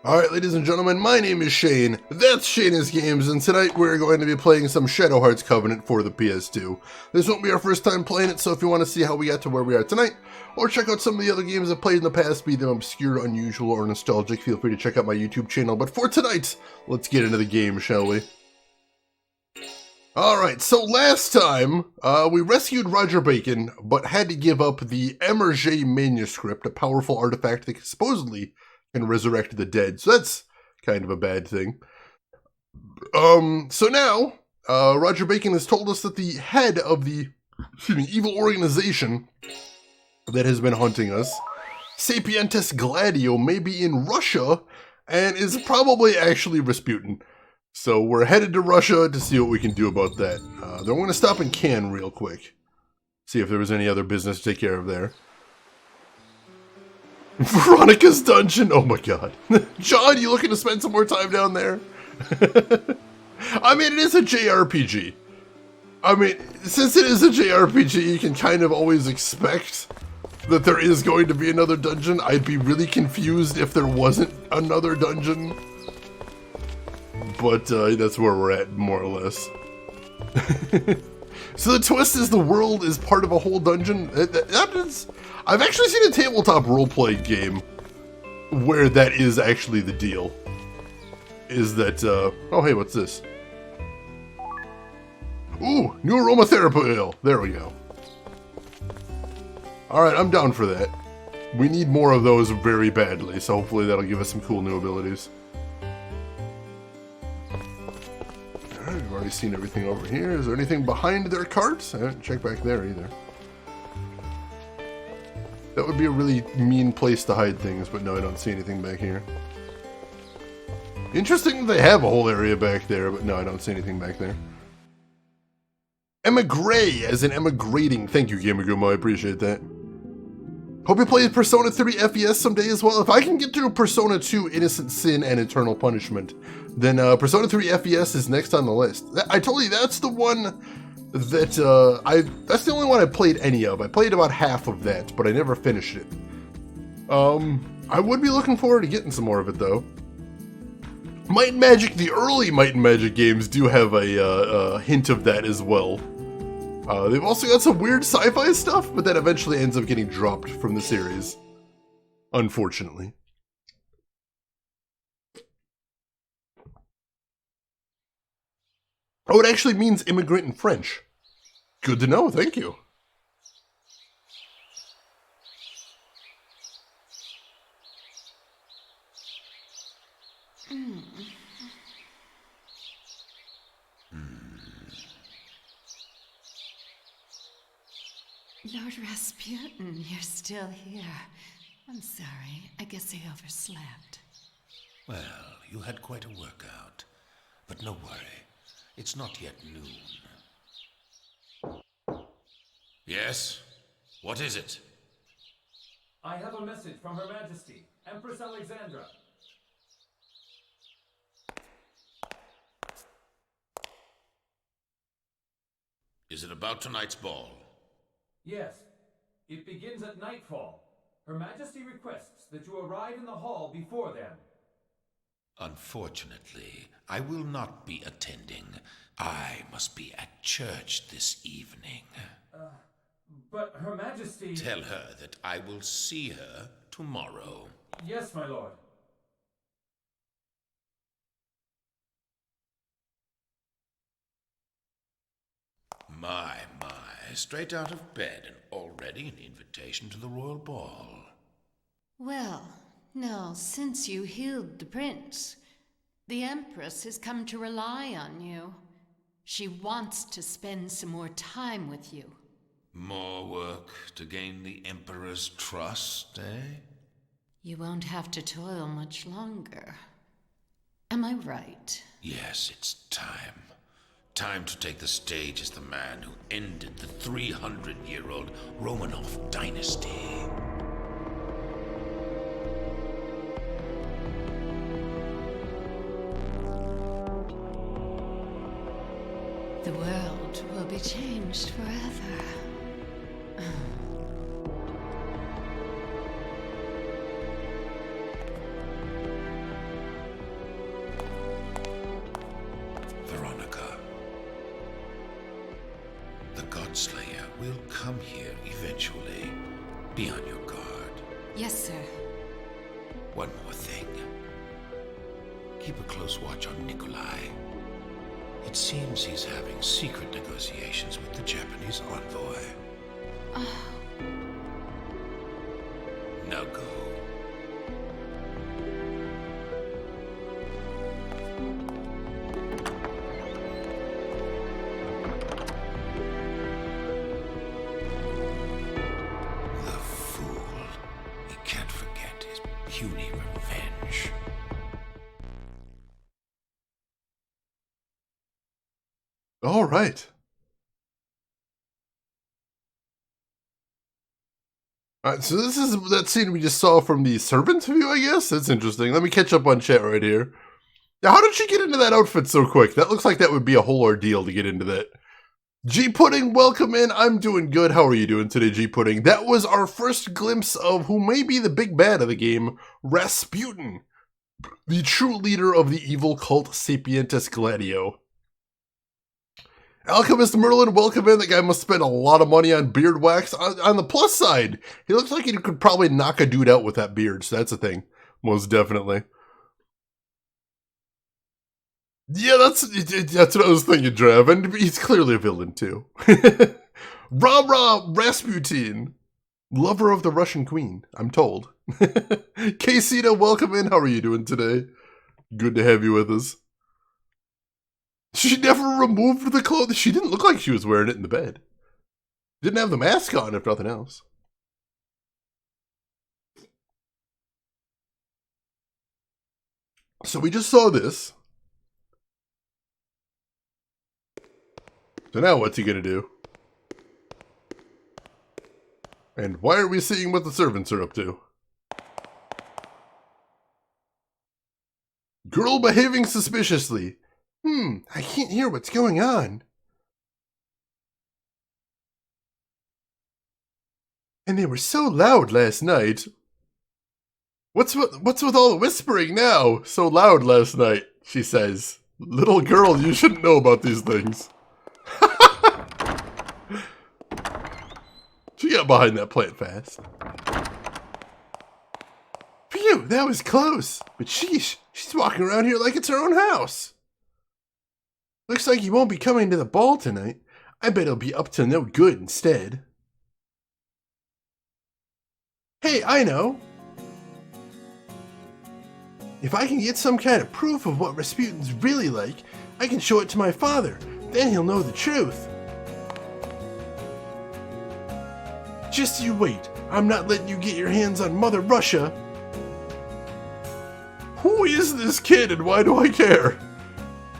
Alright, ladies and gentlemen, my name is Shane, that's Shane's Games, and tonight we're going to be playing some Shadow Hearts Covenant for the PS2. This won't be our first time playing it, so if you want to see how we got to where we are tonight, or check out some of the other games I've played in the past, be them obscure, unusual, or nostalgic, feel free to check out my YouTube channel. But for tonight, let's get into the game, shall we? Alright, so last time, we rescued Roger Bacon, but had to give up the Emerge manuscript, a powerful artifact that supposedly can resurrect the dead, so that's kind of a bad thing. So now, Roger Bacon has told us that the head of the evil organization that has been hunting us, Sapientis Gladio, may be in Russia, and is probably actually Rasputin. So we're headed to Russia to see what we can do about that. Then we're going to stop in Cannes real quick. See if there was any other business to take care of there. Veronica's Dungeon! Oh my god. John, you looking to spend some more time down there? I mean, it is a JRPG. I mean, since it is a JRPG, you can kind of always expect that there is going to be another dungeon. I'd be really confused if there wasn't another dungeon. But that's where we're at, more or less. So the twist is the world is part of a whole dungeon. I've actually seen a tabletop roleplay game where that is actually the deal. Is that, oh hey, what's this? Ooh, new aromatherapy oil. There we go. Alright, I'm down for that. We need more of those very badly, so hopefully that'll give us some cool new abilities. Alright, we've already seen everything over here. Is there anything behind their carts? I haven't checked back there either. That would be a really mean place to hide things, but no, I don't see anything back here. Interesting that they have a whole area back there, but no, I don't see anything back there. Emigre, as in emigrating. Thank you, Gamagumo, I appreciate that. Hope you play Persona 3 FES someday as well. If I can get through Persona 2 Innocent Sin and Eternal Punishment, then Persona 3 FES is next on the list. I told you, that's the one that, that's the only one I played any of. I played about half of that, but I never finished it. I would be looking forward to getting some more of it, though. Might and Magic, the early Might and Magic games do have a hint of that as well. They've also got some weird sci-fi stuff, but that eventually ends up getting dropped from the series. Unfortunately. Oh, it actually means immigrant in French. Good to know, thank you. Lord Rasputin, you're still here. I'm sorry, I guess I overslept. Well, you had quite a workout. But no worry, it's not yet noon. Yes? What is it? I have a message from Her Majesty, Empress Alexandra. Is it about tonight's ball? Yes, it begins at nightfall. Her Majesty requests that you arrive in the hall before then. Unfortunately, I will not be attending. I must be at church this evening. But Her Majesty... Tell her that I will see her tomorrow. Yes, my lord. My, straight out of bed and already an invitation to the royal ball. Well, now, since you healed the prince, the Empress has come to rely on you. She wants to spend some more time with you. More work to gain the Emperor's trust, eh? You won't have to toil much longer. Am I right? Yes, it's time. Time to take the stage as the man who ended the 300-year-old Romanov dynasty. The world will be changed forever. will come here eventually. Be on your guard. Yes, sir. One more thing. Keep a close watch on Nikolai. It seems he's having secret negotiations with the Japanese envoy. Now go. The fool. He can't forget his puny revenge. All right. Alright, so this is that scene we just saw from the servant's view, I guess? That's interesting. Let me catch up on chat right here. Now, how did she get into that outfit so quick? That looks like that would be a whole ordeal to get into that. G-Pudding, welcome in. I'm doing good. How are you doing today, G-Pudding? That was our first glimpse of who may be the big bad of the game, Rasputin, the true leader of the evil cult Sapientus Gladio. Alchemist Merlin, welcome in. That guy must spend a lot of money on beard wax. On the plus side, he looks like he could probably knock a dude out with that beard, so that's a thing. Most definitely. Yeah, that's what I was thinking, Drev, and he's clearly a villain, too. Rah-rah, Rasputin. Lover of the Russian queen, I'm told. Casita, welcome in. How are you doing today? Good to have you with us. She never removed the clothes. She didn't look like she was wearing it in the bed. Didn't have the mask on, if nothing else. So we just saw this. So now what's he gonna do? And why are we seeing what the servants are up to? Girl behaving suspiciously. I can't hear what's going on. And they were so loud last night. What's with all the whispering now? So loud last night, she says. Little girl, you shouldn't know about these things. She got behind that plant fast. Phew, that was close. But sheesh, she's walking around here like it's her own house. Looks like he won't be coming to the ball tonight. I bet he'll be up to no good instead. Hey, I know. If I can get some kind of proof of what Rasputin's really like, I can show it to my father. Then he'll know the truth. Just you wait. I'm not letting you get your hands on Mother Russia. Who is this kid and why do I care?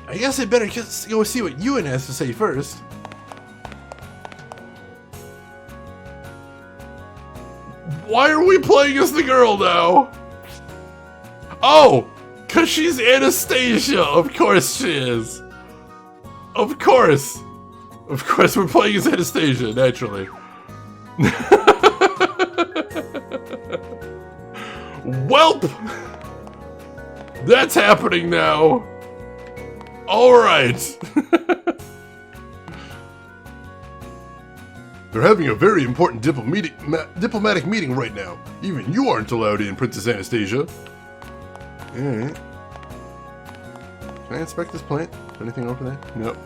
I guess I better just go see what Ewan has to say first. Why are we playing as the girl now? Oh, because she's Anastasia. Of course she is. Of course. Of course we're playing as Anastasia, naturally. Welp! That's happening now. Alright. They're having a very important diplomatic meeting right now. Even you aren't allowed in, Princess Anastasia. Alright. Can I inspect this plant? Anything over there? Nope.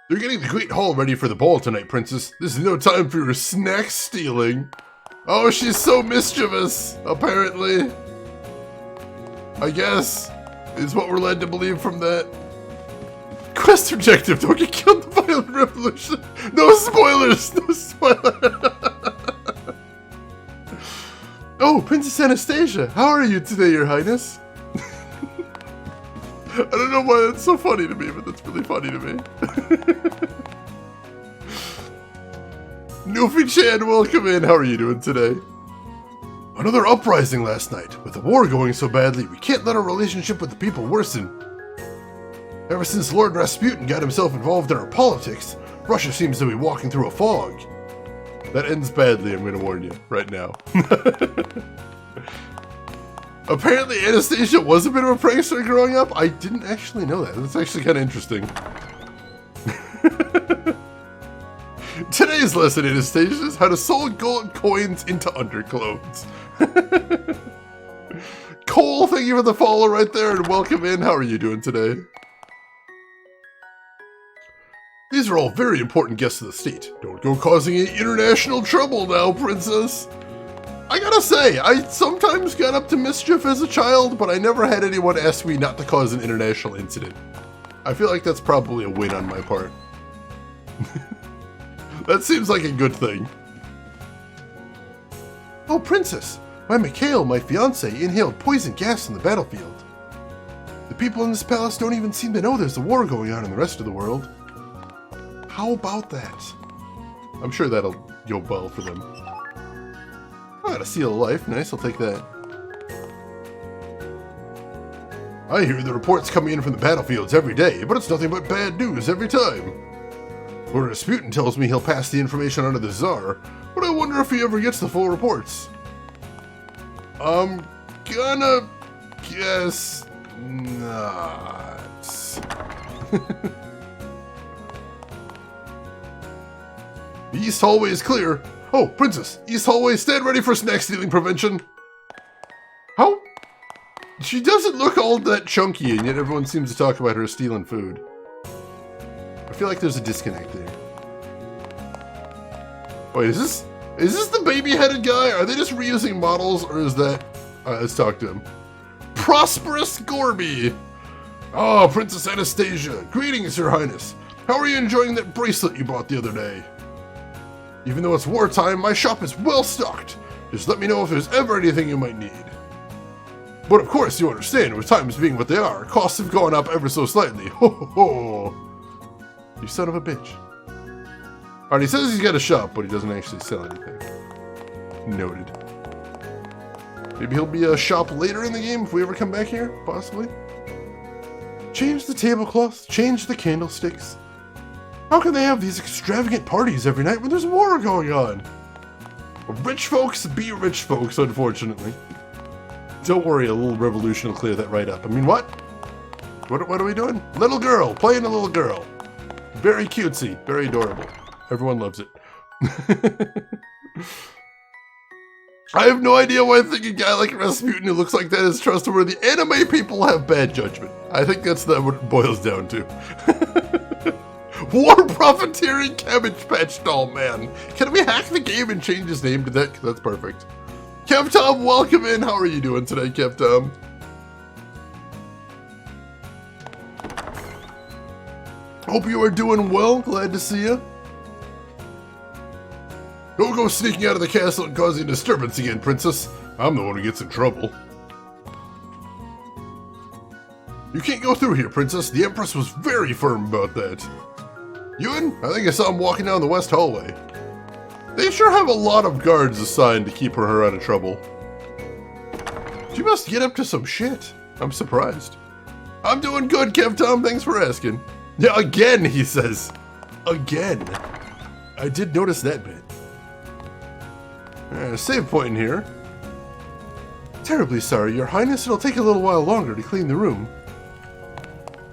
They're getting the Great Hall ready for the ball tonight, Princess. This is no time for your snack stealing. Oh, she's so mischievous, apparently. I guess, is what we're led to believe from that. Quest objective, don't get killed in the violent revolution. No spoilers, no spoilers. Oh, Princess Anastasia, how are you today, Your Highness? I don't know why that's so funny to me, but that's really funny to me. Newfie-chan, welcome in. How are you doing today? Another uprising last night. With the war going so badly, we can't let our relationship with the people worsen. Ever since Lord Rasputin got himself involved in our politics, Russia seems to be walking through a fog. That ends badly, I'm going to warn you, right now. Apparently Anastasia was a bit of a prankster growing up. I didn't actually know that. That's actually kind of interesting. Today's lesson, Anastasia, is how to sew gold coins into underclothes. Cole, thank you for the follow right there and welcome in. How are you doing today? These are all very important guests of the state. Don't go causing any international trouble now, princess. I gotta say, I sometimes got up to mischief as a child, but I never had anyone ask me not to cause an international incident. I feel like that's probably a win on my part. That seems like a good thing. Oh, princess, my Mikhail, my fiancé, inhaled poison gas in the battlefield. The people in this palace don't even seem to know there's a war going on in the rest of the world. How about that? I'm sure that'll go well for them. I got a seal of life. Nice, I'll take that. I hear the reports coming in from the battlefields every day, but it's nothing but bad news every time. Lord Rasputin tells me he'll pass the information on to the Tsar, but I wonder if he ever gets the full reports. I'm gonna guess not. The East hallway is clear. Oh, princess, East hallway, stand ready for snack stealing prevention. How? She doesn't look all that chunky, and yet everyone seems to talk about her stealing food. I feel like there's a disconnect there. Wait, is this the baby-headed guy? Are they just reusing models, or is that... let's talk to him. Prosperous Gorby! Oh, Princess Anastasia. Greetings, Your Highness. How are you enjoying that bracelet you bought the other day? Even though it's wartime, my shop is well stocked. Just let me know if there's ever anything you might need. But of course, you understand, with times being what they are, costs have gone up ever so slightly. Ho ho ho! You son of a bitch. Alright, he says he's got a shop, but he doesn't actually sell anything. Noted. Maybe he'll be a shop later in the game if we ever come back here, possibly. Change the tablecloths, change the candlesticks. How can they have these extravagant parties every night when there's war going on? Rich folks be rich folks, unfortunately. Don't worry, a little revolution will clear that right up. I mean, what? What are we doing? Little girl, playing a little girl. Very cutesy, very adorable. Everyone loves it. I have no idea why I think a guy like Rasputin who looks like that is trustworthy. Anime people have bad judgment. I think that's what it boils down to. War Profiteering Cabbage Patch Doll Man. Can we hack the game and change his name to that? That's perfect. Kev Tom, welcome in. How are you doing today, Kev Tom? Hope you are doing well. Glad to see you. Don't go sneaking out of the castle and causing disturbance again, princess. I'm the one who gets in trouble. You can't go through here, princess. The Empress was very firm about that. Ewan? I think I saw him walking down the west hallway. They sure have a lot of guards assigned to keep her out of trouble. She must get up to some shit. I'm surprised. I'm doing good, Kev Tom. Thanks for asking. Yeah, again, he says. Again. I did notice that bit. Save point in here. Terribly sorry, Your Highness. It'll take a little while longer to clean the room.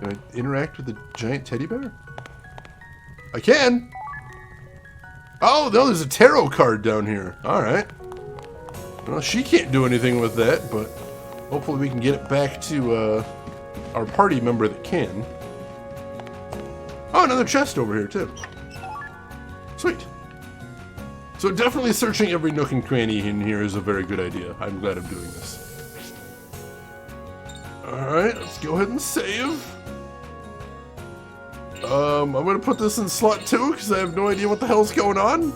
Can I interact with the giant teddy bear? I can. Oh, no, there's a tarot card down here. All right. Well, she can't do anything with that, but hopefully we can get it back to our party member that can. Oh, another chest over here, too. Sweet. So definitely searching every nook and cranny in here is a very good idea. I'm glad I'm doing this. Alright, let's go ahead and save. I'm gonna put this in slot 2 because I have no idea what the hell's going on.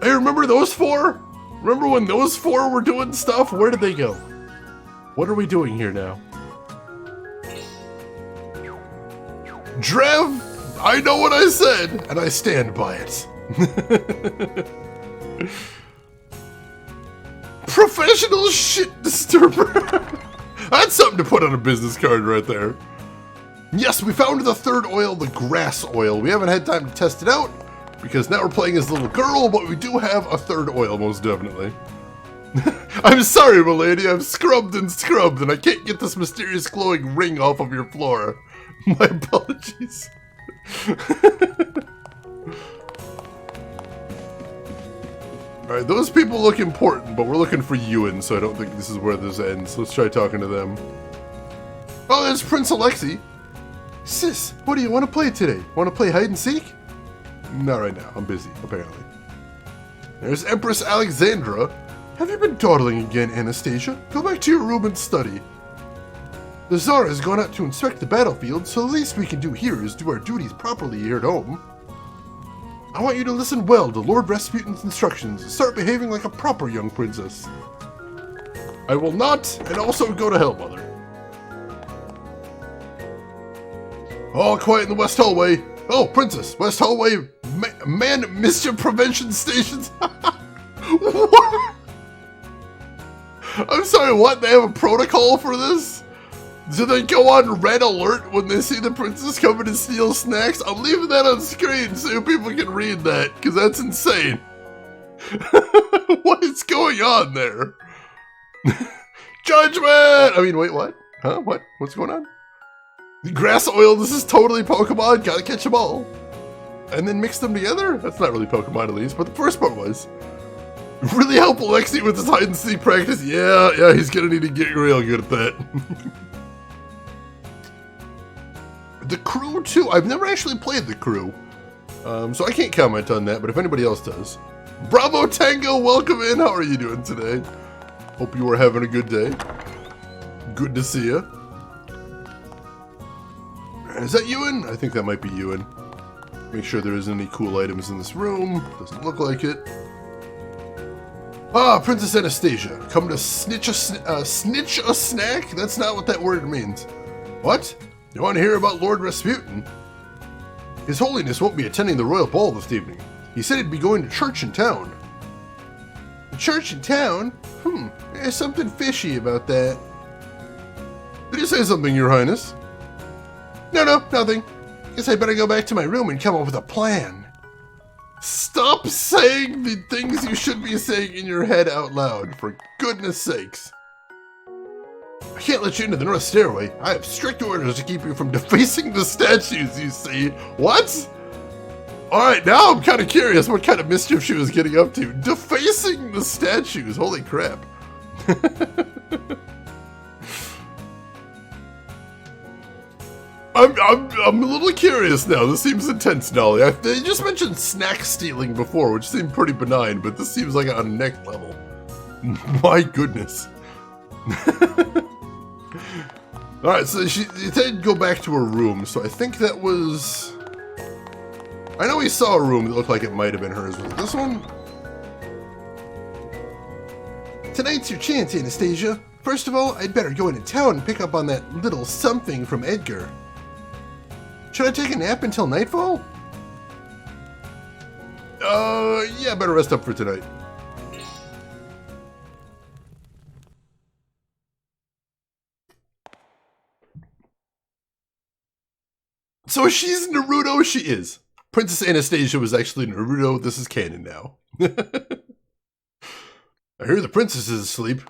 Hey, remember those four? Remember when those four were doing stuff? Where did they go? What are we doing here now? Drev, I know what I said, and I stand by it. Professional shit disturber. That's something to put on a business card right there. Yes, we found the third oil, the grass oil. We haven't had time to test it out because now we're playing as a little girl, but we do have a third oil, most definitely. I'm sorry, milady, I've scrubbed and scrubbed, and I can't get this mysterious glowing ring off of your floor. My apologies. Alright, those people look important, but we're looking for Ewan, so I don't think this is where this ends. Let's try talking to them. Oh, there's Prince Alexei. Sis, what do you want to play today? Want to play hide and seek? Not right now, I'm busy, apparently. There's Empress Alexandra. Have you been dawdling again, Anastasia? Go back to your room and study. The Tsar has gone out to inspect the battlefield, so the least we can do here is do our duties properly here at home. I want you to listen well to Lord Rasputin's instructions and start behaving like a proper young princess. I will not, and also go to hell, Mother. All quiet in the West Hallway. Oh, Princess, West Hallway, man mischief prevention stations. What? I'm sorry, what? They have a protocol for this? Do they go on red alert when they see the princess coming to steal snacks? I'm leaving that on screen so people can read that, because that's insane. What is going on there? Judgment! I mean, wait, what? Huh? What? What's going on? Grass oil, this is totally Pokemon, gotta catch them all. And then mix them together? That's not really Pokemon at least, but the first part was. Really help Alexei with his hide and seek practice? Yeah, he's gonna need to get real good at that. The Crew 2, I've never actually played The Crew. So I can't comment on that, but if anybody else does. Bravo Tango, welcome in, how are you doing today? Hope you are having a good day. Good to see you. Is that Ewan? I think that might be Ewan. Make sure there isn't any cool items in this room. Doesn't look like it. Ah, Princess Anastasia. Come to snitch a snack? That's not what that word means. What? You want to hear about Lord Rasputin? His Holiness won't be attending the royal ball this evening. He said he'd be going to church in town. A church in town? There's something fishy about that. Did you say something, Your Highness? No, nothing. Guess I better go back to my room and come up with a plan. Stop saying the things you should be saying in your head out loud, for goodness sakes. I can't let you into the North Stairway. I have strict orders to keep you from defacing the statues, you see. What? Alright, now I'm kind of curious what kind of mischief she was getting up to. Defacing the statues, holy crap. I'm a little curious now. This seems intense, Nolly. They just mentioned snack stealing before, which seemed pretty benign, but this seems like on next level. My goodness. Alright, so she said go back to her room, so I think that was... I know we saw a room that looked like it might have been hers. Was it this one? Tonight's your chance, Anastasia. First of all, I'd better go into town and pick up on that little something from Edgar. Should I take a nap until nightfall? Yeah, better rest up for tonight. So she's Naruto? She is. Princess Anastasia was actually Naruto. This is canon now. I hear the princess is asleep.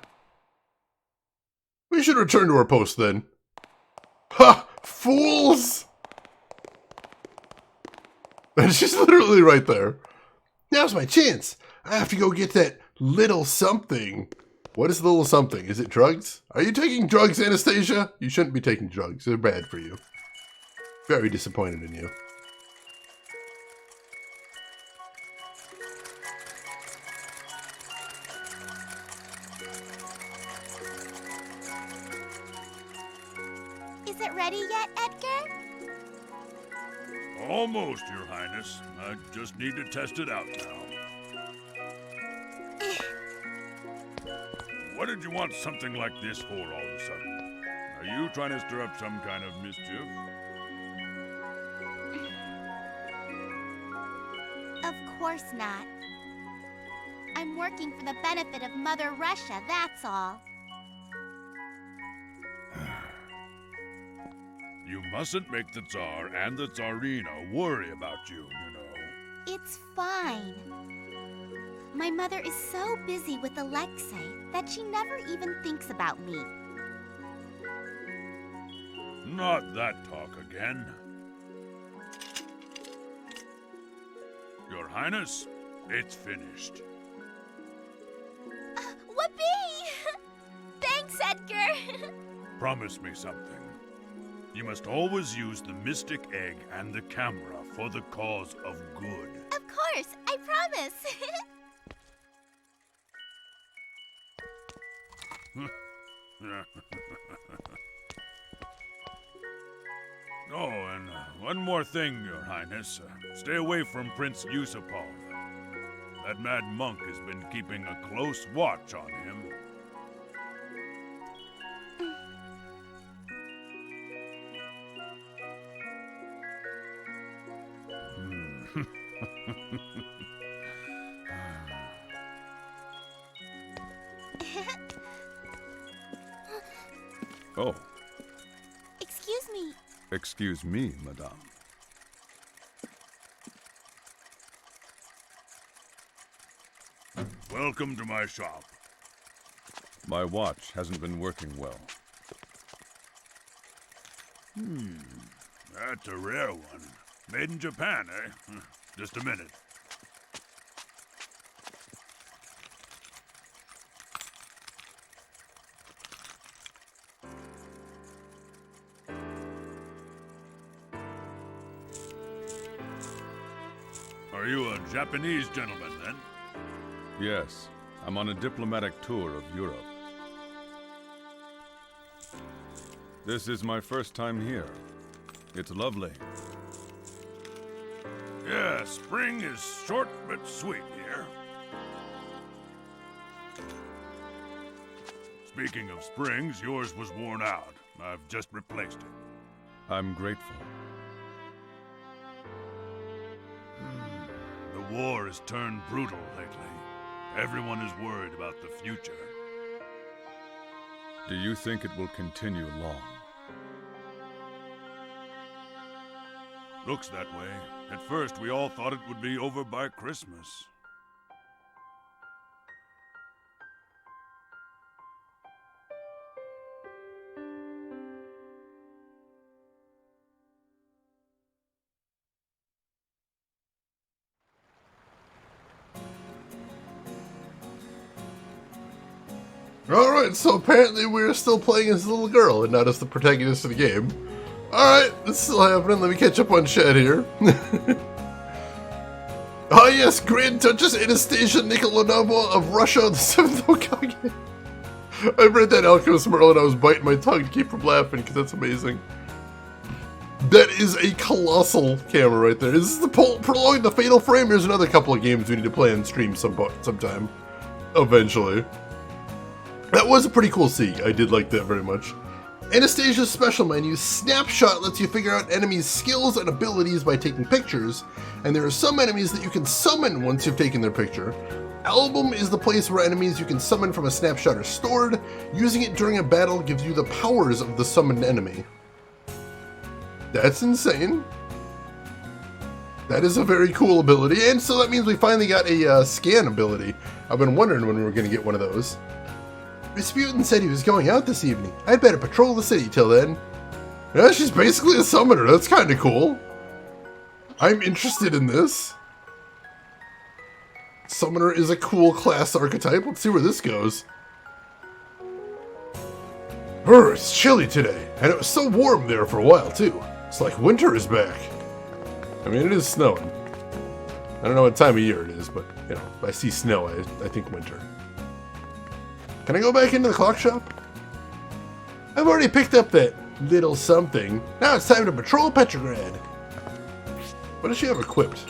We should return to our post then. Ha! Fools! And she's literally right there. Now's my chance. I have to go get that little something. What is little something? Is it drugs? Are you taking drugs, Anastasia? You shouldn't be taking drugs. They're bad for you. Very disappointed in you. Is it ready yet, Edgar? Almost, Your Highness. I just need to test it out now. What did you want something like this for all of a sudden? Are you trying to stir up some kind of mischief? Of course not. I'm working for the benefit of Mother Russia, that's all. You mustn't make the Tsar and the Tsarina worry about you, you know. It's fine. My mother is so busy with Alexei that she never even thinks about me. Not that talk again. Your Highness, it's finished. Whoopee! Thanks, Edgar! Promise me something. You must always use the mystic egg and the camera for the cause of good. Of course, I promise. Oh, and one more thing, Your Highness. Stay away from Prince Yusupov. That mad monk has been keeping a close watch on him. Oh, Excuse me. excuse me, madame. Welcome to my shop. My watch hasn't been working well. That's a rare one. Made in Japan, eh? Just a minute. Are you a Japanese gentleman, then? Yes. I'm on a diplomatic tour of Europe. This is my first time here. It's lovely. Yeah, spring is short but sweet here. Speaking of springs, yours was worn out. I've just replaced it. I'm grateful. The war has turned brutal lately. Everyone is worried about the future. Do you think it will continue long? Looks that way. At first, we all thought it would be over by Christmas. Alright, so apparently we're still playing as a little girl and not as the protagonist of the game. Alright, this is still happening. Let me catch up on chat here. Ah yes, Grand Duchess Anastasia Nikolanova of Russia, the 7th Hokage. I read that Alchemist Merlin, I was biting my tongue to keep from laughing because that's amazing. That is a colossal camera right there. Is this the prolonging the Fatal Frame? There's another couple of games we need to play on stream sometime. Eventually. That was a pretty cool scene. I did like that very much. Anastasia's special menu, Snapshot, lets you figure out enemies' skills and abilities by taking pictures, and there are some enemies that you can summon once you've taken their picture. Album is the place where enemies you can summon from a snapshot are stored. Using it during a battle gives you the powers of the summoned enemy. That's insane. That is a very cool ability, and so that means we finally got a scan ability. I've been wondering when we were going to get one of those. Rasputin said he was going out this evening. I'd better patrol the city till then. Yeah, she's basically a summoner. That's kind of cool. I'm interested in this. Summoner is a cool class archetype. Let's see where this goes. It's chilly today, and it was so warm there for a while, too. It's like winter is back. I mean, it is snowing. I don't know what time of year it is, but, you know, if I see snow, I think winter. Can I go back into the clock shop? I've already picked up that little something. Now it's time to patrol Petrograd. What does she have equipped?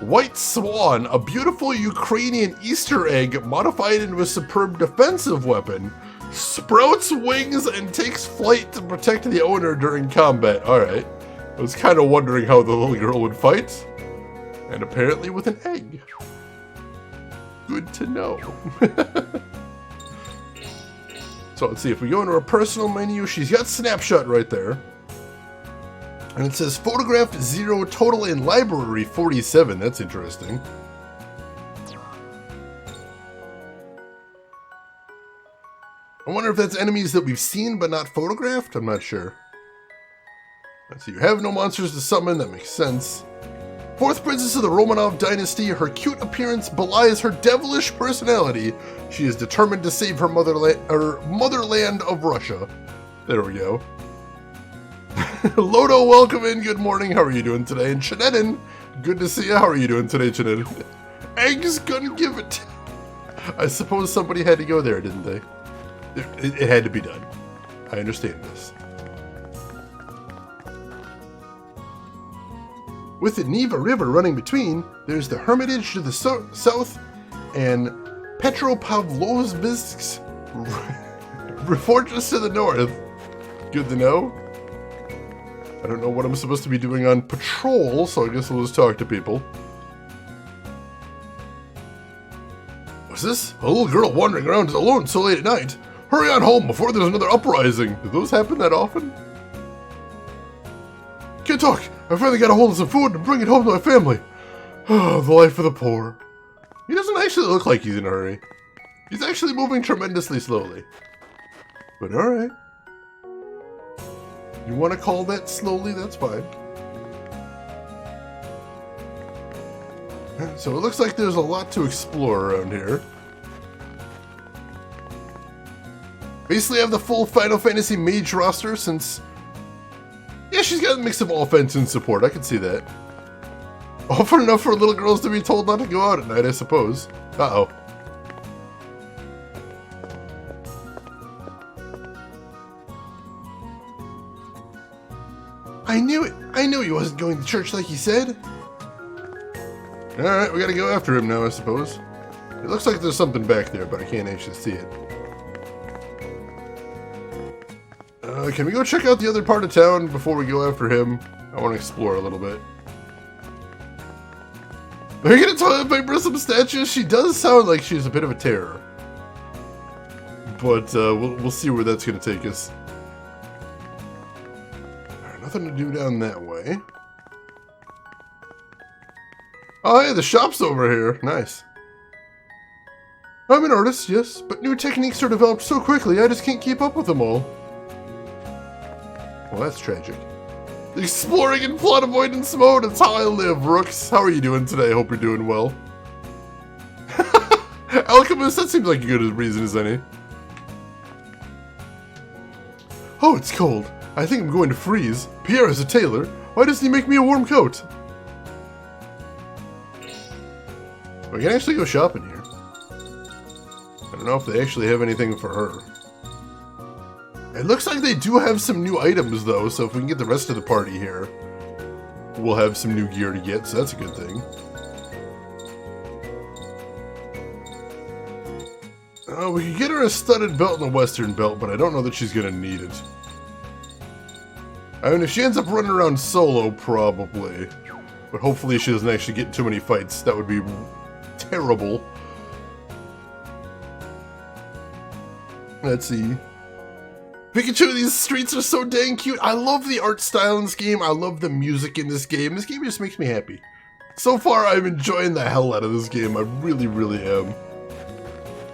White Swan, a beautiful Ukrainian Easter egg modified into a superb defensive weapon, sprouts wings and takes flight to protect the owner during combat. Alright. I was kind of wondering how the little girl would fight. And apparently with an egg. Good to know. So let's see, if we go into her personal menu, she's got Snapshot right there. And it says photographed 0, total in library 47. That's interesting. I wonder if that's enemies that we've seen but not photographed? I'm not sure. Let's see, you have no monsters to summon, that makes sense. Fourth princess of the Romanov dynasty, her cute appearance belies her devilish personality. She is determined to save her motherland of Russia. There we go. Lodo, welcome in, good morning, how are you doing today? And Chanedin, good to see you, how are you doing today, Chanedin? Eggs couldn't give it. I suppose somebody had to go there, didn't they? It had to be done. I understand this. With the Neva River running between, there's the Hermitage to the south and Petropavlovsk's fortress to the north. Good to know. I don't know what I'm supposed to be doing on patrol, so I guess we'll just talk to people. What's this? A little girl wandering around alone so late at night. Hurry on home before there's another uprising. Do those happen that often? Can't talk. I finally got a hold of some food and bring it home to my family. Oh, the life of the poor. He doesn't actually look like he's in a hurry. He's actually moving tremendously slowly. But alright. You want to call that slowly? That's fine. So it looks like there's a lot to explore around here. Basically, I have the full Final Fantasy Mage roster since... Yeah, she's got a mix of offense and support. I can see that. Often enough for little girls to be told not to go out at night, I suppose. Uh-oh. I knew it! I knew he wasn't going to church like he said! Alright, we gotta go after him now, I suppose. It looks like there's something back there, but I can't actually see it. Can we go check out the other part of town before we go after him? I want to explore a little bit. Are you gonna tell by Brissom statue? She does sound like she's a bit of a terror. But we'll see where that's gonna take us. Alright, nothing to do down that way. Oh hey, the shop's over here. Nice. I'm an artist, yes, but new techniques are developed so quickly I just can't keep up with them all. Well, that's tragic. Exploring in plot avoidance mode, it's how I live, Rooks. How are you doing today? Hope you're doing well. Alchemist, that seems like a good reason as any. Oh, it's cold. I think I'm going to freeze. Pierre is a tailor. Why doesn't he make me a warm coat? We can actually go shopping here. I don't know if they actually have anything for her. It looks like they do have some new items, though, so if we can get the rest of the party here, we'll have some new gear to get, so that's a good thing. We could get her a studded belt and a western belt, but I don't know that she's going to need it. I mean, if she ends up running around solo, probably. But hopefully she doesn't actually get too many fights. That would be terrible. Let's see. Pikachu, these streets are so dang cute. I love the art style in this game. I love the music in this game. This game just makes me happy. So far, I'm enjoying the hell out of this game. I really, really am.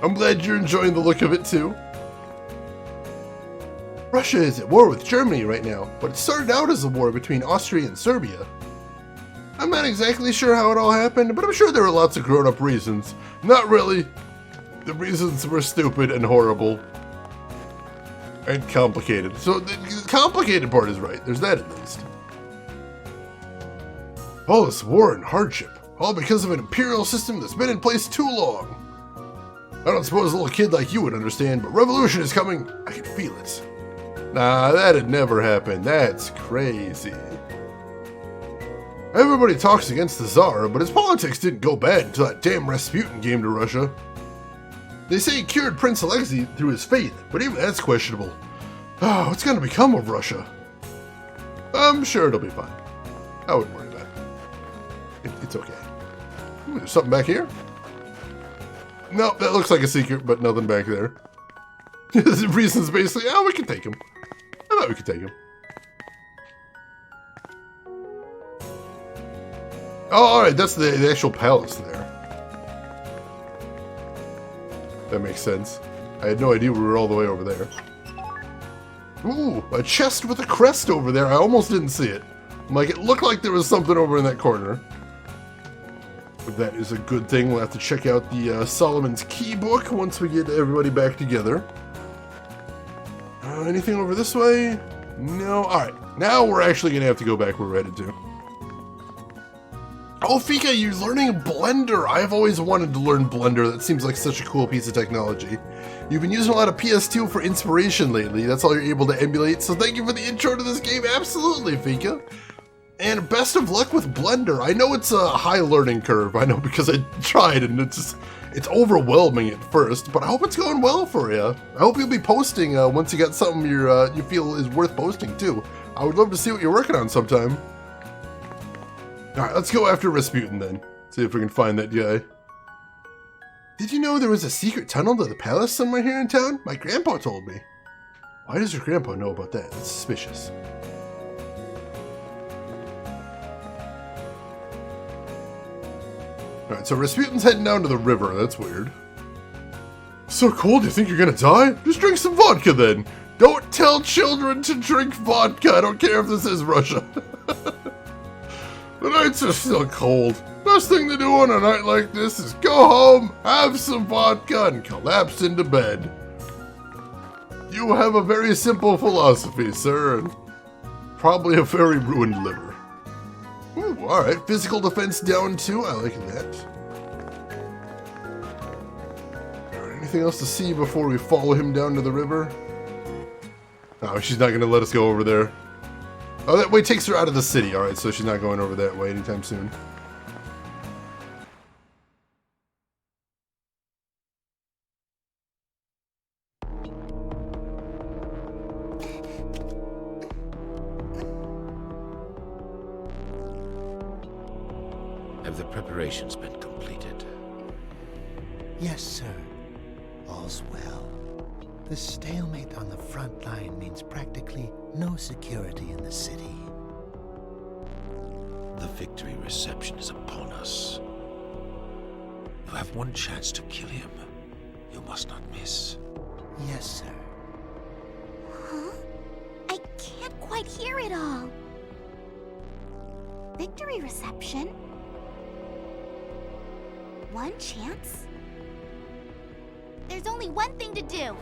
I'm glad you're enjoying the look of it, too. Russia is at war with Germany right now, but it started out as a war between Austria and Serbia. I'm not exactly sure how it all happened, but I'm sure there were lots of grown-up reasons. Not really. The reasons were stupid and horrible. And complicated. So the complicated part is right. There's that at least. All this war and hardship. All because of an imperial system that's been in place too long. I don't suppose a little kid like you would understand, but revolution is coming. I can feel it. Nah, that'd never happen. That's crazy. Everybody talks against the Tsar, but his politics didn't go bad until that damn Rasputin came to Russia. They say he cured Prince Alexei through his faith, but even that's questionable. Oh, what's gonna become of Russia? I'm sure it'll be fine. I wouldn't worry about it. It's okay. There's something back here? Nope, that looks like a secret, but nothing back there. The reason's basically, oh, we can take him. I thought we could take him. Oh, alright, that's the actual palace there. That makes sense. I had no idea we were all the way over there. Ooh, a chest with a crest over there. I almost didn't see it. Like, it looked like there was something over in that corner. But that is a good thing. We'll have to check out the Solomon's Key book once we get everybody back together. Anything over this way? No. Alright, now we're actually going to have to go back where we're headed to. Oh, Fika, you're learning Blender. I've always wanted to learn Blender. That seems like such a cool piece of technology. You've been using a lot of PS2 for inspiration lately. That's all you're able to emulate. So thank you for the intro to this game. Absolutely, Fika. And best of luck with Blender. I know it's a high learning curve. I know because I tried and it's overwhelming at first. But I hope it's going well for you. I hope you'll be posting once you got something you feel is worth posting too. I would love to see what you're working on sometime. Alright, let's go after Rasputin then. See if we can find that guy. Did you know there was a secret tunnel to the palace somewhere here in town? My grandpa told me. Why does your grandpa know about that? That's suspicious. Alright, so Rasputin's heading down to the river. That's weird. So cold, you think you're gonna die? Just drink some vodka then. Don't tell children to drink vodka. I don't care if this is Russia. The nights are still cold. Best thing to do on a night like this is go home, have some vodka, and collapse into bed. You have a very simple philosophy, sir, and probably a very ruined liver. Ooh, alright, physical defense down 2, I like that. Alright, anything else to see before we follow him down to the river? Oh, she's not going to let us go over there. Oh, that way takes her out of the city. Alright, so she's not going over that way anytime soon. Have the preparations been completed? Yes, sir. All's well. The stalemate on the front line means practically no security in the city. The victory reception is upon us. You have one chance to kill him. You must not miss. Yes, sir. Huh? I can't quite hear it all. Victory reception? One chance? There's only one thing to do.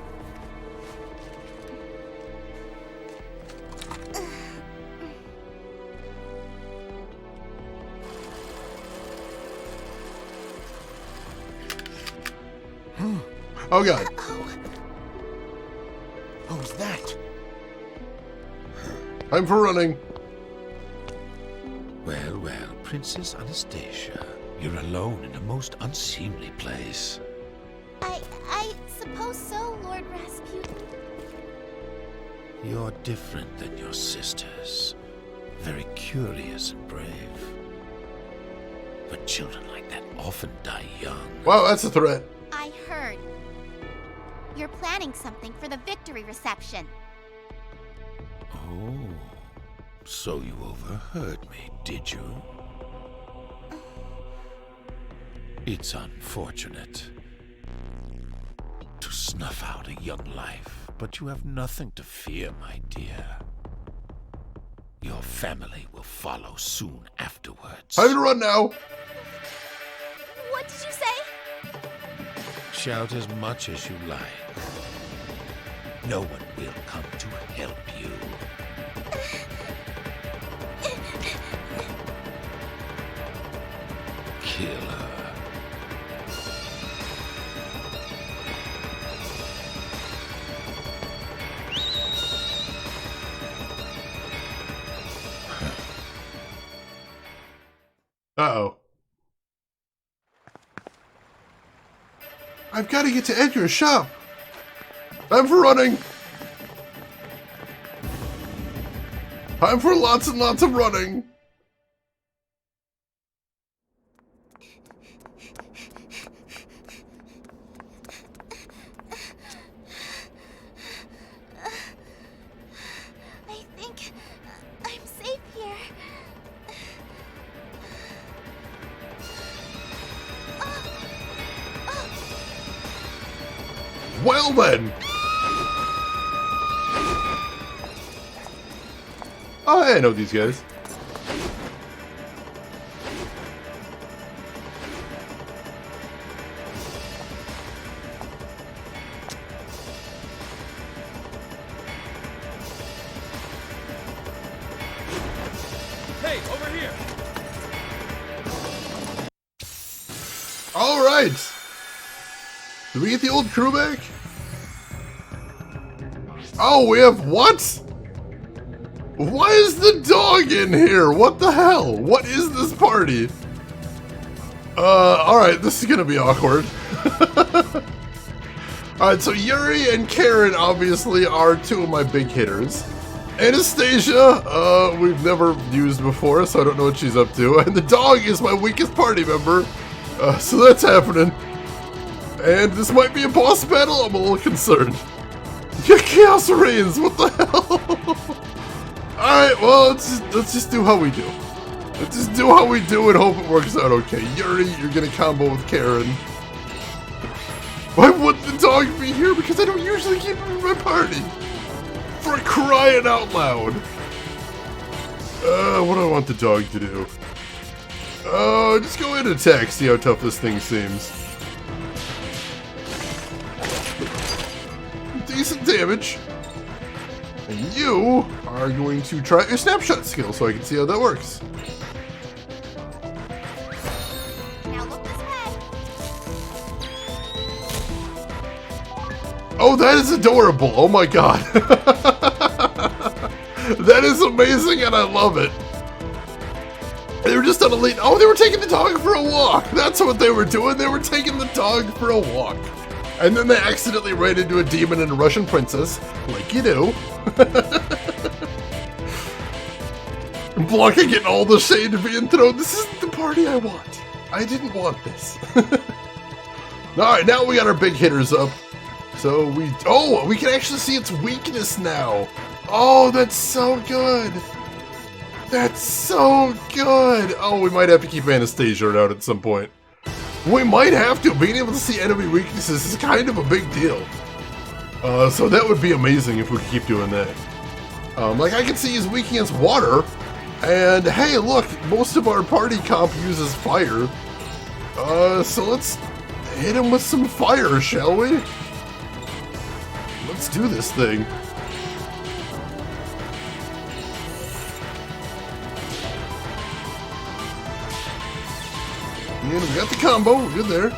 Oh god. Who's that? Time for running. Well, well, Princess Anastasia. You're alone in a most unseemly place. I suppose so, Lord Rasputin. You're different than your sisters. Very curious and brave. But children like that often die young. Wow, that's a threat. I heard. You're planning something for the victory reception. Oh, so you overheard me, did you? It's unfortunate to snuff out a young life, but you have nothing to fear, my dear. Your family will follow soon afterwards. Time to run now. What did you say? Shout as much as you like. No one will come to help you. Kill her. Uh-oh. I've got to get to Edgar's shop. Time for running. Time for lots and lots of running. I think I'm safe here. Well then! Oh, hey, I know these guys. Hey, over here! Alright! Did we get the old crew back? Oh, we have what? Why is the dog in here? What the hell? What is this party? Alright, this is gonna be awkward. Alright, so Yuri and Karen obviously are two of my big hitters. Anastasia, we've never used before, so I don't know what she's up to. And the dog is my weakest party member. So that's happening. And this might be a boss battle, I'm a little concerned. Yeah, Chaos reigns, what the hell? Alright, well, let's just do how we do. Let's just do how we do and hope it works out okay. Yuri, you're gonna combo with Karen. Why would the dog be here? Because I don't usually keep him in my party. For crying out loud. What do I want the dog to do? Just go ahead and attack, see how tough this thing seems. Decent damage. And you are going to try your snapshot skill so I can see how that works. Now look this way. Oh, that is adorable. Oh my god. That is amazing and I love it. They were just on a lead. Oh, they were taking the dog for a walk. That's what they were doing. They were taking the dog for a walk. And then they accidentally ran into a demon and a Russian princess, like you do. Blanca getting all the shade being thrown. This isn't the party I want. I didn't want this. Alright, now we got our big hitters up. So we can actually see its weakness now. Oh, that's so good. That's so good. Oh, we might have to keep Anastasia out at some point. We might have to. Being able to see enemy weaknesses is kind of a big deal. So that would be amazing if we could keep doing that. Like I can see he's weak against water. And hey, look, most of our party comp uses fire. So let's hit him with some fire, shall we? Let's do this thing. And we got the combo, we're good there.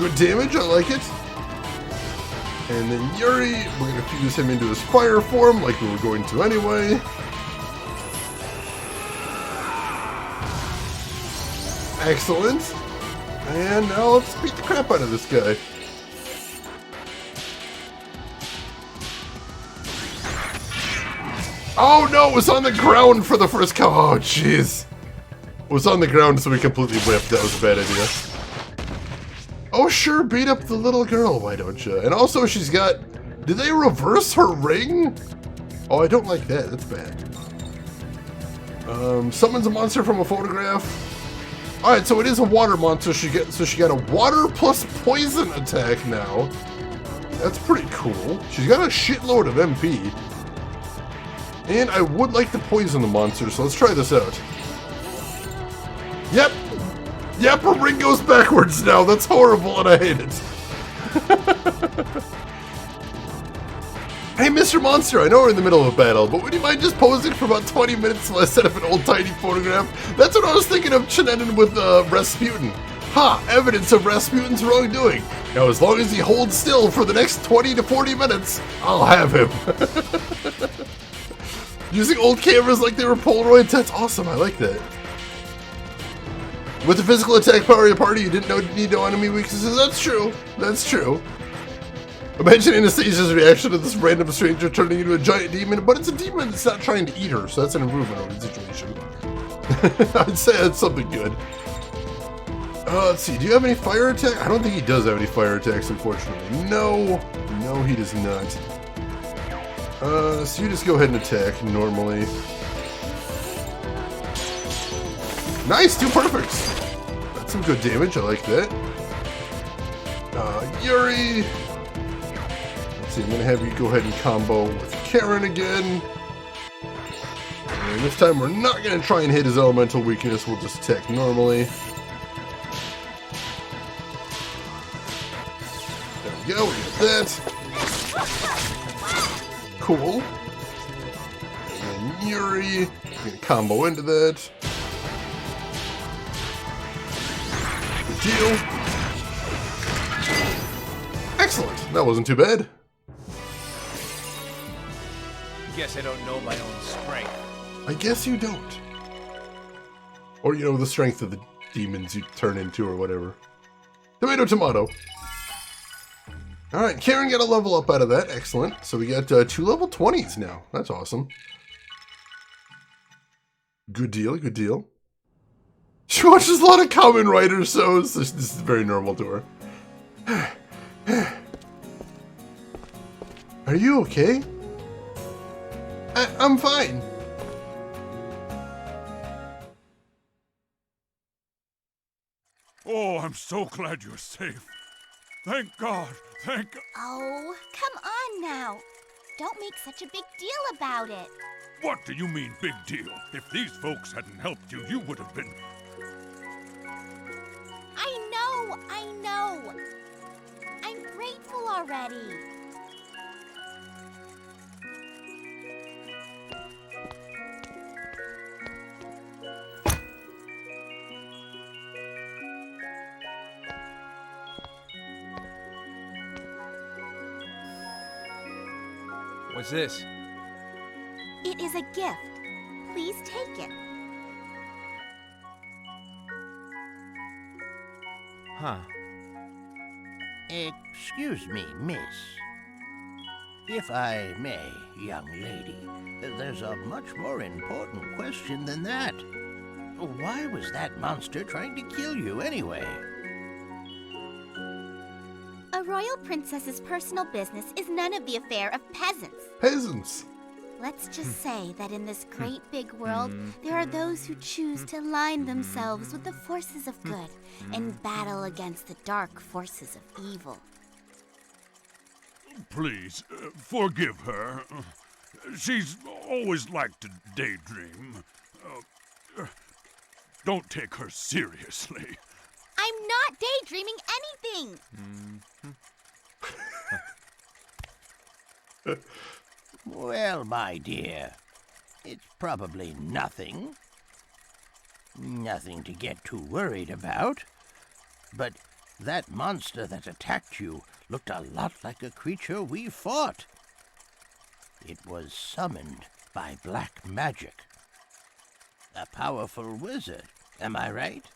Good damage, I like it. And then Yuri, we're gonna fuse him into his fire form like we were going to anyway. Excellent. And now let's beat the crap out of this guy. Oh no, it was on the ground for the first kill. Oh jeez. It was on the ground so we completely whipped. That was a bad idea. Oh sure, beat up the little girl, why don't you? And also she's got... Did they reverse her ring? Oh, I don't like that. That's bad. Summons a monster from a photograph. Alright, so it is a water monster. So she got a water plus poison attack now. That's pretty cool. She's got a shitload of MP. And I would like to poison the monster, so let's try this out. Yep! Yep, her ring goes backwards now. That's horrible and I hate it. Hey, Mr. Monster, I know we're in the middle of a battle, but would you mind just posing for about 20 minutes while I set up an old tiny photograph? That's what I was thinking of shenanigans with Rasputin. Ha! Evidence of Rasputin's wrongdoing. Now, as long as he holds still for the next 20 to 40 minutes, I'll have him. Using old cameras like they were Polaroids, that's awesome, I like that. With the physical attack power of your party, you didn't need no enemy weaknesses. That's true. That's true. Imagine Anastasia's reaction to this random stranger turning into a giant demon, but it's a demon that's not trying to eat her, so that's an improvement over the situation. I'd say that's something good. Let's see, do you have any fire attack? I don't think he does have any fire attacks, unfortunately. No, he does not. So you just go ahead and attack normally. Nice, 2 perfects. some good damage. I like that. Yuri. Let's see, I'm going to have you go ahead and combo with Karen again. And this time we're not going to try and hit his elemental weakness. We'll just attack normally. There we go. We got that. Cool. And then Yuri. Gonna combo into that. Good deal. Excellent. That wasn't too bad. Guess I don't know my own strength. I guess you don't. Or, you know, the strength of the demons you turn into or whatever. Tomato, tomato. Alright, Karen got a level up out of that. Excellent. So we got 2 level 20s now. That's awesome. Good deal, good deal. She watches a lot of Kamen Rider shows. This is very normal to her. Are you okay? I'm fine. Oh, I'm so glad you're safe. Thank God. Thank God. Oh, come on now. Don't make such a big deal about it. What do you mean, big deal? If these folks hadn't helped you, you would have been... I know. I'm grateful already. What's this? It is a gift. Please take it. Huh. Excuse me, miss. If I may, young lady, there's a much more important question than that. Why was that monster trying to kill you anyway? A royal princess's personal business is none of the affair of peasants. Peasants. Let's just say that in this great big world, there are those who choose to align themselves with the forces of good and battle against the dark forces of evil. Please, forgive her. She's always liked to daydream. Don't take her seriously. I'm not daydreaming anything! Well, my dear, it's probably nothing. Nothing to get too worried about. But that monster that attacked you looked a lot like a creature we fought. It was summoned by black magic. A powerful wizard, am I right?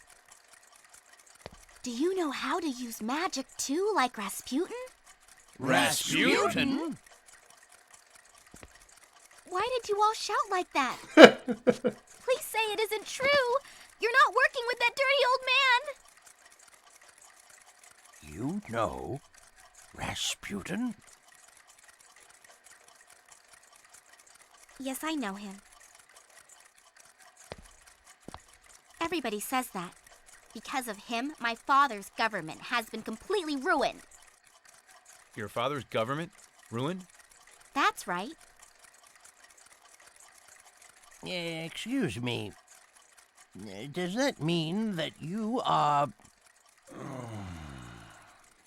Do you know how to use magic too, like Rasputin? Rasputin? Why did you all shout like that? Please say it isn't true. You're not working with that dirty old man. You know Rasputin? Yes, I know him. Everybody says that. Because of him, my father's government has been completely ruined. Your father's government? Ruined? That's right. Excuse me. Does that mean that you are...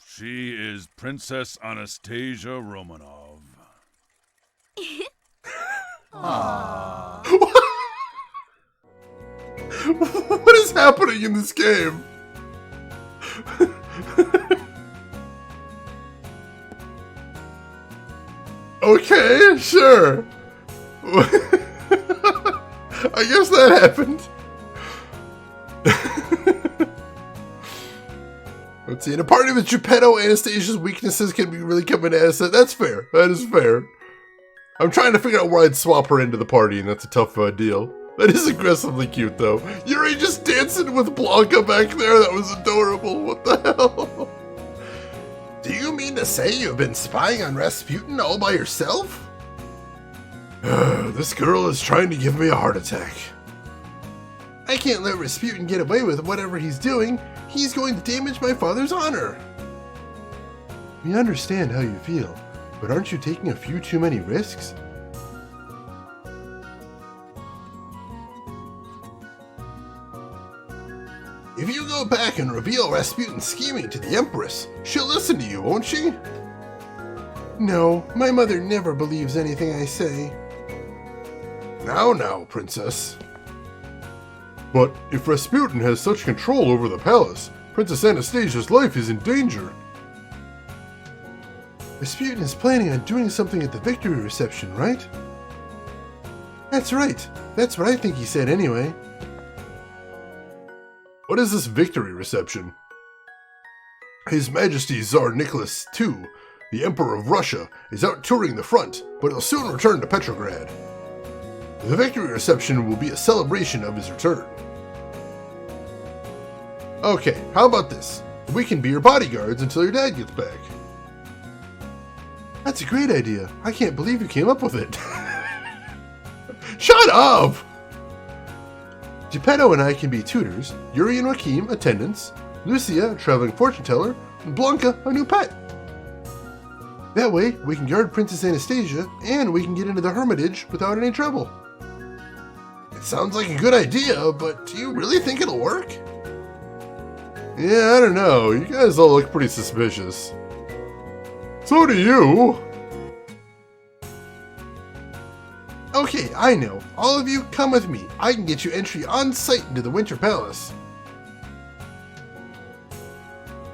She is Princess Anastasia Romanov. What is happening in this game? Okay, sure. I guess that happened. Let's see. In a party with Geppetto, Anastasia's weaknesses can be really come in asset. That's fair. That is fair. I'm trying to figure out where I'd swap her into the party, and that's a tough deal. That is aggressively cute, though. Yuri just dancing with Blanca back there. That was adorable. What the hell? Do you mean to say you've been spying on Rasputin all by yourself? This girl is trying to give me a heart attack. I can't let Rasputin get away with whatever he's doing. He's going to damage my father's honor. We understand how you feel, but aren't you taking a few too many risks? If you go back and reveal Rasputin's scheming to the Empress, she'll listen to you, won't she? No, my mother never believes anything I say. Now, Princess. But if Rasputin has such control over the palace, Princess Anastasia's life is in danger. Rasputin is planning on doing something at the victory reception, right? That's right. That's what I think he said anyway. What is this victory reception? His Majesty Tsar Nicholas II, the Emperor of Russia, is out touring the front, but he'll soon return to Petrograd. The victory reception will be a celebration of his return. Okay, how about this? We can be your bodyguards until your dad gets back. That's a great idea. I can't believe you came up with it. Shut up! Geppetto and I can be tutors, Yuri and Joachim, attendants, Lucia, a traveling fortune teller, and Blanca, a new pet. That way, we can guard Princess Anastasia, and we can get into the Hermitage without any trouble. It sounds like a good idea, but do you really think it'll work? Yeah, I don't know. You guys all look pretty suspicious. So do you. Okay, I know. All of you, come with me. I can get you entry on site into the Winter Palace.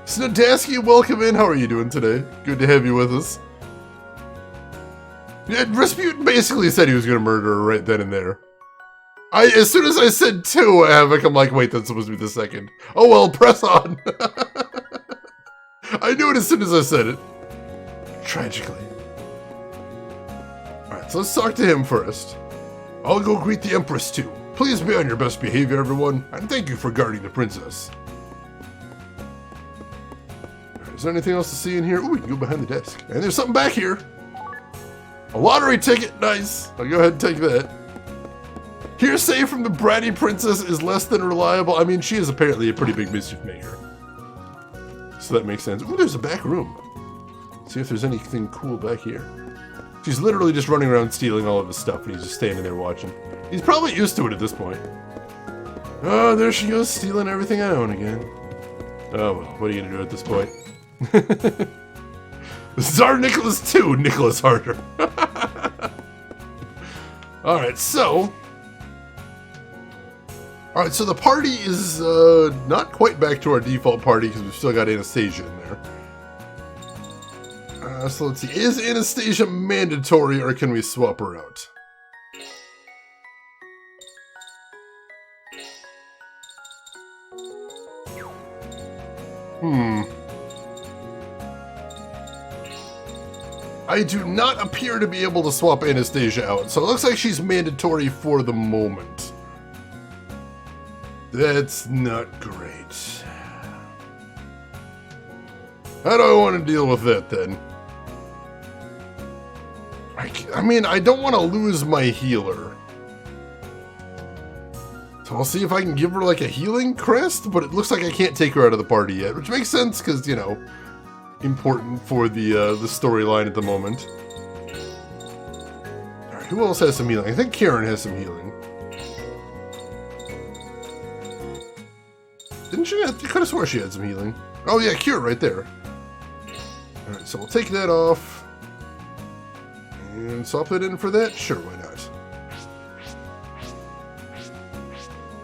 Snadaski, welcome in. How are you doing today? Good to have you with us. Yeah, Rasputin basically said he was going to murder her right then and there. As soon as I said 2, Havoc, I'm like, wait, that's supposed to be the second. Oh well, press on. I knew it as soon as I said it. Tragically. Alright, so let's talk to him first. I'll go greet the Empress too. Please be on your best behavior, everyone, and thank you for guarding the princess. Right, is there anything else to see in here? Ooh, we can go behind the desk. And there's something back here. A lottery ticket, nice. I'll go ahead and take that. Hearsay from the bratty princess is less than reliable. I mean, she is apparently a pretty big mischief maker. So that makes sense. Ooh, there's a back room. Let's see if there's anything cool back here. She's literally just running around stealing all of his stuff, and he's just standing there watching. He's probably used to it at this point. Oh, there she goes, stealing everything I own again. Oh, well, what are you gonna do at this point? Tsar Nicholas II, Nicholas Harder. Alright, so... Alright, so the party is not quite back to our default party because we've still got Anastasia in there. So let's see, is Anastasia mandatory or can we swap her out? I do not appear to be able to swap Anastasia out, so it looks like she's mandatory for the moment. That's not great. How do I want to deal with that then? I mean, I don't want to lose my healer. So I'll see if I can give her like a healing crest, but it looks like I can't take her out of the party yet, which makes sense because, you know, important for the storyline at the moment. Alright, who else has some healing? I think Karen has some healing. Didn't she? I could have swore she had some healing. Oh yeah, Cure right there. Alright, so we'll take that off. And swap it in for that? Sure, why not?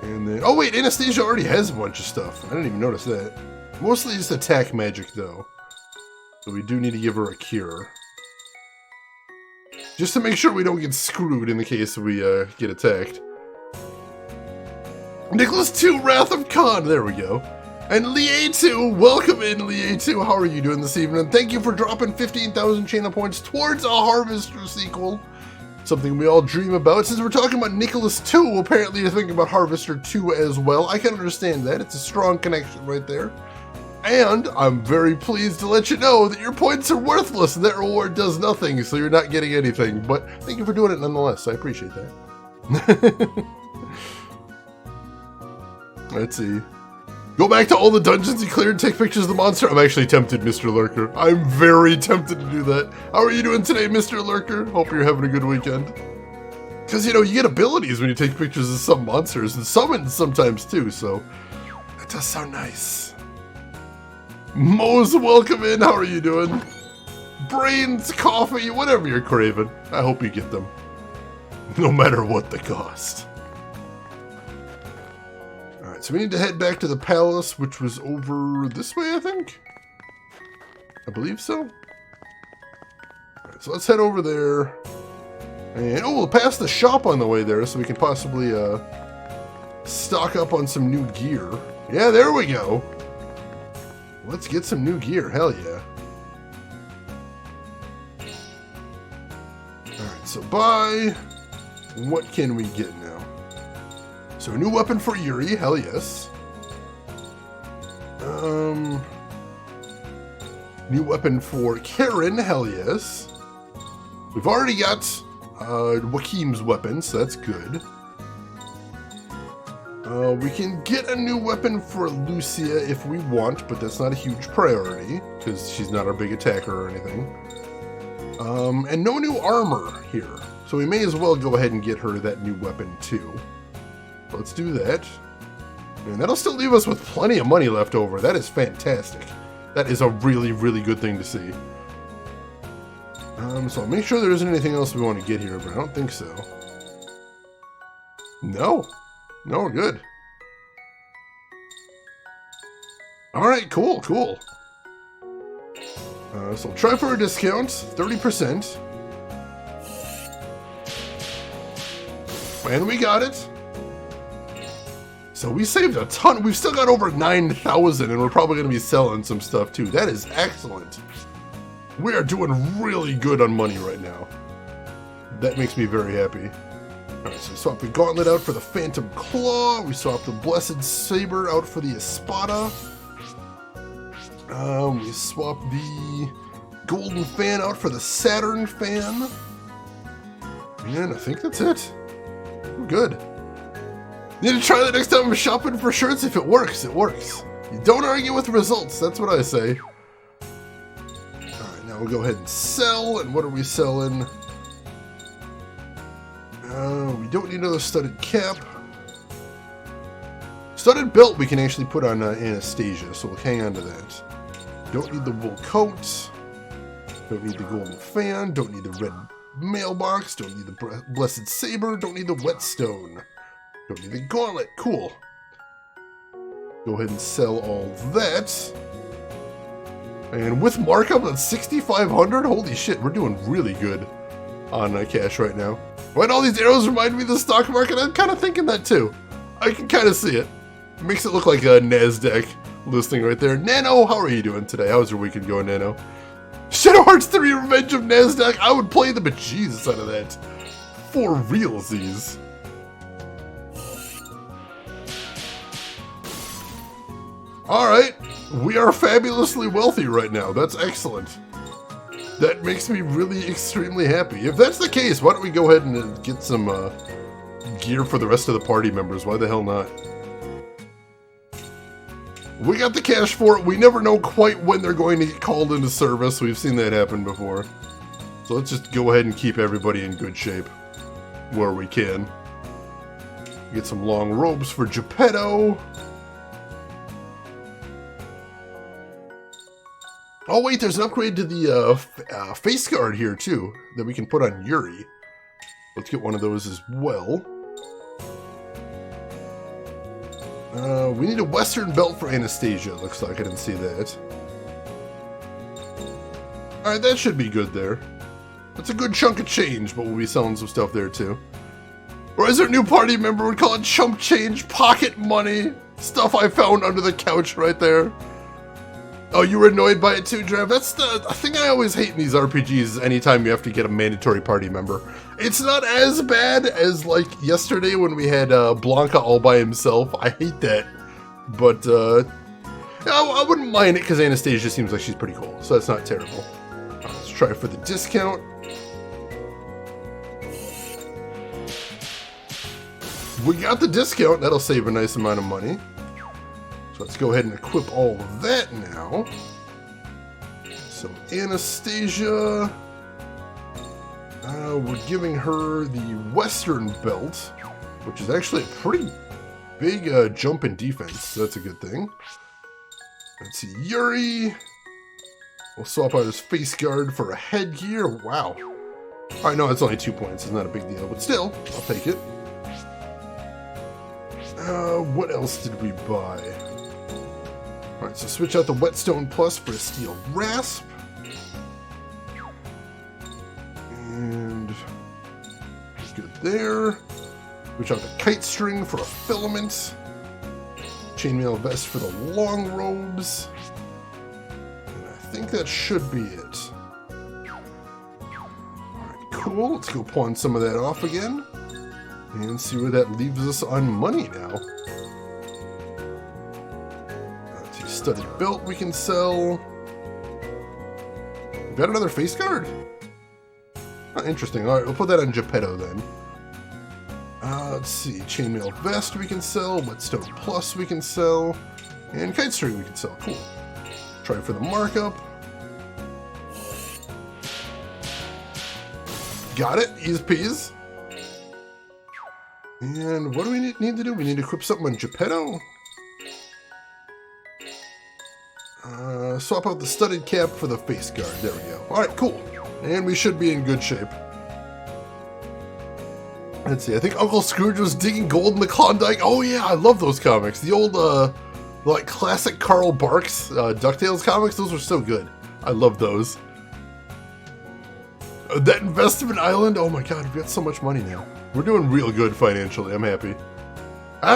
And then... Oh wait, Anastasia already has a bunch of stuff. I didn't even notice that. Mostly just attack magic though. So we do need to give her a cure. Just to make sure we don't get screwed in the case we get attacked. Nicholas II, Wrath of Khan, there we go. And Lie2, welcome in Lie2, how are you doing this evening? Thank you for dropping 15,000 channel points towards a Harvester sequel. Something we all dream about. Since we're talking about Nicholas II, apparently you're thinking about Harvester 2 as well. I can understand that, it's a strong connection right there. And I'm very pleased to let you know that your points are worthless and that reward does nothing, so you're not getting anything. But thank you for doing it nonetheless, I appreciate that. Let's see. Go back to all the dungeons you cleared and take pictures of the monster. I'm actually tempted, Mr. Lurker. I'm very tempted to do that. How are you doing today, Mr. Lurker? Hope you're having a good weekend. Because, you know, you get abilities when you take pictures of some monsters and summons sometimes too, so that does sound nice. Mo's welcome in. How are you doing? Brains, coffee, whatever you're craving. I hope you get them. No matter what the cost. Alright, so we need to head back to the palace, which was over this way, I think? I believe so. Alright, so let's head over there. And, oh, we'll pass the shop on the way there, so we can possibly, stock up on some new gear. Yeah, there we go. Let's get some new gear, hell yeah. Alright, so buy. What can we get now? So a new weapon for Yuri, hell yes. New weapon for Karen, hell yes. We've already got Joachim's weapon, so that's good. We can get a new weapon for Lucia if we want, but that's not a huge priority, because she's not our big attacker or anything. And no new armor here, so we may as well go ahead and get her that new weapon too. Let's do that. And that'll still leave us with plenty of money left over. That is fantastic. That is a really, really good thing to see. So I'll make sure there isn't anything else we want to get here, but I don't think so. No. No, we're good. Alright, cool, cool. So try for a discount, 30%. And we got it. So we saved a ton. We've still got over 9,000, and we're probably going to be selling some stuff too. That is excellent. We are doing really good on money right now. That makes me very happy. Alright, so we swapped the Gauntlet out for the Phantom Claw. We swapped the Blessed Saber out for the Espada. We swapped the Golden Fan out for the Saturn Fan. And I think that's it. We're good. Need to try that next time I'm shopping for shirts. If it works, it works. You don't argue with results, that's what I say. Alright, now we'll go ahead and sell. And what are we selling? We don't need another studded cap. Studded belt we can actually put on Anastasia, so we'll hang on to that. Don't need the wool coat. Don't need the golden fan. Don't need the red mailbox. Don't need the blessed saber. Don't need the whetstone. Don't need the gauntlet. Cool. Go ahead and sell all that. And with markup at 6,500, holy shit, we're doing really good on cash right now. Why do all these arrows remind me of the stock market? I'm kind of thinking that too. I can kind of see it. It makes it look like a NASDAQ listing right there. Nano, how are you doing today? How's your weekend going, Nano? Shadow Hearts 3 Revenge of NASDAQ. I would play the bejesus out of that. For realsies. Alright, we are fabulously wealthy right now. That's excellent. That makes me really extremely happy. If that's the case, why don't we go ahead and get some gear for the rest of the party members? Why the hell not? We got the cash for it. We never know quite when they're going to get called into service. We've seen that happen before. So let's just go ahead and keep everybody in good shape where we can. Get some long robes for Geppetto. Oh wait, there's an upgrade to the face guard here too that we can put on Yuri. Let's get one of those as well. We need a Western belt for Anastasia. Looks like I didn't see that. Alright, that should be good there. That's a good chunk of change, but we'll be selling some stuff there too. Or as our new party member would call it, chump change, pocket money. Stuff I found under the couch right there. Oh, you were annoyed by it too, Drev? That's the thing I always hate in these RPGs is anytime you have to get a mandatory party member. It's not as bad as, like, yesterday when we had Blanca all by himself. I hate that. But, I wouldn't mind it because Anastasia seems like she's pretty cool, so that's not terrible. Let's try for the discount. We got the discount. That'll save a nice amount of money. Let's go ahead and equip all of that now. So Anastasia, we're giving her the Western Belt, which is actually a pretty big jump in defense, so that's a good thing. Let's see, Yuri. We'll swap out his face guard for a headgear. Wow. Alright, no, it's only 2 points. It's not a big deal, but still, I'll take it. What else did we buy? Alright, so switch out the Whetstone Plus for a Steel Rasp. And good there. Switch out the Kite String for a Filament. Chainmail Vest for the Long Robes. And I think that should be it. Alright, cool. Let's go pawn some of that off again. And see where that leaves us on money now. Let's see, Studded Belt we can sell. We got another face guard? Oh, interesting. Alright, we'll put that on Geppetto then. Let's see, Chainmail Vest we can sell, Whetstone Plus we can sell, and Kite String we can sell. Cool. Try for the markup. Got it, ease peas. And what do we need to do? We need to equip something on Geppetto. Swap out the studded cap for the face guard. There we go. Alright, cool. And we should be in good shape. Let's see, I think Uncle Scrooge was digging gold in the Klondike. Oh yeah, I love those comics. The old, like, classic Carl Barks DuckTales comics, those were so good. I love those. That investment island, oh my god, we've got so much money now. We're doing real good financially, I'm happy.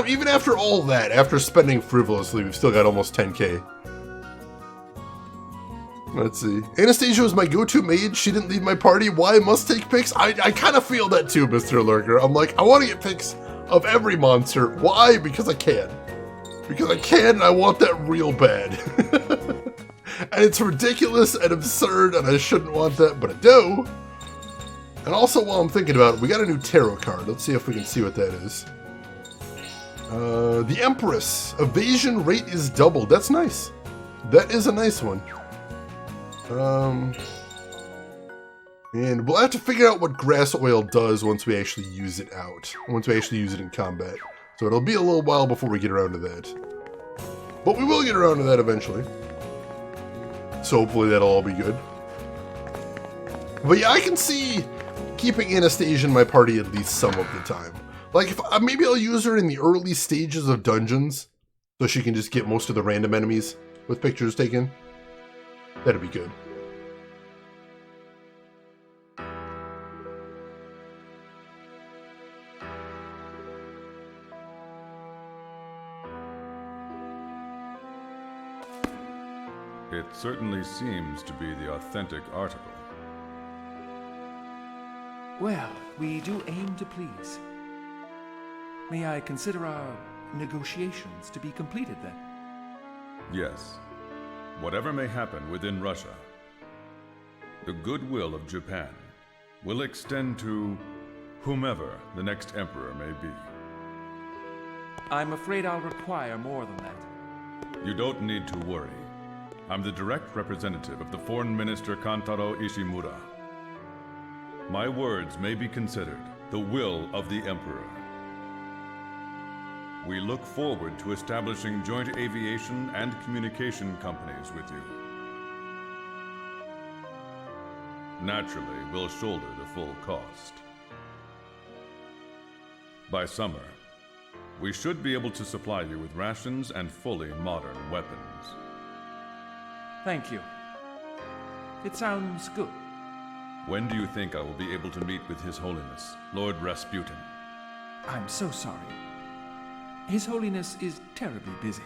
Even after all that, after spending frivolously, we've still got almost 10k. Let's see. Anastasia was my go-to maid. She didn't leave my party. Why I must take pics? I kind of feel that too, Mr. Lurker. I'm like, I want to get pics of every monster. Why? Because I can. Because I can, and I want that real bad. And it's ridiculous and absurd, and I shouldn't want that, but I do. And also, while I'm thinking about it, we got a new tarot card. Let's see if we can see what that is. The Empress. Evasion rate is doubled. That's nice. That is a nice one. And we'll have to figure out what grass oil does once we actually use it out. Once we actually use it in combat. So it'll be a little while before we get around to that. But we will get around to that eventually. So hopefully that'll all be good. But yeah, I can see keeping Anastasia in my party at least some of the time. Like, if maybe I'll use her in the early stages of dungeons, so she can just get most of the random enemies with pictures taken. That'd be good. It certainly seems to be the authentic article. Well, we do aim to please. May I consider our negotiations to be completed then? Yes. Whatever may happen within Russia, the goodwill of Japan will extend to whomever the next emperor may be. I'm afraid I'll require more than that. You don't need to worry. I'm the direct representative of the Foreign Minister Kantaro Ishimura. My words may be considered the will of the emperor. We look forward to establishing joint aviation and communication companies with you. Naturally, we'll shoulder the full cost. By summer, we should be able to supply you with rations and fully modern weapons. Thank you. It sounds good. When do you think I will be able to meet with His Holiness, Lord Rasputin? I'm so sorry. His Holiness is terribly busy.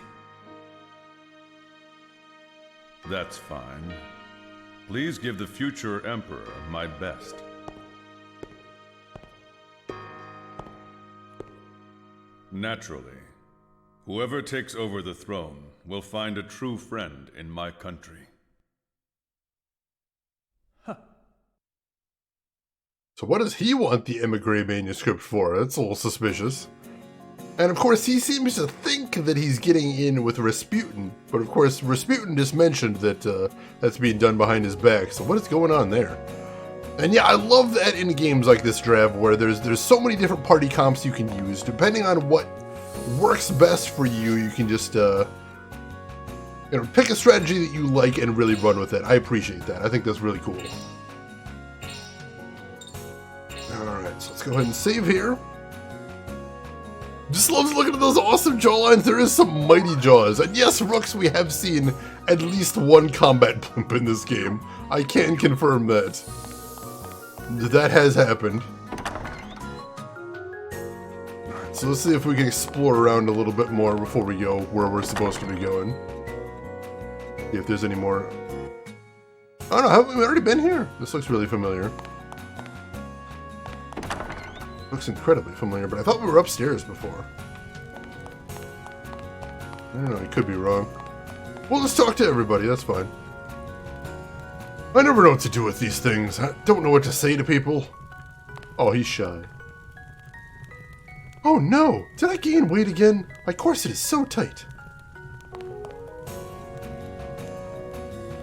That's fine. Please give the future Emperor my best. Naturally, whoever takes over the throne will find a true friend in my country. Huh. So what does he want the Emigre manuscript for? That's a little suspicious. And of course, he seems to think that he's getting in with Rasputin. But of course, Rasputin just mentioned that that's being done behind his back. So what is going on there? And yeah, I love that in games like this, Drav, where there's so many different party comps you can use. Depending on what works best for you, you can just pick a strategy that you like and really run with it. I appreciate that. I think that's really cool. Alright, so let's go ahead and save here. Just loves looking at those awesome jawlines. There is some mighty jaws. And yes, Rooks, we have seen at least one combat blimp in this game. I can confirm that. That has happened. Alright, so let's see if we can explore around a little bit more before we go where we're supposed to be going. See if there's any more. I don't know, haven't we already been here? This looks really familiar. Looks incredibly familiar, but I thought we were upstairs before. I don't know, I could be wrong. Well, let's talk to everybody, that's fine. I never know what to do with these things. I don't know what to say to people. Oh, he's shy. Oh no! Did I gain weight again? My corset is so tight.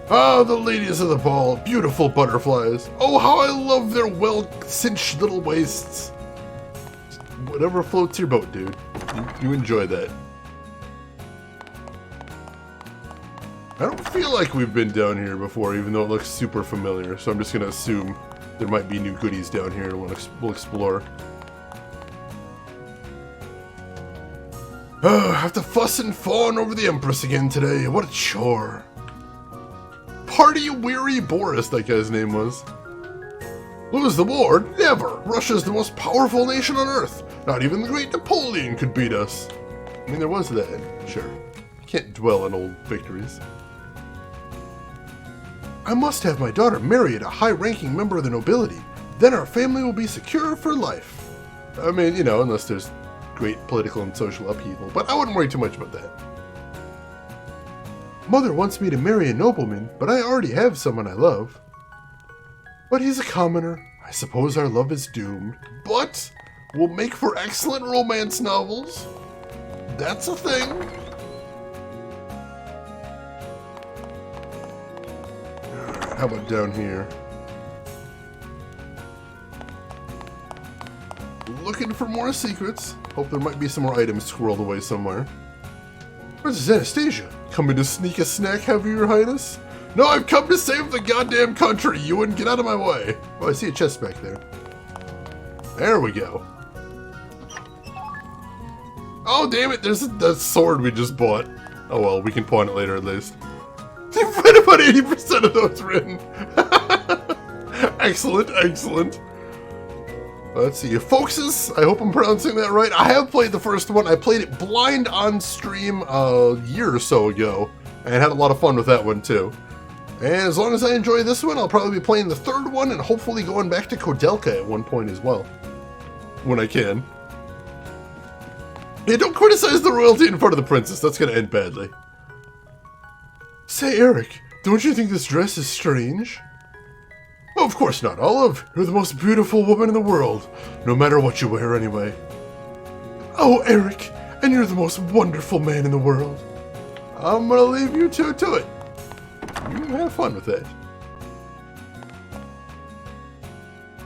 Ah, the ladies of the ball. Beautiful butterflies. Oh, how I love their well-cinched little waists. Whatever floats your boat, dude. You enjoy that. I don't feel like we've been down here before, even though it looks super familiar. So I'm just going to assume there might be new goodies down here and we'll explore. Oh, I have to fuss and fawn over the Empress again today. What a chore. Party-weary Boris, that guy's name was. Lose the war? Never! Russia's the most powerful nation on Earth. Not even the great Napoleon could beat us. I mean, there was that, sure. Can't dwell on old victories. I must have my daughter marry a high-ranking member of the nobility. Then our family will be secure for life. I mean, you know, unless there's great political and social upheaval. But I wouldn't worry too much about that. Mother wants me to marry a nobleman, but I already have someone I love. But he's a commoner. I suppose our love is doomed. But will make for excellent romance novels. That's a thing. Alright, how about down here? Looking for more secrets. Hope there might be some more items squirreled away somewhere. Where's Anastasia? Coming to sneak a snack, have you, Your Highness? No, I've come to save the goddamn country. You wouldn't get out of my way. Oh, I see a chest back there. There we go. Oh, damn it. There's that sword we just bought. Oh, well, we can pawn it later at least. You've read about 80% of those written. Excellent, excellent. Let's see. Foxes. I hope I'm pronouncing that right. I have played the first one. I played it blind on stream a year or so ago. And had a lot of fun with that one, too. And as long as I enjoy this one, I'll probably be playing the third one and hopefully going back to Kodelka at one point as well. When I can. Yeah, don't criticize the royalty in front of the princess. That's going to end badly. Say, Eric, don't you think this dress is strange? Oh, of course not, Olive. You're the most beautiful woman in the world. No matter what you wear, anyway. Oh, Eric, and you're the most wonderful man in the world. I'm going to leave you two to it. You have fun with that.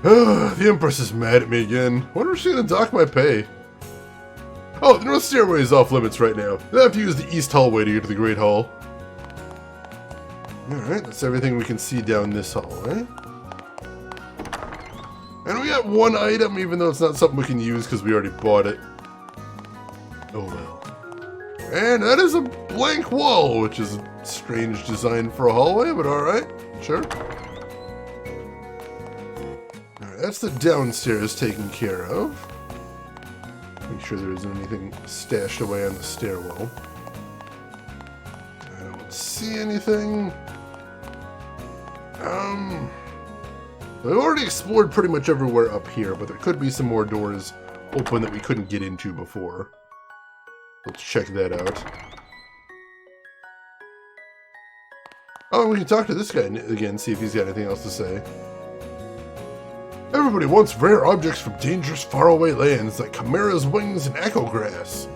The Empress is mad at me again. Wonder if she's gonna dock my pay. Oh, the North Stairway is off limits right now. I have to use the East Hallway to get to the Great Hall. Alright, that's everything we can see down this hallway. And we got one item, even though it's not something we can use because we already bought it. Oh well. And that is a blank wall, which is a strange design for a hallway, but alright, sure. Alright, that's the downstairs taken care of. Make sure there isn't anything stashed away on the stairwell. I don't see anything. We've already explored pretty much everywhere up here, but there could be some more doors open that we couldn't get into before. Let's check that out. Oh, we can talk to this guy again, see if he's got anything else to say. Everybody wants rare objects from dangerous faraway lands like Chimera's wings and echo grass.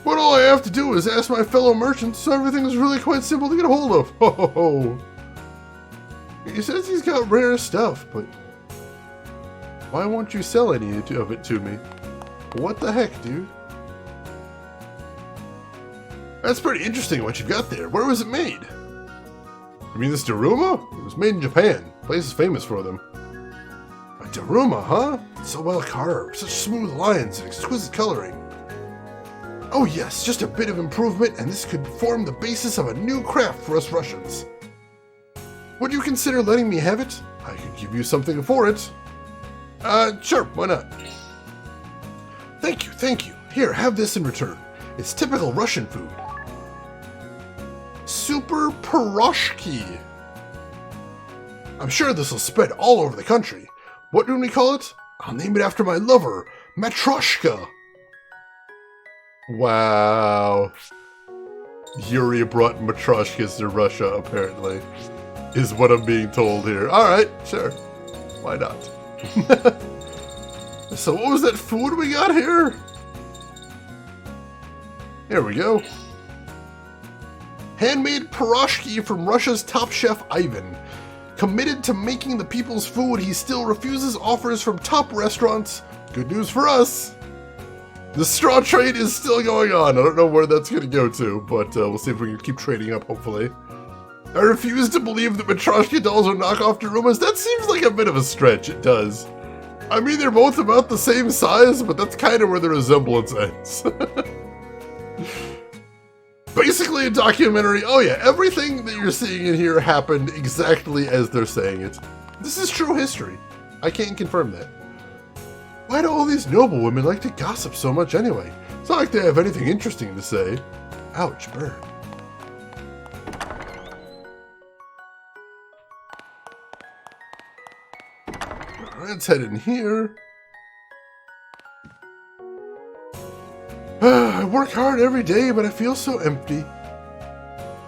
But all I have to do is ask my fellow merchants, so everything is really quite simple to get a hold of. Ho ho ho. He says he's got rare stuff, but why won't you sell any of it to me? What the heck, dude? That's pretty interesting what you've got there. Where was it made? You mean this Daruma? It was made in Japan. The place is famous for them. A Daruma, huh? So well carved, such smooth lines and exquisite coloring. Oh yes, just a bit of improvement and this could form the basis of a new craft for us Russians. Would you consider letting me have it? I could give you something for it. Sure, why not? Thank you, thank you. Here, have this in return. It's typical Russian food. Super Piroshki. I'm sure this will spread all over the country. What do we call it? I'll name it after my lover, Matryoshka. Wow. Yuri brought Matryoshkas to Russia, apparently, is what I'm being told here. Alright, sure. Why not? So what was that food we got here? Here we go. Handmade piroshki from Russia's top chef Ivan. Committed to making the people's food, he still refuses offers from top restaurants. Good news for us. The straw trade is still going on. I don't know where that's going to go to, but we'll see if we can keep trading up, hopefully. I refuse to believe that Matryoshka dolls are knockoff Darumas. That seems like a bit of a stretch, it does. I mean, they're both about the same size, but that's kind of where the resemblance ends. Basically a documentary. Oh yeah, everything that you're seeing in here happened exactly as they're saying it. This is true history. I can't confirm that. Why do all these noble women like to gossip so much anyway? It's not like they have anything interesting to say. Ouch, burn. Let's head in here. I work hard every day, but I feel so empty.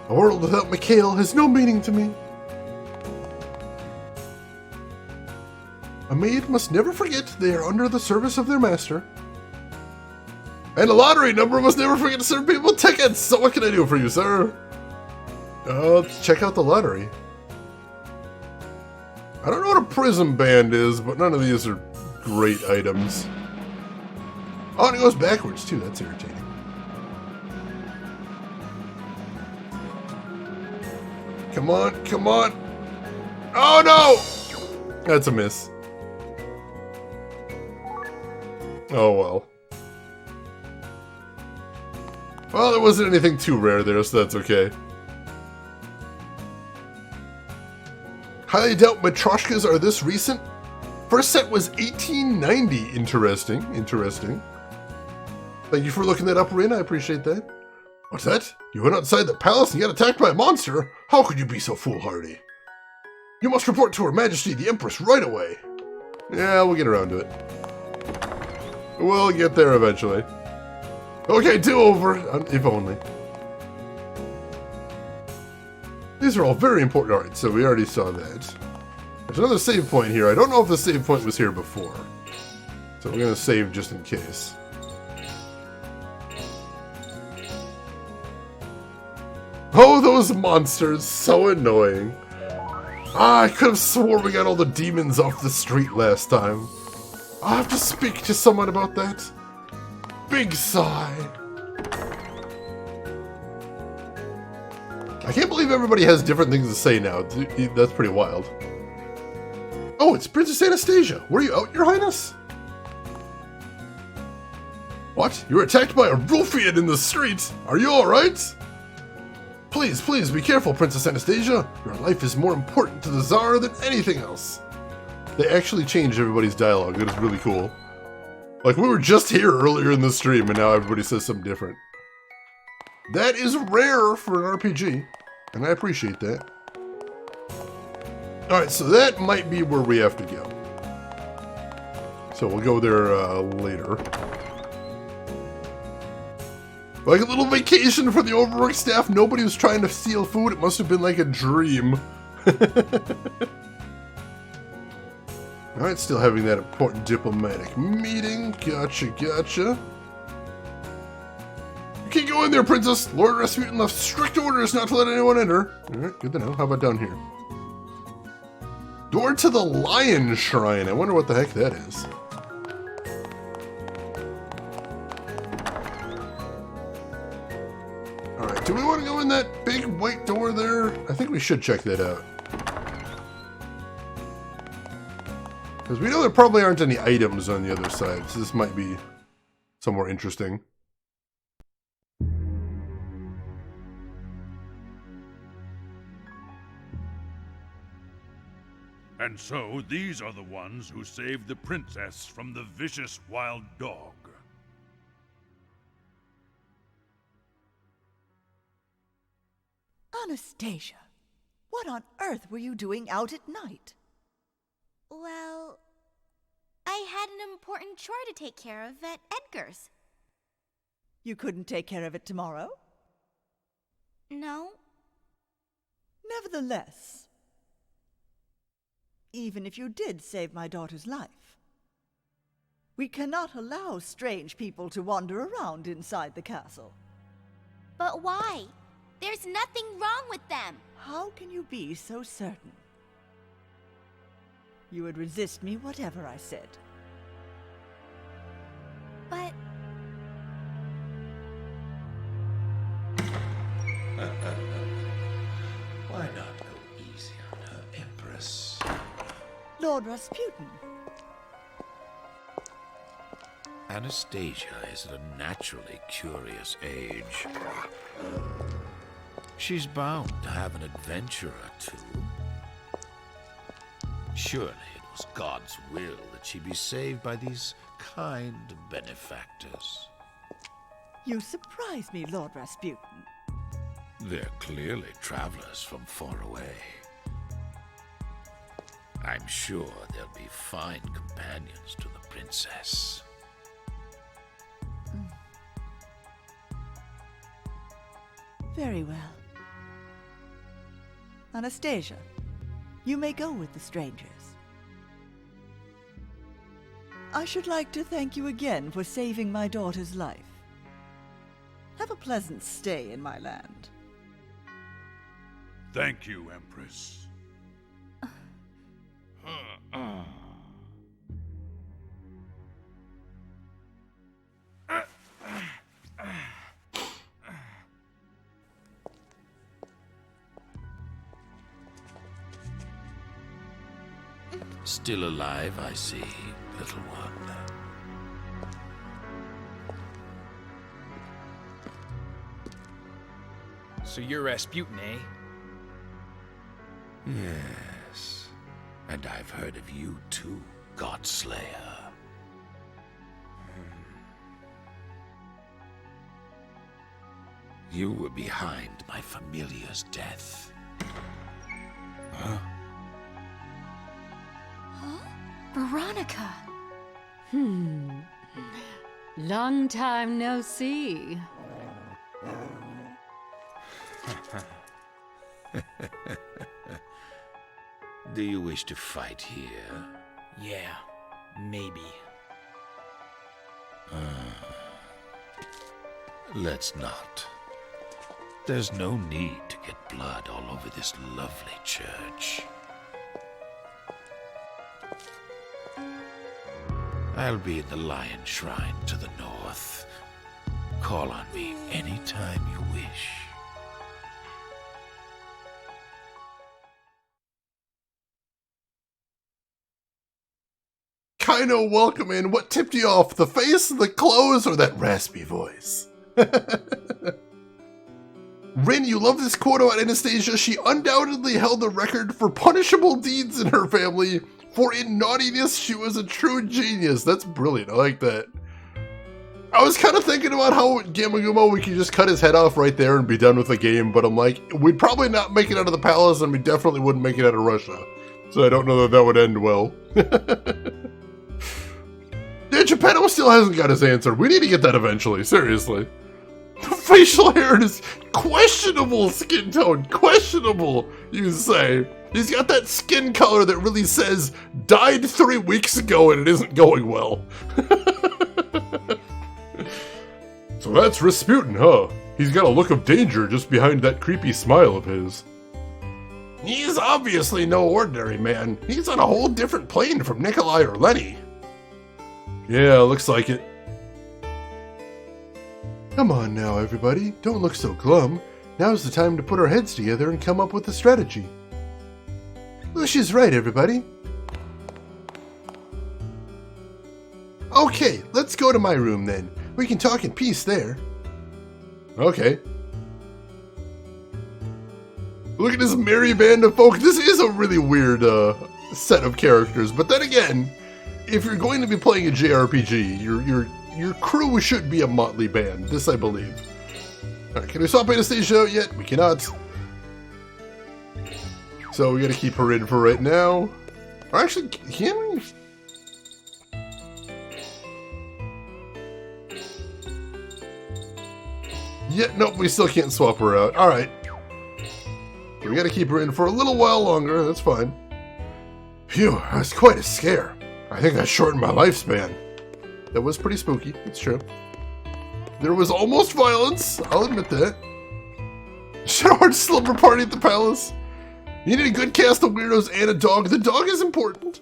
A world without Mikhail has no meaning to me. A maid must never forget they are under the service of their master. And a lottery number must never forget to serve people tickets. So what can I do for you, sir? Let's check out the lottery. I don't know what a prism band is, but none of these are great items. Oh, and it goes backwards too, that's irritating. Come on, come on. Oh no! That's a miss. Oh well. Well, there wasn't anything too rare there, so that's okay. Highly doubt Matryoshkas are this recent. First set was 1890. Interesting, interesting. Thank you for looking that up, Rin. I appreciate that. What's that? You went outside the palace and got attacked by a monster? How could you be so foolhardy? You must report to Her Majesty the Empress right away. Yeah, we'll get around to it. We'll get there eventually. Okay, do-over, if only. These are all very important. Alright, so we already saw that. There's another save point here. I don't know if the save point was here before. So we're going to save just in case. Oh, those monsters! So annoying. Ah, I could have swore we got all the demons off the street last time. I'll have to speak to someone about that. Big sigh. I can't believe everybody has different things to say now. That's pretty wild. Oh, it's Princess Anastasia. Were you out, Your Highness? What? You were attacked by a ruffian in the street? Are you alright? Please, please, be careful, Princess Anastasia. Your life is more important to the Tsar than anything else. They actually changed everybody's dialogue. That is really cool. Like, we were just here earlier in the stream, and now everybody says something different. That is rare for an RPG, and I appreciate that. Alright, so that might be where we have to go. So we'll go there later. Like a little vacation for the overworked staff. Nobody was trying to steal food. It must have been like a dream. Alright, still having that important diplomatic meeting. Gotcha, gotcha. You can't go in there, Princess! Lord Rasputin left strict orders not to let anyone enter. Alright, good to know. How about down here? Door to the Lion Shrine. I wonder what the heck that is. Alright, do we want to go in that big white door there? I think we should check that out. Because we know there probably aren't any items on the other side, so this might be somewhere interesting. And so, these are the ones who saved the princess from the vicious wild dog. Anastasia, what on earth were you doing out at night? Well, I had an important chore to take care of at Edgar's. You couldn't take care of it tomorrow? No. Nevertheless, even if you did save my daughter's life, we cannot allow strange people to wander around inside the castle. But why? There's nothing wrong with them. How can you be so certain? You would resist me whatever I said. But... Why not go easy on her, Empress? Lord Rasputin. Anastasia is at a naturally curious age. She's bound to have an adventure or two. Surely it was God's will that she be saved by these kind benefactors. You surprise me, Lord Rasputin. They're clearly travelers from far away. I'm sure they'll be fine companions to the princess. Very well. Anastasia, you may go with the strangers. I should like to thank you again for saving my daughter's life. Have a pleasant stay in my land. Thank you, Empress. Still alive, I see, little one. So you're Rasputin, eh? Yes. And I've heard of you too, Godslayer. You were behind my familiar's death. Huh? Veronica! Long time no see. Do you wish to fight here? Yeah, maybe. Let's not. There's no need to get blood all over this lovely church. I'll be in the Lion Shrine to the north. Call on me anytime you wish. Kinda welcoming. What tipped you off? The face, the clothes, or that raspy voice? Rin, you love this quote about Anastasia. She undoubtedly held the record for punishable deeds in her family. For in naughtiness, she was a true genius. That's brilliant. I like that. I was kind of thinking about how Gamagumo, we could just cut his head off right there and be done with the game, but I'm like, we'd probably not make it out of the palace, and we definitely wouldn't make it out of Russia. So I don't know that that would end well. Yeah, Geppetto still hasn't got his answer. We need to get that eventually, seriously. facial hair and his questionable skin tone. Questionable, you say. He's got that skin color that really says, died 3 weeks ago and it isn't going well. So that's Rasputin, huh? He's got a look of danger just behind that creepy smile of his. He's obviously no ordinary man. He's on a whole different plane from Nikolai or Lenny. Yeah, looks like it. Come on now, everybody. Don't look so glum. Now's the time to put our heads together and come up with a strategy. Lucia's right, everybody. Okay, let's go to my room then. We can talk in peace there. Okay. Look at this merry band of folk. This is a really weird set of characters, but then again, if you're going to be playing a JRPG, your crew should be a motley band. This I believe. Alright, can we swap Anastasia out yet? We cannot. So we gotta keep her in for right now. Or actually, can we? Yeah, nope, we still can't swap her out. Alright. We gotta keep her in for a little while longer, that's fine. Phew, that's quite a scare. I think I shortened my lifespan. That was pretty spooky, it's true. There was almost violence, I'll admit that. Shadowheart's slumber party at the palace. You need a good cast of weirdos and a dog. The dog is important.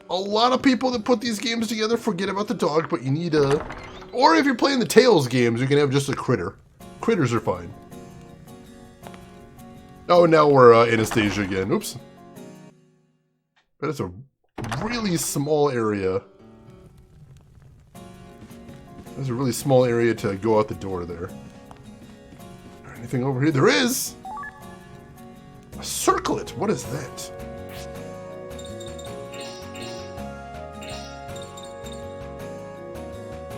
A lot of people that put these games together forget about the dog, but you need a... Or if you're playing the Tales games, you can have just a critter. Critters are fine. Oh, now we're Anastasia again. Oops. But it's a really small area. There's a really small area to go out the door there. Anything over here? There is! A circlet! What is that?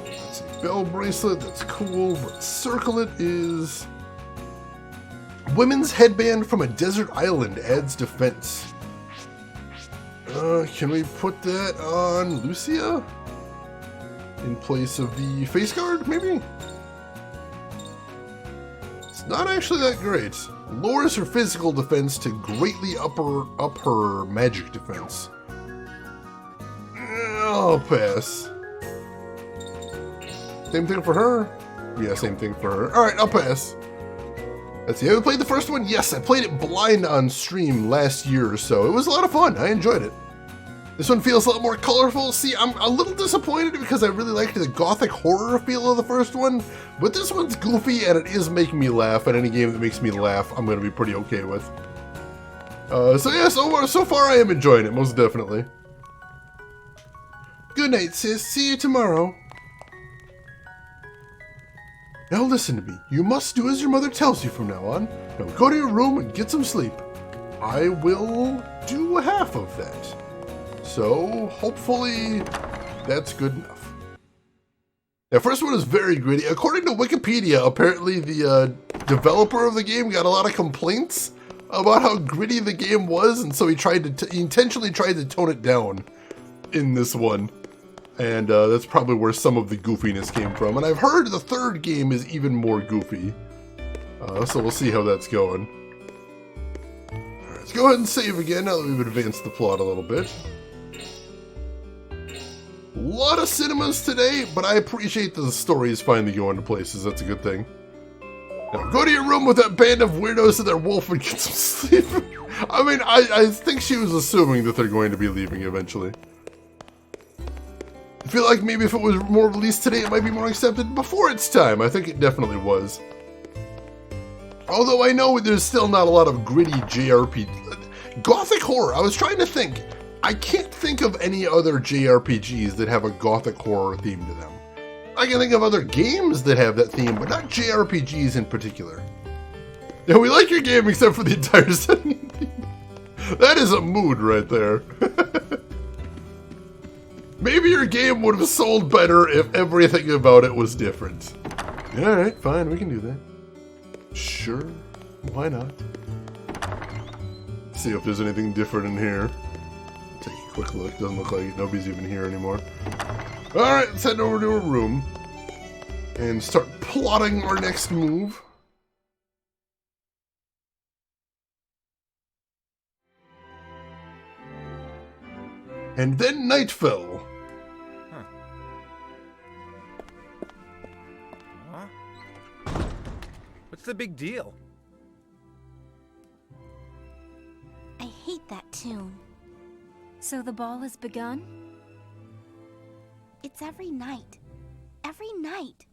That's a bell bracelet. That's cool. But circlet is... Women's headband from a desert island adds defense. Can we put that on Lucia? In place of the face guard, maybe? It's not actually that great. Lowers her physical defense to greatly up her magic defense. I'll pass. Same thing for her? Yeah, same thing for her. Alright, I'll pass. Let's see, have you played the first one? Yes, I played it blind on stream last year or so. It was a lot of fun. I enjoyed it. This one feels a lot more colorful. See, I'm a little disappointed because I really liked the gothic horror feel of the first one, but this one's goofy and it is making me laugh, and any game that makes me laugh, I'm going to be pretty okay with. So yeah, so far I am enjoying it, most definitely. Good night, sis. See you tomorrow. Now listen to me. You must do as your mother tells you from now on. Now go to your room and get some sleep. I will do half of that. So, hopefully, that's good enough. Now, first one is very gritty. According to Wikipedia, apparently the developer of the game got a lot of complaints about how gritty the game was, and so he intentionally tried to tone it down in this one. And that's probably where some of the goofiness came from. And I've heard the third game is even more goofy. So we'll see how that's going. Alright, let's go ahead and save again now that we've advanced the plot a little bit. A lot of cinemas today, but I appreciate that the story is finally going to places. That's a good thing. Now go to your room with that band of weirdos and their wolf and get some sleep. I mean, I think she was assuming that they're going to be leaving eventually. I feel like maybe if it was more released today, it might be more accepted before its time. I think it definitely was. Although I know there's still not a lot of gritty JRPG. Gothic horror, I was trying to think. I can't think of any other JRPGs that have a gothic horror theme to them. I can think of other games that have that theme, but not JRPGs in particular. Yeah, we like your game except for the entire setting. That is a mood right there. Maybe your game would have sold better if everything about it was different. Alright, fine, we can do that. Sure, why not? See if there's anything different in here. Take a quick look, doesn't look like it. Nobody's even here anymore. Alright, let's head over to her room. and start plotting our next move. And then night fell. Huh? What's the big deal? I hate that tune. So the ball has begun? It's every night. Every night.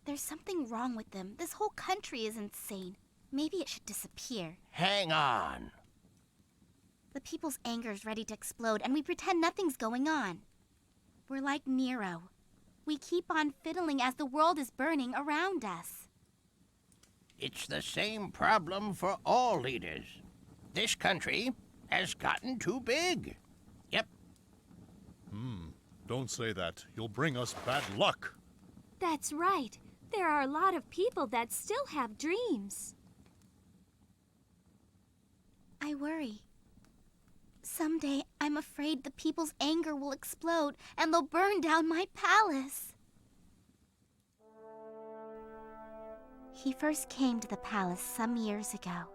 There's something wrong with them. This whole country is insane. Maybe it should disappear. Hang on. The people's anger is ready to explode, and we pretend nothing's going on. We're like Nero. We keep on fiddling as the world is burning around us. It's the same problem for all leaders. This country has gotten too big. Yep. Don't say that. You'll bring us bad luck. That's right. There are a lot of people that still have dreams. I worry. Someday, I'm afraid the people's anger will explode and they'll burn down my palace. He first came to the palace some years ago.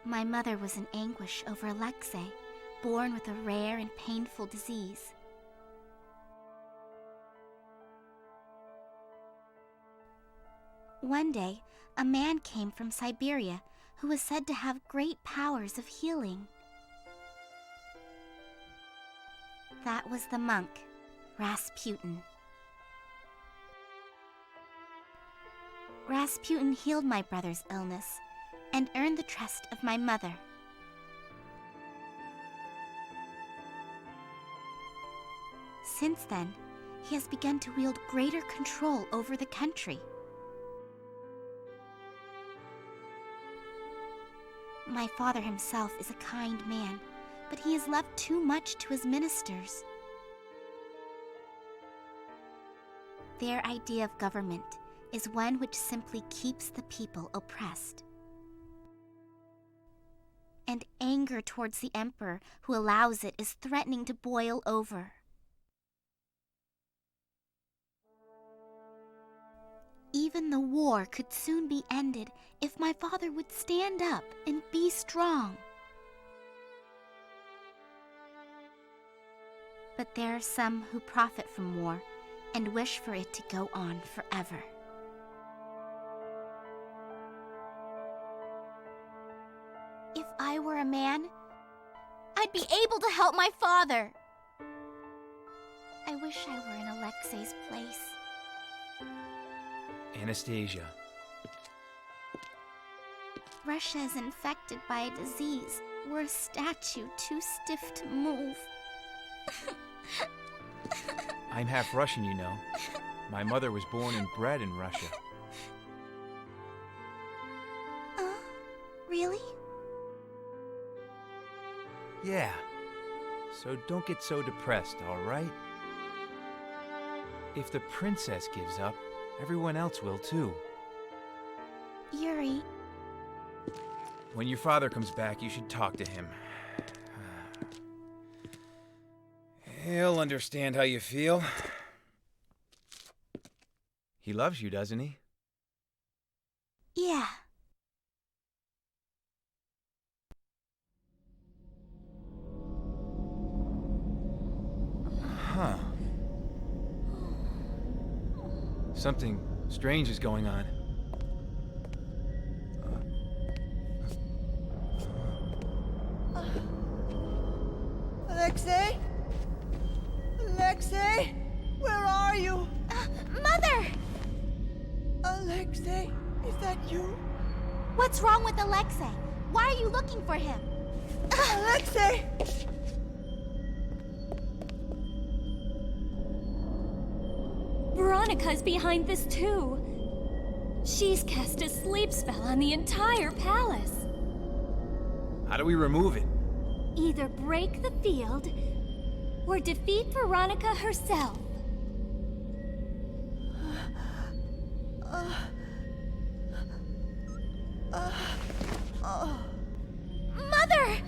My mother was in anguish over Alexei, born with a rare and painful disease. One day, a man came from Siberia who was said to have great powers of healing. That was the monk, Rasputin. Rasputin healed my brother's illness and earned the trust of my mother. Since then, he has begun to wield greater control over the country. My father himself is a kind man, but he has left too much to his ministers. Their idea of government is one which simply keeps the people oppressed. And anger towards the emperor who allows it is threatening to boil over. Even the war could soon be ended if my father would stand up and be strong. But there are some who profit from war and wish for it to go on forever. If I were a man, I'd be able to help my father. I wish I were in Alexei's place. Anastasia. Russia is infected by a disease. We're a statue too stiff to move. I'm half Russian, you know. My mother was born and bred in Russia. Really? Yeah. So don't get so depressed, all right? If the princess gives up, everyone else will too. Yuri. When your father comes back, you should talk to him. He'll understand how you feel. He loves you, doesn't he? Yeah. Huh. Something strange is going on. Alexei? Alexei? Where are you? Mother! Alexei, is that you? What's wrong with Alexei? Why are you looking for him? Alexei! Veronica's behind this too. She's cast a sleep spell on the entire palace. How do we remove it? Either break the field or defeat Veronica herself. Mother!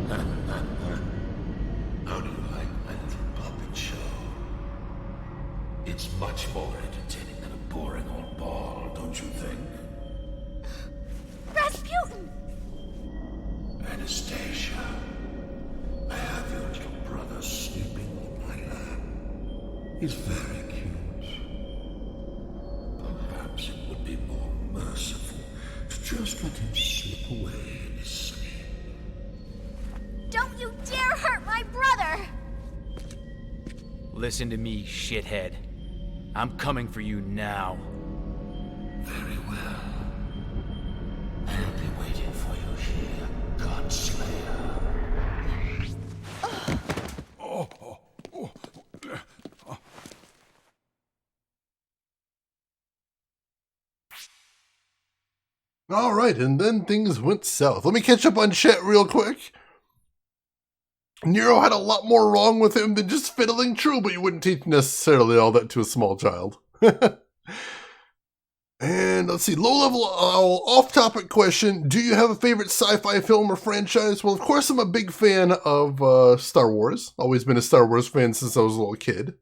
How do you like my little puppet show? It's much more entertaining than a boring old ball, don't you think? Rasputin! Anastasia, I have your little brother sleeping on my lap. He's very cute. Perhaps it would be more merciful to just let him slip away in his sleep. Don't you dare hurt my brother! Listen to me, shithead. I'm coming for you now. Very well. I'll be waiting for you here, Godslayer. All right, and then things went south. Let me catch up on chat real quick. Nero had a lot more wrong with him than just fiddling true, but you wouldn't teach necessarily all that to a small child. And let's see, low-level off-topic question. Do you have a favorite sci-fi film or franchise? Well, of course, I'm a big fan of Star Wars. Always been a Star Wars fan since I was a little kid.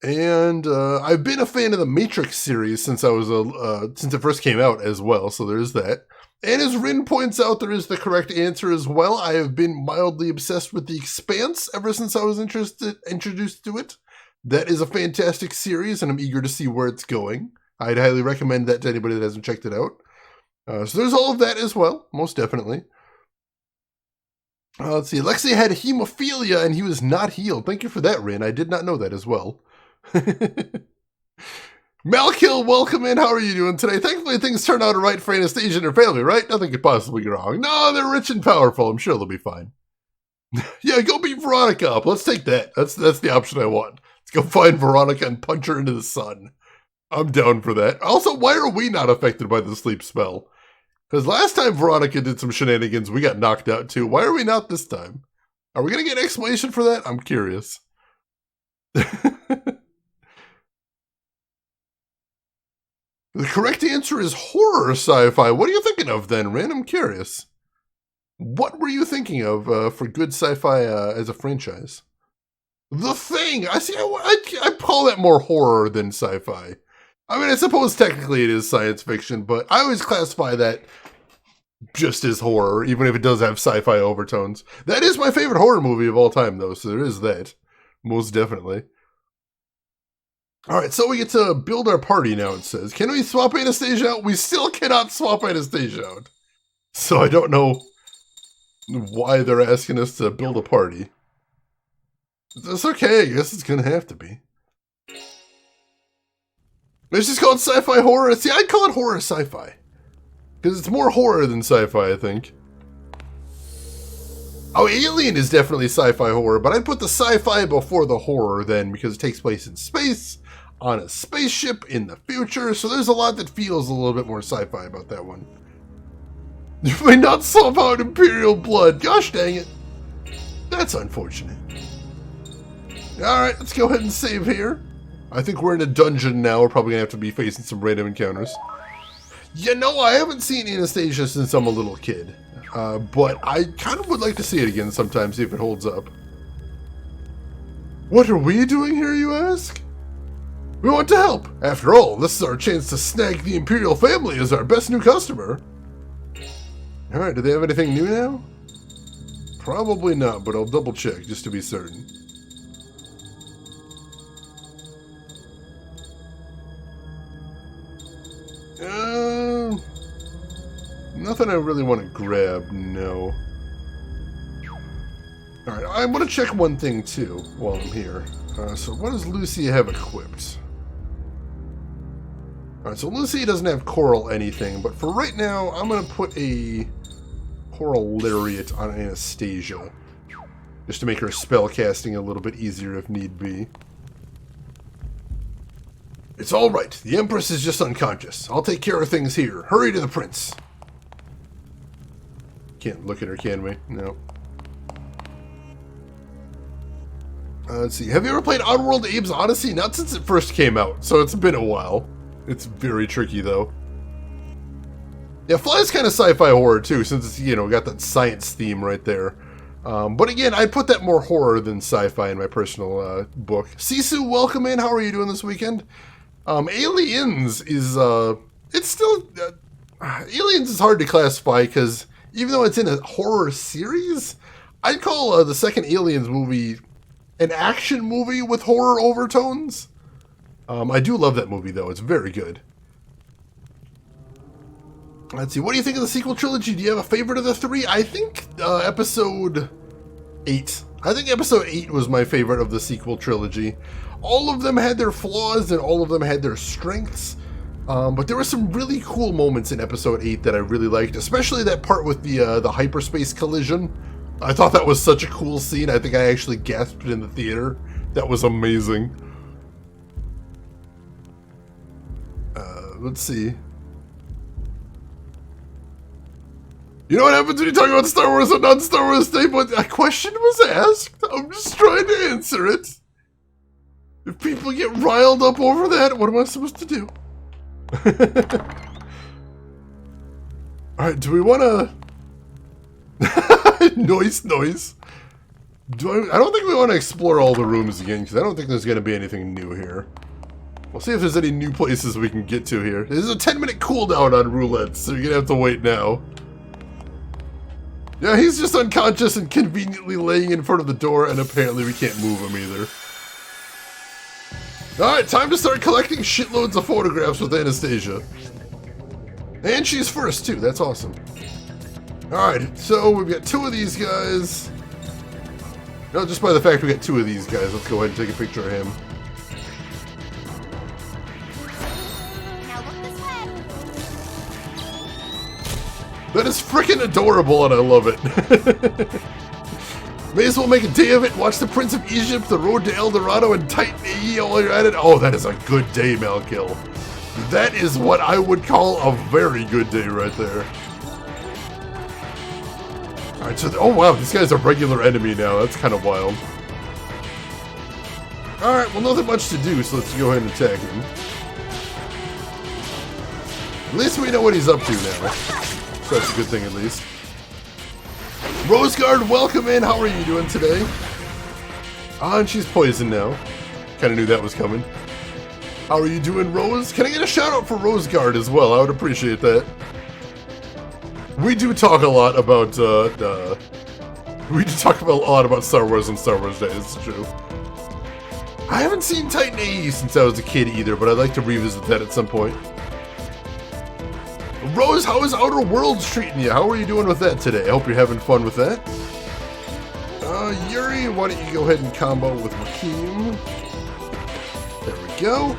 And I've been a fan of the Matrix series since since it first came out as well, so there's that. And as Rin points out, there is the correct answer as well. I have been mildly obsessed with The Expanse ever since I was introduced to it. That is a fantastic series, and I'm eager to see where it's going. I'd highly recommend that to anybody that hasn't checked it out. So there's all of that as well, most definitely. Let's see, Alexei had hemophilia, and he was not healed. Thank you for that, Rin. I did not know that as well. Malkill, welcome in. How are you doing today? Thankfully, things turned out right for Anastasia and her family, right? Nothing could possibly go wrong. No, they're rich and powerful. I'm sure they'll be fine. Yeah, go beat Veronica up. Let's take that. That's the option I want. Let's go find Veronica and punch her into the sun. I'm down for that. Also, why are we not affected by the sleep spell? Because last time Veronica did some shenanigans, we got knocked out too. Why are we not this time? Are we going to get an explanation for that? I'm curious. The correct answer is horror sci-fi. What are you thinking of then, Rin? I'm curious. What were you thinking of for good sci-fi as a franchise? The Thing! I see. I call that more horror than sci-fi. I mean, I suppose technically it is science fiction, but I always classify that just as horror, even if it does have sci-fi overtones. That is my favorite horror movie of all time, though, so there is that. Most definitely. Alright, so we get to build our party now, it says. Can we swap Anastasia out? We still cannot swap Anastasia out. So I don't know why they're asking us to build a party. That's okay, I guess it's gonna have to be. It's just called sci-fi horror. See, I'd call it horror sci-fi. Because it's more horror than sci-fi, I think. Oh, Alien is definitely sci-fi horror, but I'd put the sci-fi before the horror then, because it takes place in space, on a spaceship, in the future, so there's a lot that feels a little bit more sci-fi about that one. You may not swap out Imperial blood. Gosh dang it. That's unfortunate. Alright, let's go ahead and save here. I think we're in a dungeon now. We're probably going to have to be facing some random encounters. You know, I haven't seen Anastasia since I'm a little kid. But I kind of would like to see it again sometime, see if it holds up. What are we doing here, you ask? We want to help. After all, this is our chance to snag the Imperial family as our best new customer. Alright, do they have anything new now? Probably not, but I'll double check just to be certain. Nothing I really want to grab, no. Alright, I want to check one thing too while I'm here. So what does Lucy have equipped? Alright, so Lucy doesn't have Coral anything, but for right now, I'm going to put a Coral Lariat on Anastasia. Just to make her spell casting a little bit easier if need be. It's alright, the Empress is just unconscious. I'll take care of things here. Hurry to the Prince. Can't look at her, can we? No. Let's see. Have you ever played Oddworld Abe's Odyssey? Not since it first came out, so it's been a while. It's very tricky, though. Yeah, Fly's kind of sci-fi horror, too, since it's, you know, got that science theme right there. But again, I'd put that more horror than sci-fi in my personal book. Sisu, welcome in. How are you doing this weekend? Aliens is, it's still, Aliens is hard to classify because even though it's in a horror series, I'd call the second Aliens movie an action movie with horror overtones. I do love that movie though. It's very good. Let's see. What do you think of the sequel trilogy? Do you have a favorite of the three? I think episode 8. I think episode 8 was my favorite of the sequel trilogy. All of them had their flaws and all of them had their strengths. But there were some really cool moments in episode 8 that I really liked, especially that part with the hyperspace collision. I thought that was such a cool scene. I think I actually gasped in the theater. That was amazing. Let's see. You know what happens when you talk about Star Wars and non-Star Wars Day? But a question was asked. I'm just trying to answer it. If people get riled up over that, what am I supposed to do? Alright, do we want to... Noise. I don't think we want to explore all the rooms again, because I don't think there's going to be anything new here. We'll see if there's any new places we can get to here. There's a 10-minute cooldown on roulette, so you're going to have to wait now. Yeah, he's just unconscious and conveniently laying in front of the door, and apparently we can't move him either. Alright, time to start collecting shitloads of photographs with Anastasia. And she's first, too. That's awesome. Alright, so we've got 2 of these guys. No, just by the fact we got 2 of these guys, let's go ahead and take a picture of him. That is freaking adorable and I love it. May as well make a day of it. Watch The Prince of Egypt, The Road to El Dorado, and Titan AE while you're at it. Oh, that is a good day, Malkill. That is what I would call a very good day right there. Alright, so, oh wow, this guy's a regular enemy now. That's kind of wild. Alright, well nothing much to do, so let's go ahead and attack him. At least we know what he's up to now. So that's a good thing at least. Roseguard, welcome in. How are you doing today? Ah, and she's poisoned now. Kind of knew that was coming. How are you doing, Rose? Can I get a shout out for Roseguard as well? I would appreciate that. We do talk a lot about, a lot about Star Wars and Star Wars Day, it's true. I haven't seen Titan AE since I was a kid either, but I'd like to revisit that at some point. Rose, how is Outer Worlds treating you? How are you doing with that today? I hope you're having fun with that. Yuri, why don't you go ahead and combo with Rakeem? There we go.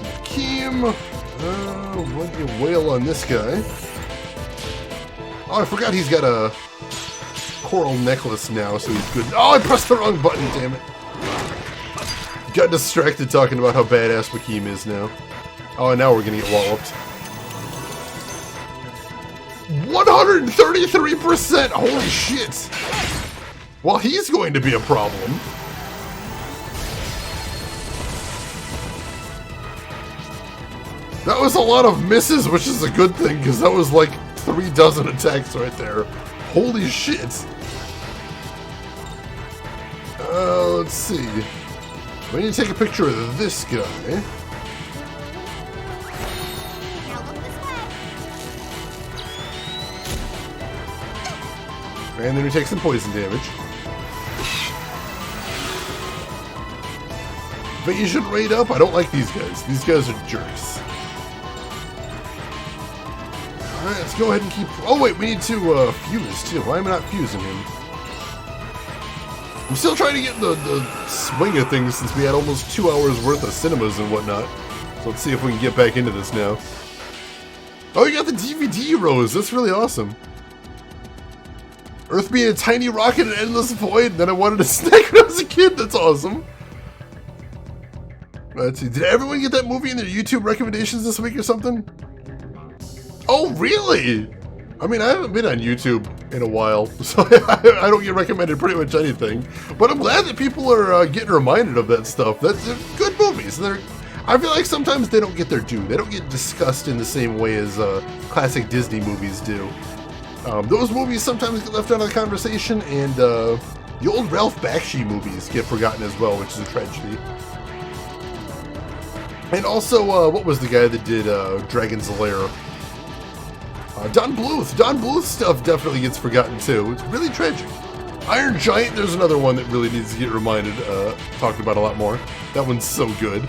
Rakeem. Why don't you wail on this guy? Oh, I forgot he's got a coral necklace now, so he's good. Oh, I pressed the wrong button, damn it. Got distracted talking about how badass Rakeem is now. Oh, and now we're gonna get walloped. 133%! Holy shit! Well, he's going to be a problem. That was a lot of misses, which is a good thing, because that was like 3 dozen attacks right there. Holy shit! Let's see. We need to take a picture of this guy. And then we take some poison damage. Evasion rate up. I don't like these guys. These guys are jerks. Alright, let's go ahead and keep... Oh wait, we need to fuse too. Why am I not fusing him? I'm still trying to get the swing of things since we had almost 2 hours worth of cinemas and whatnot. So let's see if we can get back into this now. Oh, you got the DVD, Rose. That's really awesome. Earth being a tiny rock in an endless void, then I wanted a snack when I was a kid. That's awesome. Let's see. Did everyone get that movie in their YouTube recommendations this week or something? Oh, really? I mean, I haven't been on YouTube in a while, so I don't get recommended pretty much anything. But I'm glad that people are getting reminded of that stuff. They're good movies. I feel like sometimes they don't get their due. They don't get discussed in the same way as classic Disney movies do. Those movies sometimes get left out of the conversation, and the old Ralph Bakshi movies get forgotten as well, which is a tragedy. And also, what was the guy that did Dragon's Lair? Don Bluth. Don Bluth stuff definitely gets forgotten too. It's really tragic. Iron Giant, there's another one that really needs to get reminded, talked about a lot more. That one's so good.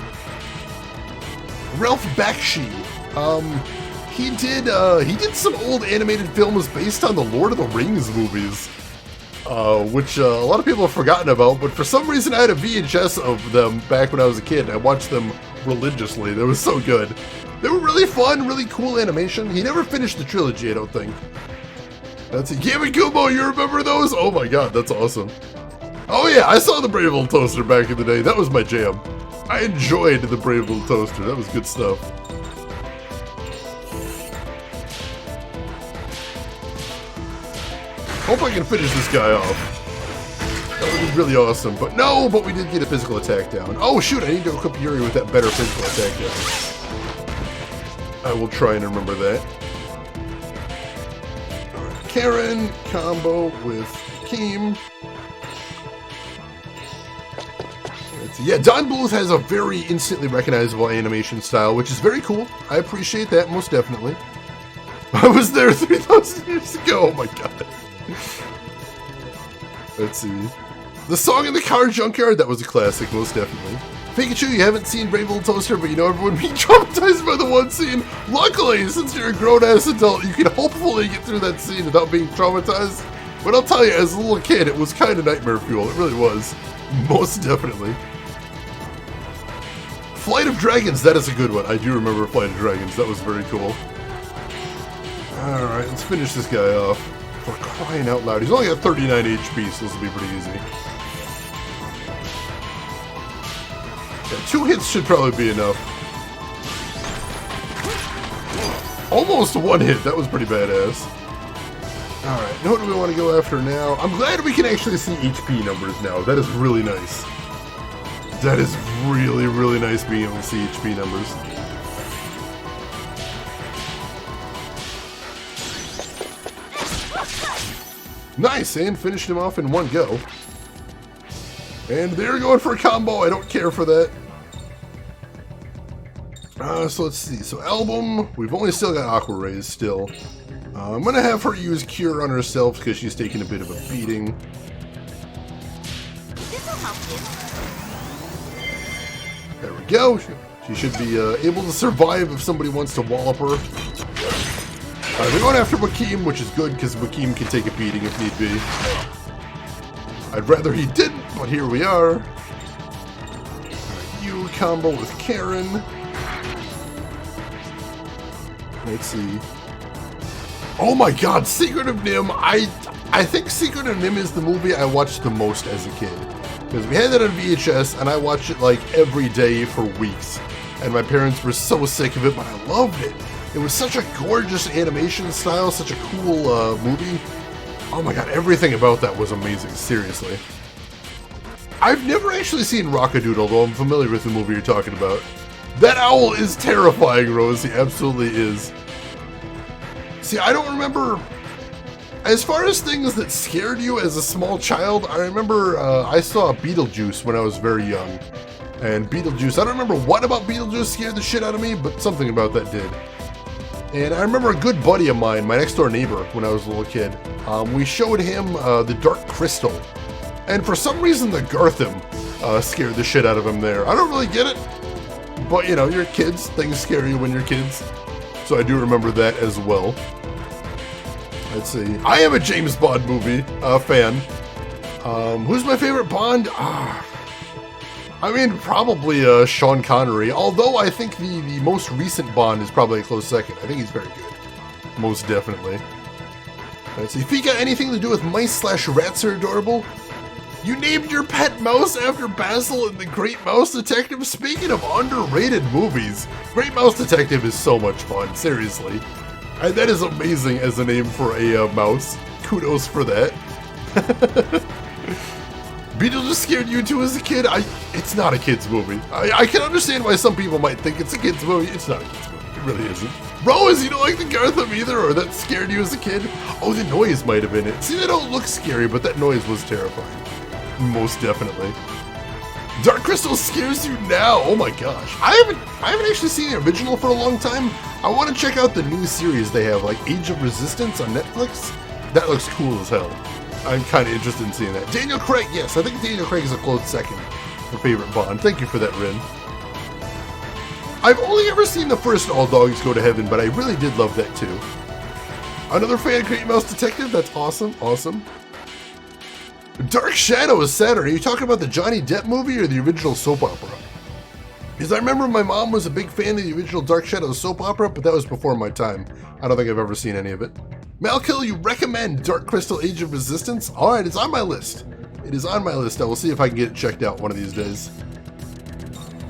Ralph Bakshi. He did some old animated films based on the Lord of the Rings movies, which a lot of people have forgotten about, but for some reason I had a VHS of them back when I was a kid. I watched them religiously. They were so good. They were really fun, really cool animation. He never finished the trilogy, I don't think. That's it. Game and Kubo, you remember those? Oh my god, that's awesome. Oh yeah, I saw the Brave Little Toaster back in the day. That was my jam. I enjoyed the Brave Little Toaster. That was good stuff. Hope I can finish this guy off. That would be really awesome. But no, but we did get a physical attack down. Oh shoot, I need to equip Yuri with that better physical attack down. I will try and remember that. Alright, Karen, combo with Keem. Yeah, Don Bluth has a very instantly recognizable animation style, which is very cool. I appreciate that, most definitely. I was there 3,000 years ago, oh my god. Let's see. The Song in the Car Junkyard, that was a classic, most definitely. Pikachu, you haven't seen Brave Little Toaster, but you know everyone being traumatized by the one scene. Luckily, since you're a grown-ass adult, you can hopefully get through that scene without being traumatized. But I'll tell you, as a little kid, it was kind of nightmare fuel. It really was. Most definitely. Flight of Dragons, that is a good one. I do remember Flight of Dragons. That was very cool. Alright, let's finish this guy off. For crying out loud. He's only got 39 HP, so this will be pretty easy. Yeah, 2 hits should probably be enough. Almost 1 hit. That was pretty badass. Alright, now what do we want to go after now? I'm glad we can actually see HP numbers now. That is really nice. That is really, really nice being able to see HP numbers. Nice, and finished him off in one go. And they're going for a combo. I don't care for that. So let's see. So Album, we've only still got Aqua Rays still. I'm going to have her use Cure on herself because she's taking a bit of a beating. This'll help you. There we go. She should be able to survive if somebody wants to wallop her. We're going after Wakeem, which is good because Wakeem can take a beating if need be. I'd rather he didn't, but here we are. You combo with Karen. Let's see. Oh my god, Secret of Nim. I think Secret of Nim is the movie I watched the most as a kid. Because we had that on VHS, and I watched it like every day for weeks. And my parents were so sick of it, but I loved it. It was such a gorgeous animation style, such a cool movie. Oh my god, everything about that was amazing, seriously. I've never actually seen Rockadoodle, though I'm familiar with the movie you're talking about. That owl is terrifying, Rose, he absolutely is. See, I don't remember... As far as things that scared you as a small child, I remember I saw Beetlejuice when I was very young. And Beetlejuice, I don't remember what about Beetlejuice scared the shit out of me, but something about that did. And I remember a good buddy of mine, my next door neighbor, when I was a little kid, we showed him the Dark Crystal. And for some reason, the Gartham scared the shit out of him there. I don't really get it, but you know, you're kids, things scare you when you're kids. So I do remember that as well. Let's see. I am a James Bond movie fan. Who's my favorite Bond? I mean, probably Sean Connery. Although I think the most recent Bond is probably a close second. I think he's very good. Most definitely. Let's see. If you got anything to do with mice/rats are adorable, you named your pet mouse after Basil in The Great Mouse Detective. Speaking of underrated movies, Great Mouse Detective is so much fun. Seriously. That is amazing as a name for a mouse. Kudos for that. Beetlejuice scared you too as a kid? It's not a kid's movie. I can understand why some people might think it's a kid's movie. It's not a kid's movie. It really isn't. Rose, you don't like the Gartham either, or that scared you as a kid? Oh, the noise might have been it. See, they don't look scary, but that noise was terrifying. Most definitely. Dark Crystal scares you now. Oh my gosh. I haven't actually seen the original for a long time. I want to check out the new series they have, like Age of Resistance on Netflix. That looks cool as hell. I'm kind of interested in seeing that. Daniel Craig, yes, I think Daniel Craig is a close second for favorite Bond. Thank you for that, Rin. I've only ever seen the first All Dogs Go to Heaven, but I really did love that too. Another fan, Great Mouse Detective. That's awesome. Awesome. Dark Shadow is Saturn. Are you talking about the Johnny Depp movie or the original soap opera? Because I remember my mom was a big fan of the original Dark Shadow soap opera, but that was before my time. I don't think I've ever seen any of it. Malkill, you recommend Dark Crystal Age of Resistance? Alright, it's on my list. It is on my list. I will see if I can get it checked out one of these days.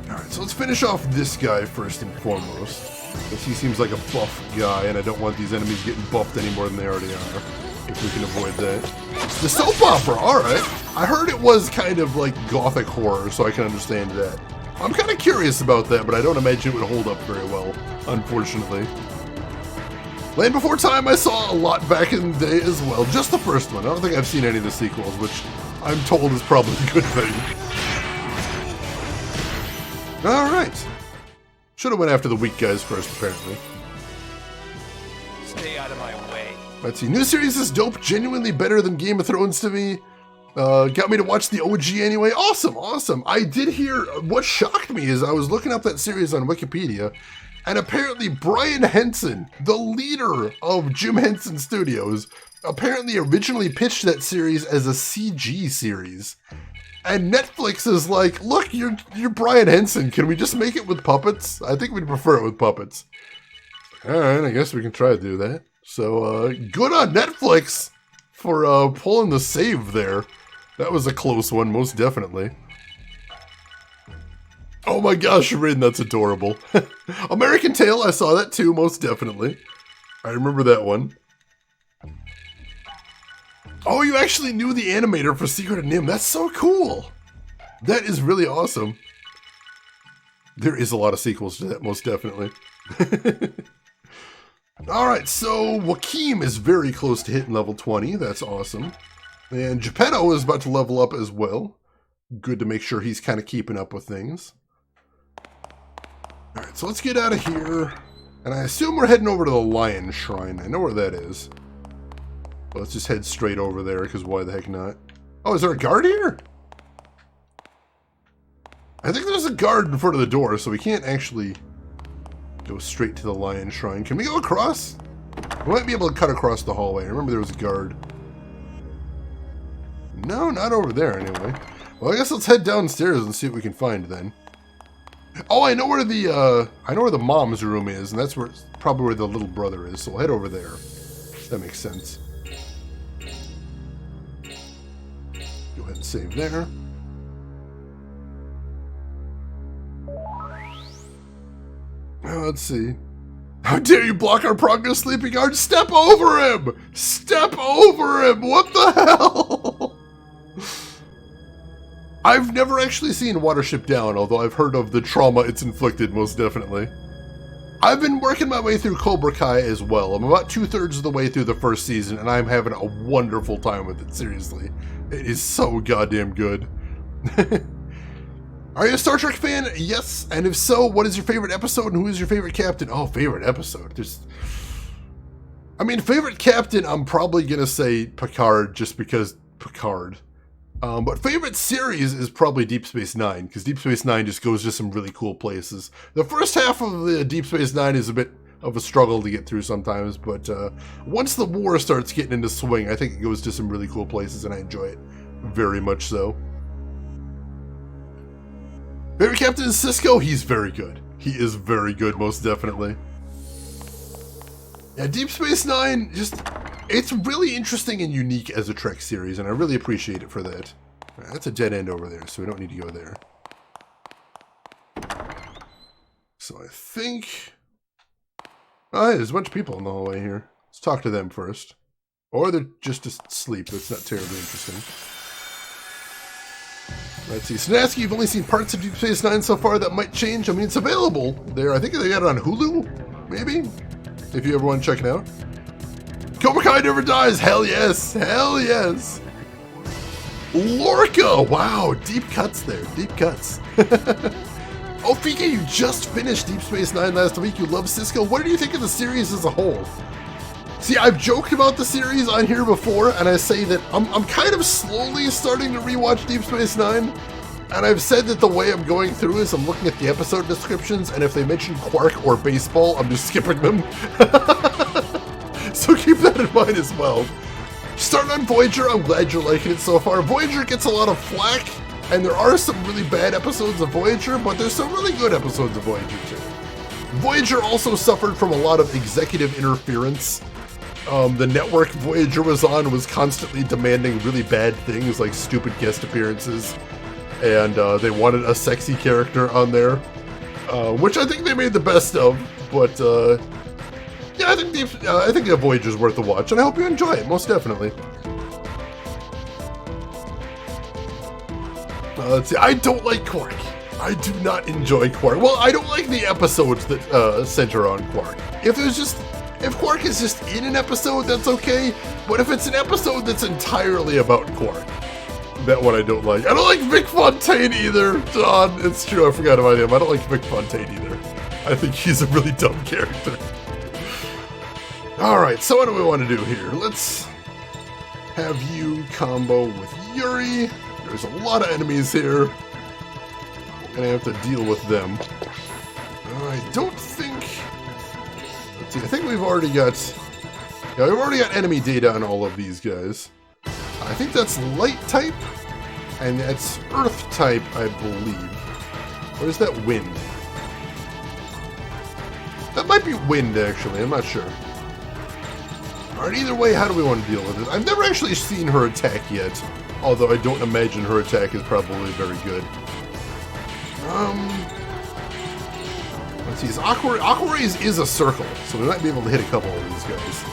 Alright, so let's finish off this guy first and foremost. Because he seems like a buff guy, and I don't want these enemies getting buffed any more than they already are. If we can avoid that. The soap opera, alright. I heard it was kind of like gothic horror, so I can understand that. I'm kind of curious about that, but I don't imagine it would hold up very well, unfortunately. Land Before Time I saw a lot back in the day as well. Just the first one. I don't think I've seen any of the sequels, which I'm told is probably a good thing. Alright. Should have went after the weak guys first, apparently. Stay out of my way. Let's see. New series is dope. Genuinely better than Game of Thrones to me. Got me to watch the OG anyway. Awesome, awesome. I did hear, what shocked me is I was looking up that series on Wikipedia, and apparently Brian Henson, the leader of Jim Henson Studios, apparently originally pitched that series as a CG series. And Netflix is like, look, you're Brian Henson. Can we just make it with puppets? I think we'd prefer it with puppets. Alright, I guess we can try to do that. So, good on Netflix for pulling the save there. That was a close one, most definitely. Oh my gosh, Rin, that's adorable. American Tail, I saw that too, most definitely. I remember that one. Oh, you actually knew the animator for Secret of Nim. That's so cool. That is really awesome. There is a lot of sequels to that, most definitely. Alright, so Joaquin is very close to hitting level 20. That's awesome. And Geppetto is about to level up as well. Good to make sure he's kind of keeping up with things. Alright, so let's get out of here. And I assume we're heading over to the Lion Shrine. I know where that is. But let's just head straight over there, because why the heck not? Oh, is there a guard here? I think there's a guard in front of the door, so we can't actually go straight to the Lion Shrine. Can we go across? We might be able to cut across the hallway. I remember there was a guard. No, not over there anyway. Well, I guess let's head downstairs and see what we can find then. Oh, I know where the mom's room is, and that's where probably where the little brother is. So we'll head over there. That makes sense. Go ahead and save there. Let's see. How dare you block our progress, Sleeping Guard? Step over him! Step over him! What the hell? I've never actually seen Watership Down, although I've heard of the trauma it's inflicted, most definitely. I've been working my way through Cobra Kai as well. I'm about 2/3 of the way through the first season, and I'm having a wonderful time with it, seriously. It is so goddamn good. Are you a Star Trek fan? Yes. And if so, what is your favorite episode and who is your favorite captain? Oh, favorite episode. Favorite captain, I'm probably going to say Picard just because Picard. But favorite series is probably Deep Space Nine, because Deep Space Nine just goes to some really cool places. The first half of the Deep Space Nine is a bit of a struggle to get through sometimes, but once the war starts getting into swing, I think it goes to some really cool places, and I enjoy it very much so. Favorite captain is Sisko. He's very good. He is very good, most definitely. Yeah, Deep Space Nine, it's really interesting and unique as a Trek series, and I really appreciate it for that. Right, that's a dead end over there, so we don't need to go there. So I think... Oh, hey, there's a bunch of people in the hallway here. Let's talk to them first. Or they're just asleep. That's not terribly interesting. Let's see. Snasky, you've only seen parts of Deep Space Nine so far. That might change. I mean, it's available there. I think they got it on Hulu. maybe? If you ever want to check it out. Cobra Kai Never Dies! Hell yes! Hell yes! Lorca! Wow, deep cuts there. Deep cuts. Oh, Fika, you just finished Deep Space Nine last week. You love Cisco. What do you think of the series as a whole? See, I've joked about the series on here before, and I say that I'm kind of slowly starting to rewatch Deep Space Nine. And I've said that the way I'm going through is I'm looking at the episode descriptions, and if they mention Quark or baseball, I'm just skipping them. So keep that in mind as well. Starting on Voyager, I'm glad you're liking it so far. Voyager gets a lot of flack, and there are some really bad episodes of Voyager, but there's some really good episodes of Voyager too. Voyager also suffered from a lot of executive interference. The network Voyager was on was constantly demanding really bad things like stupid guest appearances, and they wanted a sexy character on there, which I think they made the best of, but yeah, I think Voyager's worth a watch, and I hope you enjoy it, most definitely. Let's see, I don't like Quark. I do not enjoy Quark. Well, I don't like the episodes that center on Quark. If Quark is just in an episode, that's okay, but if it's an episode that's entirely about Quark, that one I don't like. I don't like Vic Fontaine either, John. It's true, I forgot about him. I don't like Vic Fontaine either. I think he's a really dumb character. Alright, so what do we want to do here? Let's have you combo with Yuri. There's a lot of enemies here. We're gonna have to deal with them. I don't think... Let's see, I think we've already got... Yeah, we've already got enemy data on all of these guys. I think that's light type, and that's earth type, I believe. Or is that wind? That might be wind, actually, I'm not sure. Alright, either way, how do we want to deal with it? I've never actually seen her attack yet, although I don't imagine her attack is probably very good. Let's see, Aqua Rays is a circle, so we might be able to hit a couple of these guys.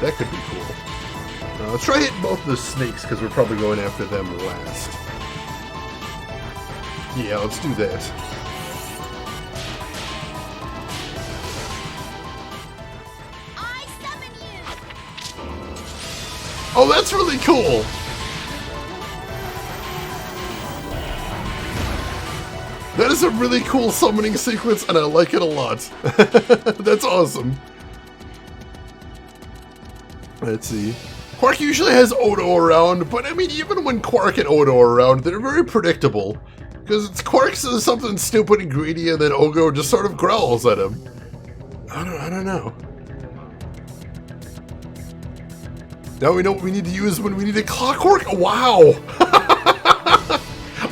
That could be cool. Let's try hitting both the snakes, because we're probably going after them last. Yeah, let's do that. I summon you. Oh, that's really cool! That is a really cool summoning sequence, and I like it a lot. That's awesome. Let's see. Quark usually has Odo around, but I mean, even when Quark and Odo are around, they're very predictable. Because it's Quark says something stupid and greedy, and then Odo just sort of growls at him. I don't know. Now we know what we need to use when we need a Clockwork. Wow!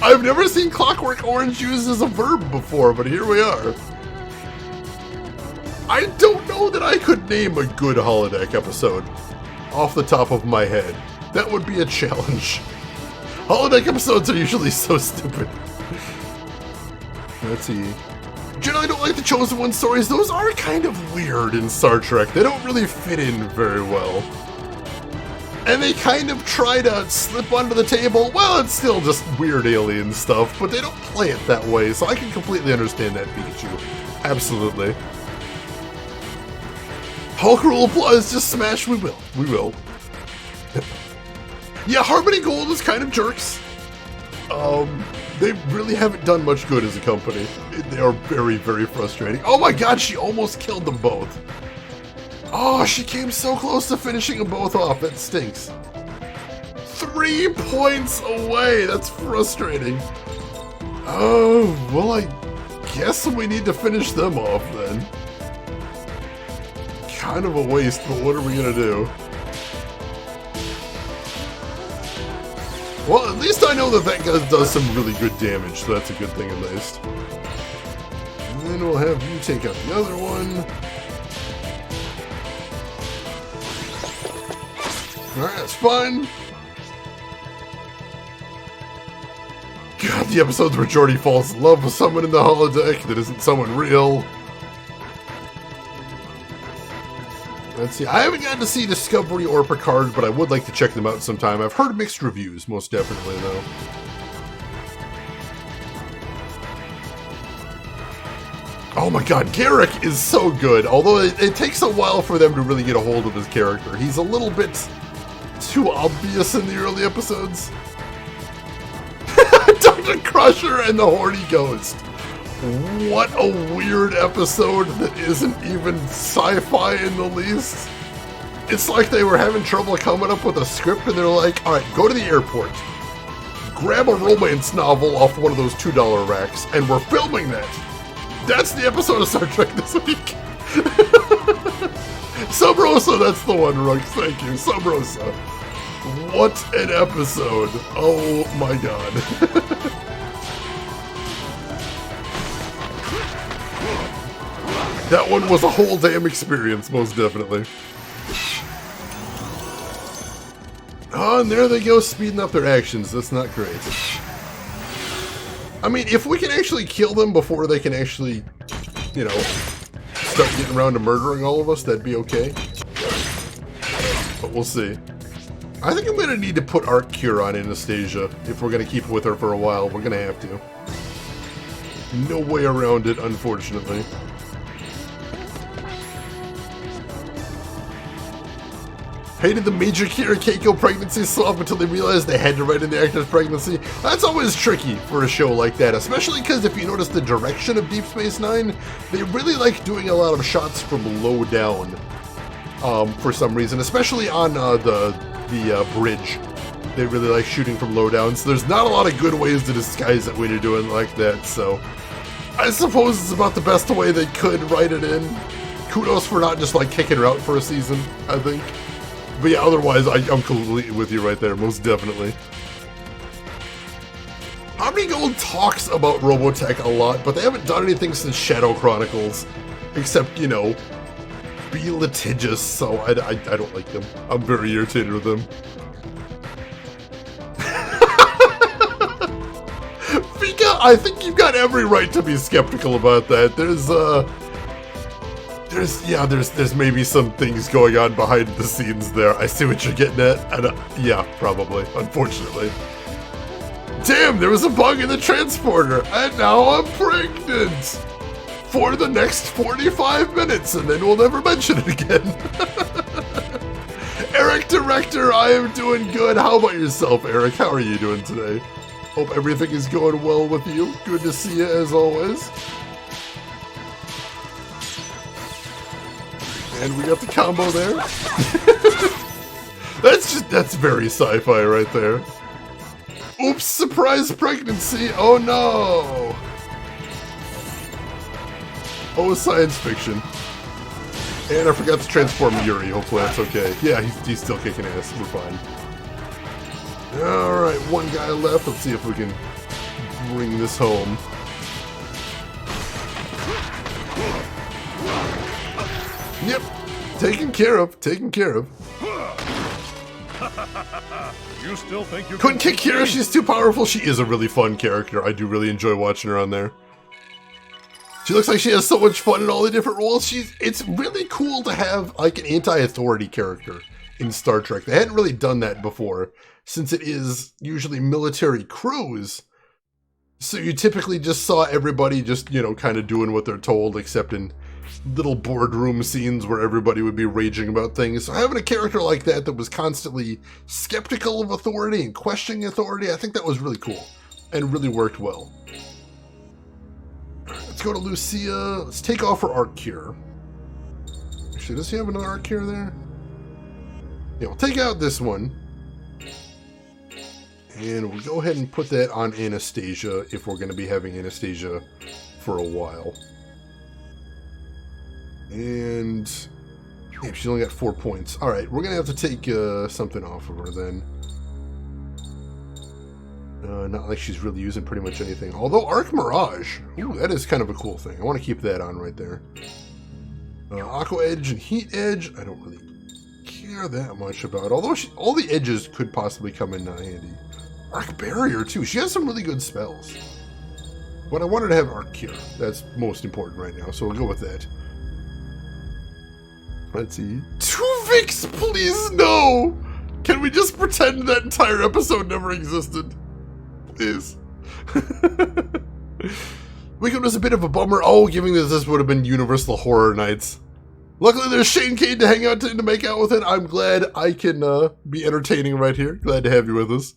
I've never seen Clockwork Orange used as a verb before, but here we are. I don't know that I could name a good holodeck episode off the top of my head. That would be a challenge. Holodeck episodes are usually so stupid. Let's see. Generally don't like the Chosen One stories. Those are kind of weird in Star Trek. They don't really fit in very well. And they kind of try to slip onto the table. Well, it's still just weird alien stuff, but they don't play it that way, so I can completely understand that, Pikachu. Absolutely. Hulk rule applies, just smash, we will. We will. Yeah, Harmony Gold is kind of jerks. They really haven't done much good as a company. They are very, very frustrating. Oh my god, she almost killed them both. Oh, she came so close to finishing them both off. That stinks. 3 points away. That's frustrating. Oh, well, I guess we need to finish them off then. Kind of a waste, but what are we gonna do? Well, at least I know that that guy does some really good damage, so that's a good thing at least. And then we'll have you take out the other one. Alright, that's fine. God, the episodes where Geordi falls in love with someone in the holodeck that isn't someone real. Let's see, I haven't gotten to see Discovery or Picard, but I would like to check them out sometime. I've heard mixed reviews, most definitely, though. Oh my god, Garrick is so good, although it takes a while for them to really get a hold of his character. He's a little bit too obvious in the early episodes. Dr. Crusher and the Horny Ghost. What a weird episode that isn't even sci-fi in the least. It's like they were having trouble coming up with a script and they're like, alright, go to the airport, grab a romance novel off one of those $2 racks, and we're filming that. That's the episode of Star Trek this week. Sub Rosa, that's the one, Rux. Thank you, Sub Rosa. What an episode. Oh my god. That one was a whole damn experience, most definitely. Oh, and there they go, speeding up their actions. That's not great. I mean, if we can actually kill them before they can actually, you know, start getting around to murdering all of us, that'd be okay. But we'll see. I think I'm going to need to put Arc Cure on Anastasia. If we're going to keep with her for a while, we're going to have to. No way around it, unfortunately. Hated the Major Kira Keiko pregnancy swap until they realized they had to write in the actor's pregnancy. That's always tricky for a show like that, especially because if you notice the direction of Deep Space Nine, they really like doing a lot of shots from low down for some reason, especially on the bridge. They really like shooting from low down, so there's not a lot of good ways to disguise it when you're doing it like that, so I suppose it's about the best way they could write it in. Kudos for not just like kicking her out for a season, I think. But yeah, otherwise, I'm completely with you right there, most definitely. Harmony Gold talks about Robotech a lot, but they haven't done anything since Shadow Chronicles, except, you know, be litigious, so I don't like them. I'm very irritated with them. Fika, I think you've got every right to be skeptical about that. There's maybe some things going on behind the scenes there. I see what you're getting at, and yeah, probably, unfortunately. Damn, there was a bug in the transporter, and now I'm pregnant! For the next 45 minutes, and then we'll never mention it again. Eric Director, I am doing good. How about yourself, Eric? How are you doing today? Hope everything is going well with you. Good to see you, as always. And we got the combo there. That's very sci-fi right there. Oops, surprise pregnancy. Oh no. Oh, science fiction. And I forgot to transform Yuri. Hopefully that's okay. Yeah, he's still kicking ass. We're fine. Alright, one guy left. Let's see if we can bring this home. Yep, taken care of. You still think you couldn't kick Kira? She's too powerful. She is a really fun character. I do really enjoy watching her on there. She looks like she has so much fun in all the different roles. It's really cool to have like an anti-authority character in Star Trek. They hadn't really done that before, since it is usually military crews. So you typically just saw everybody just, you know, kind of doing what they're told, except in little boardroom scenes where everybody would be raging about things. So having a character like that was constantly skeptical of authority and questioning authority, I think that was really cool and really worked well. Let's go to Lucia. Let's take off her Arc Cure. Actually, does he have another Arc Cure there? Yeah, we'll take out this one. And we'll go ahead and put that on Anastasia if we're going to be having Anastasia for a while. And damn, she's only got 4 points. Alright, we're going to have to take something off of her then. Not like she's really using pretty much anything. Although Arc Mirage, ooh, that is kind of a cool thing. I want to keep that on right there. Aqua Edge and Heat Edge, I don't really care that much about. Although all the edges could possibly come in handy. Arc Barrier too, she has some really good spells. But I wanted to have Arc Cure. That's most important right now, so we'll go with that. Let's see. Tuvix, please no! Can we just pretend that entire episode never existed? Please. Weekend was a bit of a bummer. Oh, giving this would have been Universal Horror Nights. Luckily, there's Shane Cade to hang out to make out with it. I'm glad I can be entertaining right here. Glad to have you with us.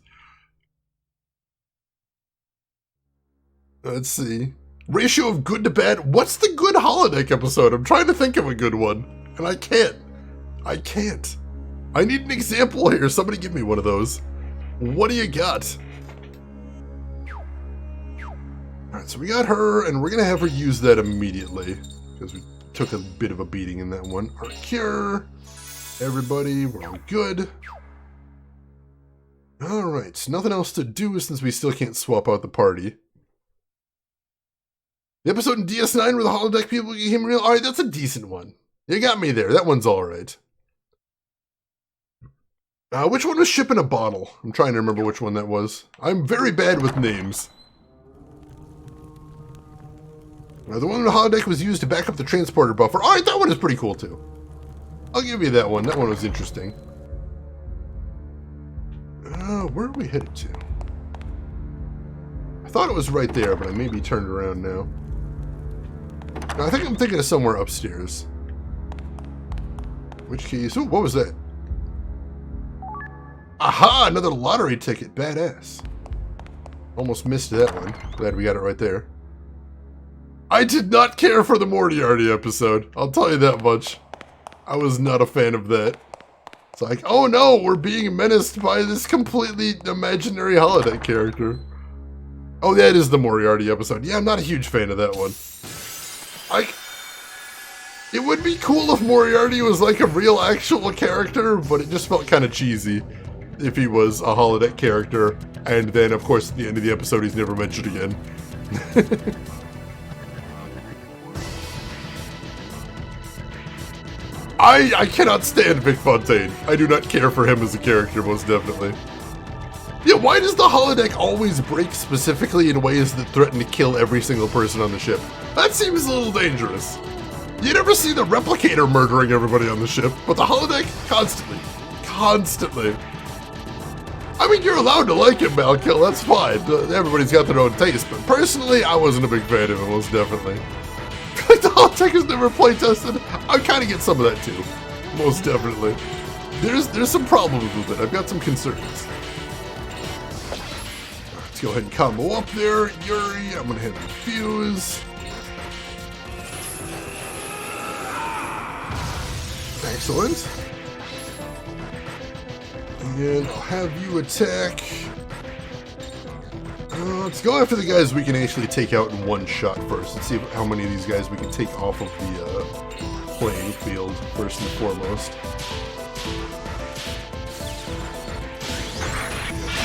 Let's see. Ratio of good to bad. What's the good holodeck episode? I'm trying to think of a good one, and I can't. I can't. I need an example here. Somebody give me one of those. What do you got? Alright, so we got her, and we're going to have her use that immediately, because we took a bit of a beating in that one. Our cure. Everybody, we're all good. Alright, nothing else to do since we still can't swap out the party. The episode in DS9 where the holodeck people became real? Alright, that's a decent one. You got me there. That one's alright. Which one was Ship in a Bottle? I'm trying to remember which one that was. I'm very bad with names. The one where the holodeck was used to back up the transporter buffer. Alright, that one is pretty cool too. I'll give you that one. That one was interesting. Where are we headed to? I thought it was right there, but I may be turned around now. No, I think I'm thinking of somewhere upstairs. Which keys? Ooh, what was that? Aha! Another lottery ticket. Badass. Almost missed that one. Glad we got it right there. I did not care for the Moriarty episode. I'll tell you that much. I was not a fan of that. It's like, oh no, we're being menaced by this completely imaginary holodeck character. Oh, that is the Moriarty episode. Yeah, I'm not a huge fan of that one. It would be cool if Moriarty was like a real actual character, but it just felt kind of cheesy if he was a holodeck character, and then of course at the end of the episode he's never mentioned again. I cannot stand Vic Fontaine. I do not care for him as a character, most definitely. Yeah, why does the holodeck always break specifically in ways that threaten to kill every single person on the ship? That seems a little dangerous. You never see the replicator murdering everybody on the ship, but the holodeck, constantly. Constantly. I mean, you're allowed to like him, Malkill, that's fine. Everybody's got their own taste, but personally, I wasn't a big fan of him, most definitely. Like, the holodeck is never play tested. I kind of get some of that too, most definitely. There's some problems with it. I've got some concerns. Let's go ahead and combo up there, Yuri. I'm gonna have you fuse. Excellent. And I'll have you attack. Let's go after the guys we can actually take out in one shot first. Let's see how many of these guys we can take off of the playing field first and foremost.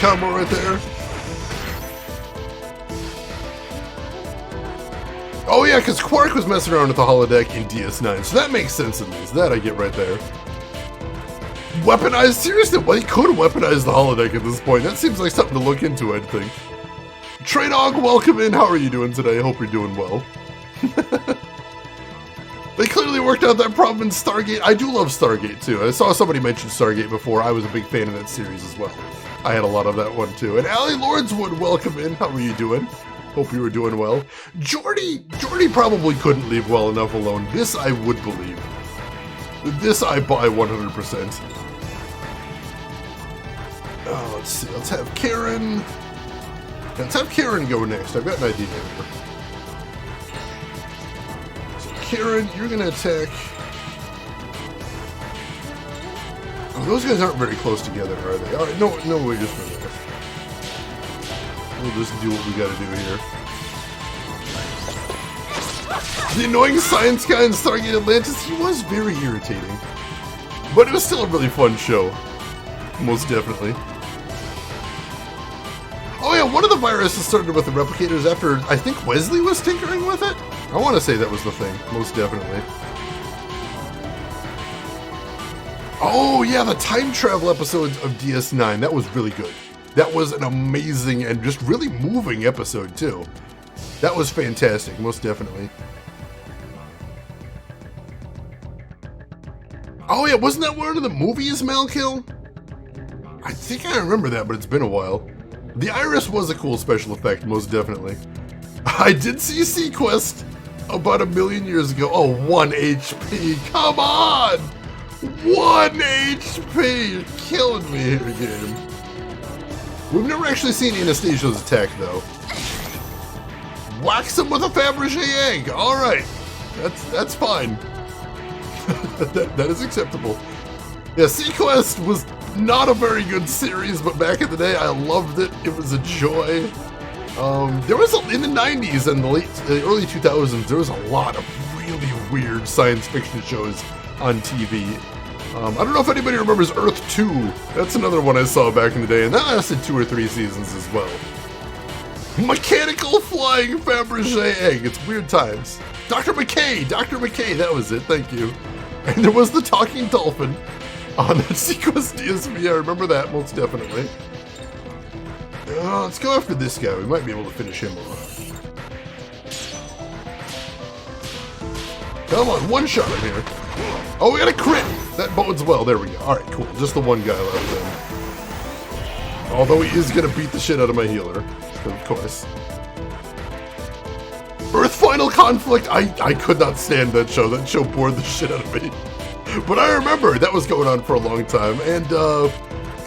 Combo right there. Oh yeah, because Quark was messing around with the holodeck in DS9, so that makes sense in this. That I get right there. Weaponized? Seriously, well, he could weaponize the holodeck at this point. That seems like something to look into, I think. Trey Dog, welcome in. How are you doing today? I hope you're doing well. They clearly worked out that problem in Stargate. I do love Stargate, too. I saw somebody mention Stargate before. I was a big fan of that series as well. I had a lot of that one, too. And Allie Lordswood, welcome in. How are you doing? Hope you were doing well. Jordy probably couldn't leave well enough alone. This I would believe. This I buy 100%. Let's see. Let's have Karen. Let's have Karen go next. I've got an idea here. So Karen, you're going to attack. Oh, those guys aren't very close together, are they? All right, no way just for that. We'll just do what we got to do here. The annoying science guy in Stargate Atlantis, he was very irritating. But it was still a really fun show. Most definitely. Oh yeah, one of the viruses started with the replicators after, I think Wesley was tinkering with it? I want to say that was the thing, most definitely. Oh yeah, the time travel episodes of DS9, that was really good. That was an amazing and just really moving episode too. That was fantastic, most definitely. Oh yeah, wasn't that one of the movies, Malkill? I think I remember that, but it's been a while. The iris was a cool special effect, most definitely. I did see Sequest about 1,000,000 years ago. Oh, 1 HP. Come on! 1 HP! You're killing me here, game. We've never actually seen Anastasia's attack, though. Wax him with a Fabergé egg! Alright. That's fine. that is acceptable. Yeah, Sequest was not a very good series, but back in the day, I loved it. It was a joy. There was, in the 90s and the early 2000s, there was a lot of really weird science fiction shows on TV. I don't know if anybody remembers Earth 2. That's another one I saw back in the day, and that lasted 2 or 3 seasons as well. Mechanical flying Fabergé egg. It's weird times. Dr. McKay, that was it, thank you. And there was the talking dolphin on that Sequest DSV, I remember that most definitely. Let's go after this guy, we might be able to finish him off. Come on, one shot him here. Oh, we got a crit! That bodes well, there we go. Alright, cool, just the one guy left then. Although he is gonna beat the shit out of my healer, of course. Earth Final Conflict, I could not stand that show. That show bored the shit out of me. But I remember that was going on for a long time, and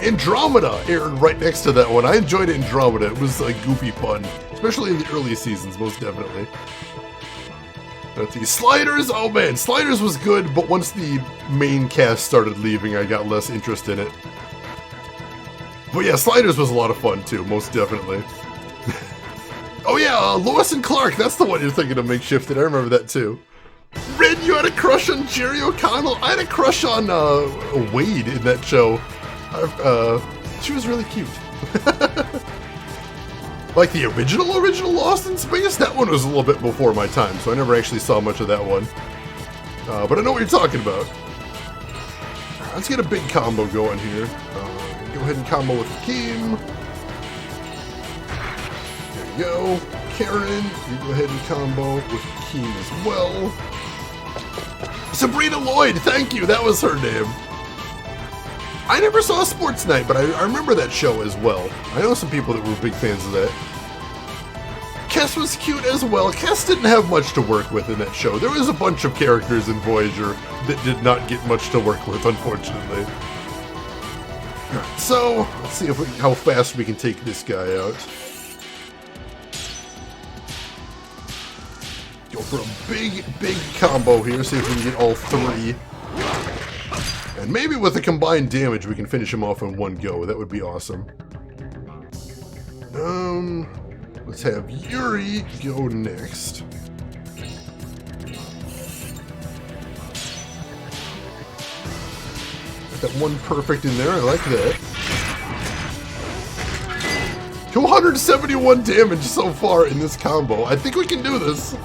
Andromeda aired right next to that one. I enjoyed Andromeda. It was like goofy fun, especially in the early seasons, most definitely. Let's see, Sliders, oh man, Sliders was good, but once the main cast started leaving, I got less interest in it. But yeah, Sliders was a lot of fun too, most definitely. Oh yeah, Lois and Clark, that's the one you're thinking of Makeshifted, I remember that too. Red, you had a crush on Jerry O'Connell? I had a crush on Wade in that show. She was really cute. Like the original Lost in Space? That one was a little bit before my time, so I never actually saw much of that one. But I know what you're talking about. Right, let's get a big combo going here. Go ahead and combo with Hakeem. There you go. Karen, you go ahead and combo with Hakeem as well. Sabrina Lloyd, thank you, that was her name. I never saw Sports Night, but I remember that show as well. I know some people that were big fans of that. Kess was cute as well. Kess didn't have much to work with in that show. There was a bunch of characters in Voyager that did not get much to work with, unfortunately. So, let's see how fast we can take this guy out. Go for a big combo here, see if we can get all 3. And maybe with the combined damage we can finish him off in one go. That would be awesome. Let's have Yuri go next. Got that one perfect in there, I like that. 271 damage so far in this combo. I think we can do this.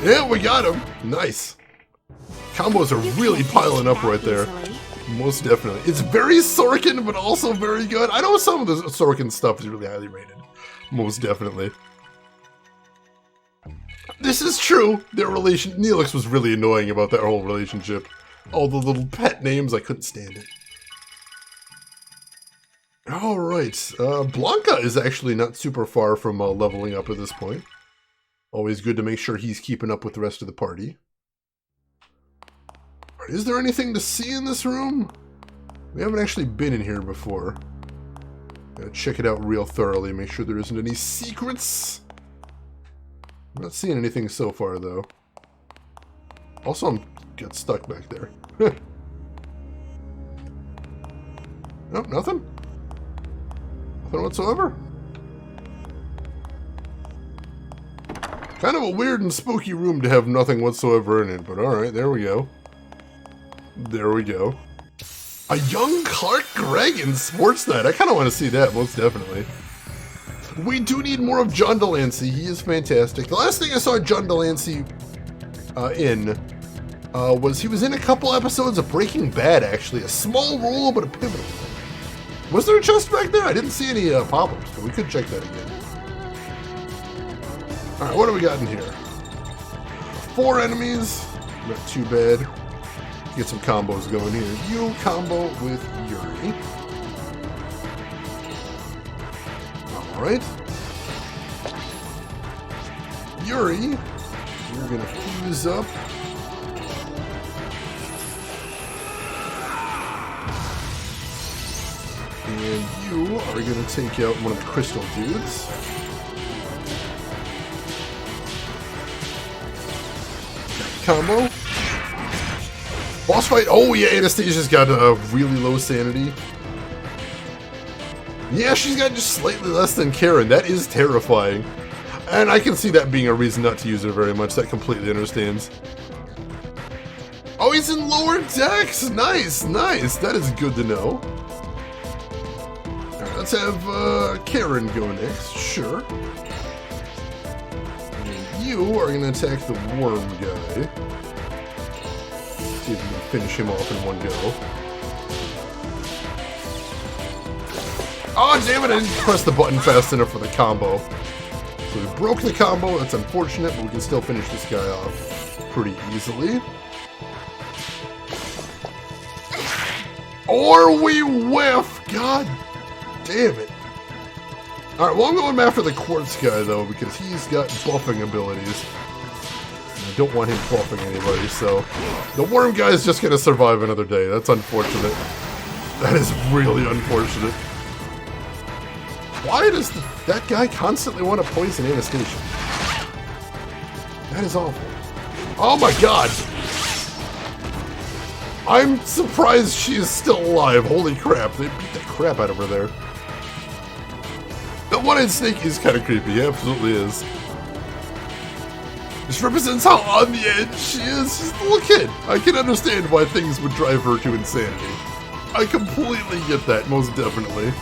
Yeah, we got him. Nice. Combos are really piling up right there. Most definitely. It's very Sorkin, but also very good. I know some of the Sorkin stuff is really highly rated. Most definitely. This is true. Their relation, Neelix was really annoying about that whole relationship. All the little pet names, I couldn't stand it. Alright, Blanca is actually not super far from leveling up at this point. Always good to make sure he's keeping up with the rest of the party. Is there anything to see in this room? We haven't actually been in here before. Gotta check it out real thoroughly, make sure there isn't any secrets. I'm not seeing anything so far, though. Also, I'm got stuck back there. Nope, nothing. Nothing whatsoever. Kind of a weird and spooky room to have nothing whatsoever in it, but alright, there we go. There we go. A young Clark Gregg in Sports Night. I kind of want to see that, most definitely. We do need more of John Delancey. He is fantastic. The last thing I saw John Delancey was he was in a couple episodes of Breaking Bad, actually. A small role, but a pivotal one. Was there a chest back there? I didn't see any pop-ups, but we could check that again. Alright, what do we got in here? 4 enemies. Not too bad. Get some combos going here. You combo with Yuri. Alright. Yuri, you're gonna fuse up. And you are gonna take out one of the crystal dudes. Combo. Boss fight. Oh yeah, Anastasia's got a really low sanity. Yeah, she's got just slightly less than Karen. That is terrifying. And I can see that being a reason not to use her very much. That completely understands. Oh, he's in lower decks. Nice, nice. That is good to know. All right, let's have Karen go next. Sure. And you are going to attack the worm guy. See if you can finish him off in one go. Oh, damn it, I didn't press the button fast enough for the combo. So we broke the combo, that's unfortunate, but we can still finish this guy off pretty easily. Or we whiff! God damn it. Alright, well I'm going after the quartz guy though, because he's got buffing abilities. I don't want him buffing anybody, so... The worm guy is just gonna survive another day, that's unfortunate. That is really unfortunate. Why does that guy constantly want to poison Anastasia? That is awful. Oh my god! I'm surprised she is still alive. Holy crap, they beat the crap out of her there. The one-eyed snake is kind of creepy, he absolutely is. This represents how on the edge she is. She's a little kid. I can understand why things would drive her to insanity. I completely get that, most definitely.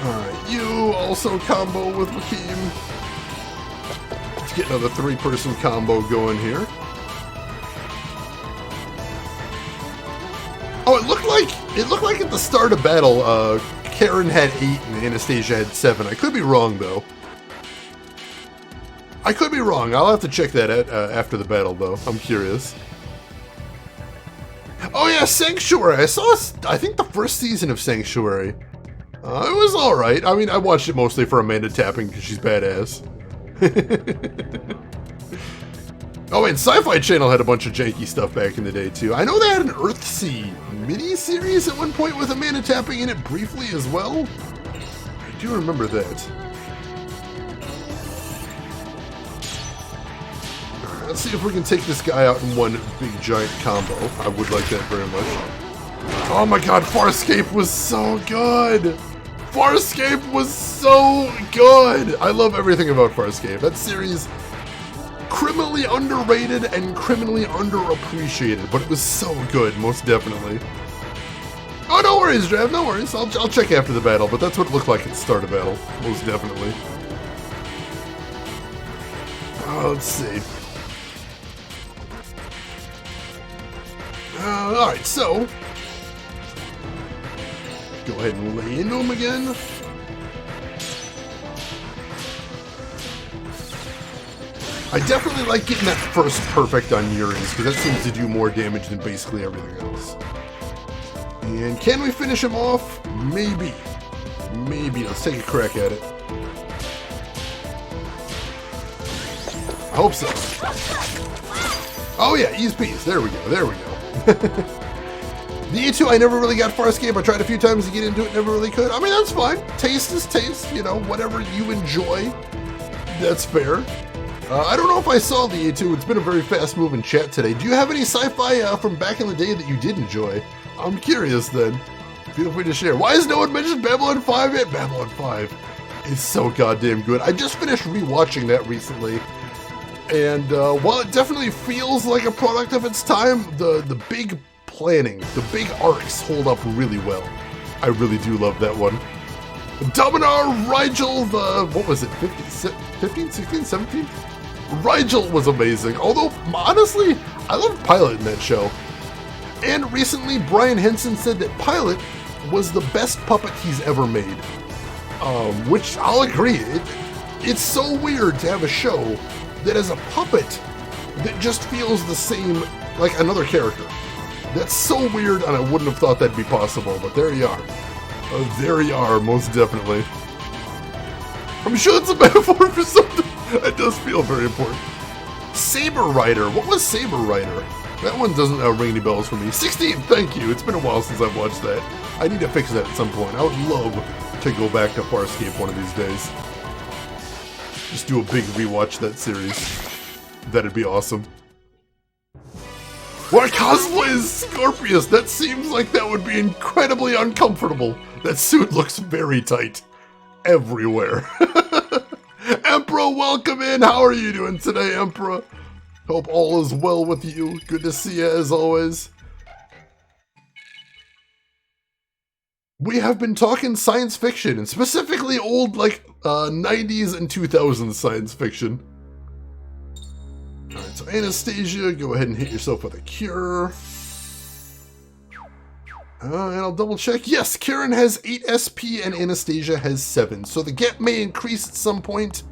Alright, you also combo with Hakeem. Let's get another 3-person combo going here. Oh, it looked like at the start of battle, Karen had 8 and Anastasia had 7. I could be wrong though. I could be wrong. I'll have to check that out after the battle though. I'm curious. Oh yeah, Sanctuary. I saw, I think, the first season of Sanctuary. It was alright. I mean, I watched it mostly for Amanda tapping because she's badass. Oh, and Sci-Fi Channel had a bunch of janky stuff back in the day too. I know they had an Earthsea mini-series at one point with Amanda tapping in it briefly as well. I do remember that. Let's see if we can take this guy out in one big giant combo. I would like that very much. Oh my god, Farscape was so good! Farscape was so good! I love everything about Farscape. That series, criminally underrated and criminally underappreciated, but it was so good, most definitely. Oh, no worries, Drav, no worries. I'll check after the battle, but that's what it looked like at the start of battle, most definitely. Let's see. Alright, so go ahead and lay into him again. I definitely like getting that first perfect on Uri's, because that seems to do more damage than basically everything else. And can we finish him off? Maybe. Maybe. Let's take a crack at it. I hope so. Oh yeah, ease peas. There we go. There we go. The E2, I never really got Farscape. I tried a few times to get into it, never really could. I mean, that's fine. Taste is taste, you know, whatever you enjoy, that's fair. I don't know if I saw the E2. It's been a very fast-moving chat today. Do you have any sci-fi from back in the day that you did enjoy? I'm curious then. Feel free to share. Why has no one mentioned Babylon 5 yet? Babylon 5 is so goddamn good. I just finished rewatching that recently. And while it definitely feels like a product of its time, the big planning, the big arcs hold up really well. I really do love that one. Dominar, Rigel, what was it, 15, 16, 17? Rigel was amazing, although, honestly, I loved Pilot in that show. And recently, Brian Henson said that Pilot was the best puppet he's ever made. Which, I'll agree, it's so weird to have a show that as a puppet that just feels the same like another character. That's so weird, and I wouldn't have thought that'd be possible, but there you are. There you are, most definitely. I'm sure it's a metaphor for something. It does feel very important. Saber Rider. What was Saber Rider? That one doesn't ring any bells for me. 16, thank you. It's been a while since I've watched that. I need to fix that at some point. I would love to go back to Farscape one of these days. Just do a big rewatch of that series. That'd be awesome. What cosplay is Scorpius? That seems like that would be incredibly uncomfortable. That suit looks very tight. Everywhere. Emperor, welcome in. How are you doing today, Emperor? Hope all is well with you. Good to see you as always. We have been talking science fiction, and specifically old, like, 90s and 2000s science fiction. Alright, so Anastasia, go ahead and hit yourself with a cure. And I'll double check. Yes, Karen has 8 SP and Anastasia has 7. So the gap may increase at some point.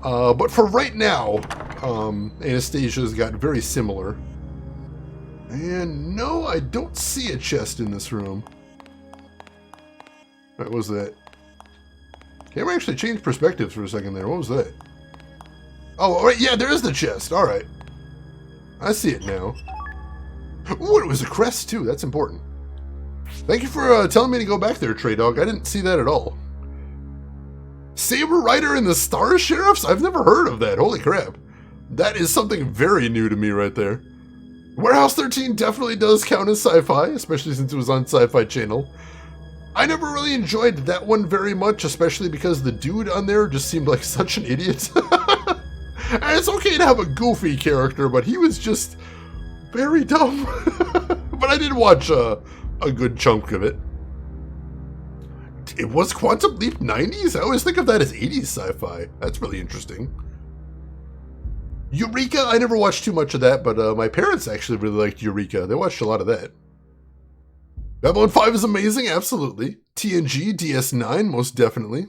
But for right now, Anastasia's got very similar. And no, I don't see a chest in this room. What was that? Camera actually changed perspectives for a second there. What was that? Oh, all right, yeah, there is the chest. All right. I see it now. Ooh, it was a crest, too. That's important. Thank you for telling me to go back there, Trey Dog. I didn't see that at all. Saber Rider and the Star Sheriffs? I've never heard of that. Holy crap. That is something very new to me right there. Warehouse 13 definitely does count as sci-fi, especially since it was on Sci-Fi Channel. I never really enjoyed that one very much, especially because the dude on there just seemed like such an idiot. And it's okay to have a goofy character, but he was just very dumb. But I did watch a good chunk of it. It was Quantum Leap 90s? I always think of that as 80s sci-fi. That's really interesting. Eureka, I never watched too much of that, but my parents actually really liked Eureka. They watched a lot of that. Babylon 5 is amazing, absolutely. TNG, DS9, most definitely.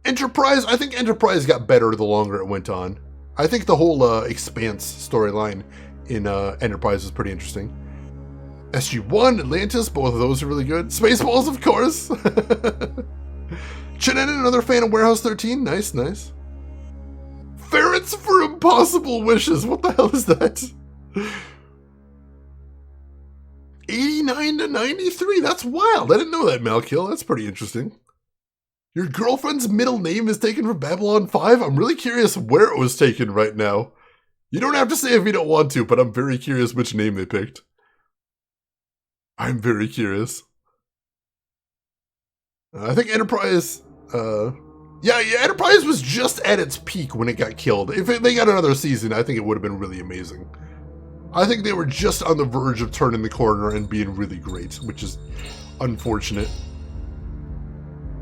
Enterprise, I think Enterprise got better the longer it went on. I think the whole Expanse storyline in Enterprise is pretty interesting. SG-1, Atlantis, both of those are really good. Spaceballs, of course. Chenin, another fan of Warehouse 13. Nice, nice. Ferrets for Impossible Wishes. What the hell is that? 89 to 93. That's wild. I didn't know that, Malkill. That's pretty interesting. Your girlfriend's middle name is taken from Babylon 5? I'm really curious where it was taken right now. You don't have to say if you don't want to, but I'm very curious which name they picked. I'm very curious. I think Enterprise, yeah, Enterprise was just at its peak when it got killed. If they got another season, I think it would have been really amazing. I think they were just on the verge of turning the corner and being really great, which is unfortunate.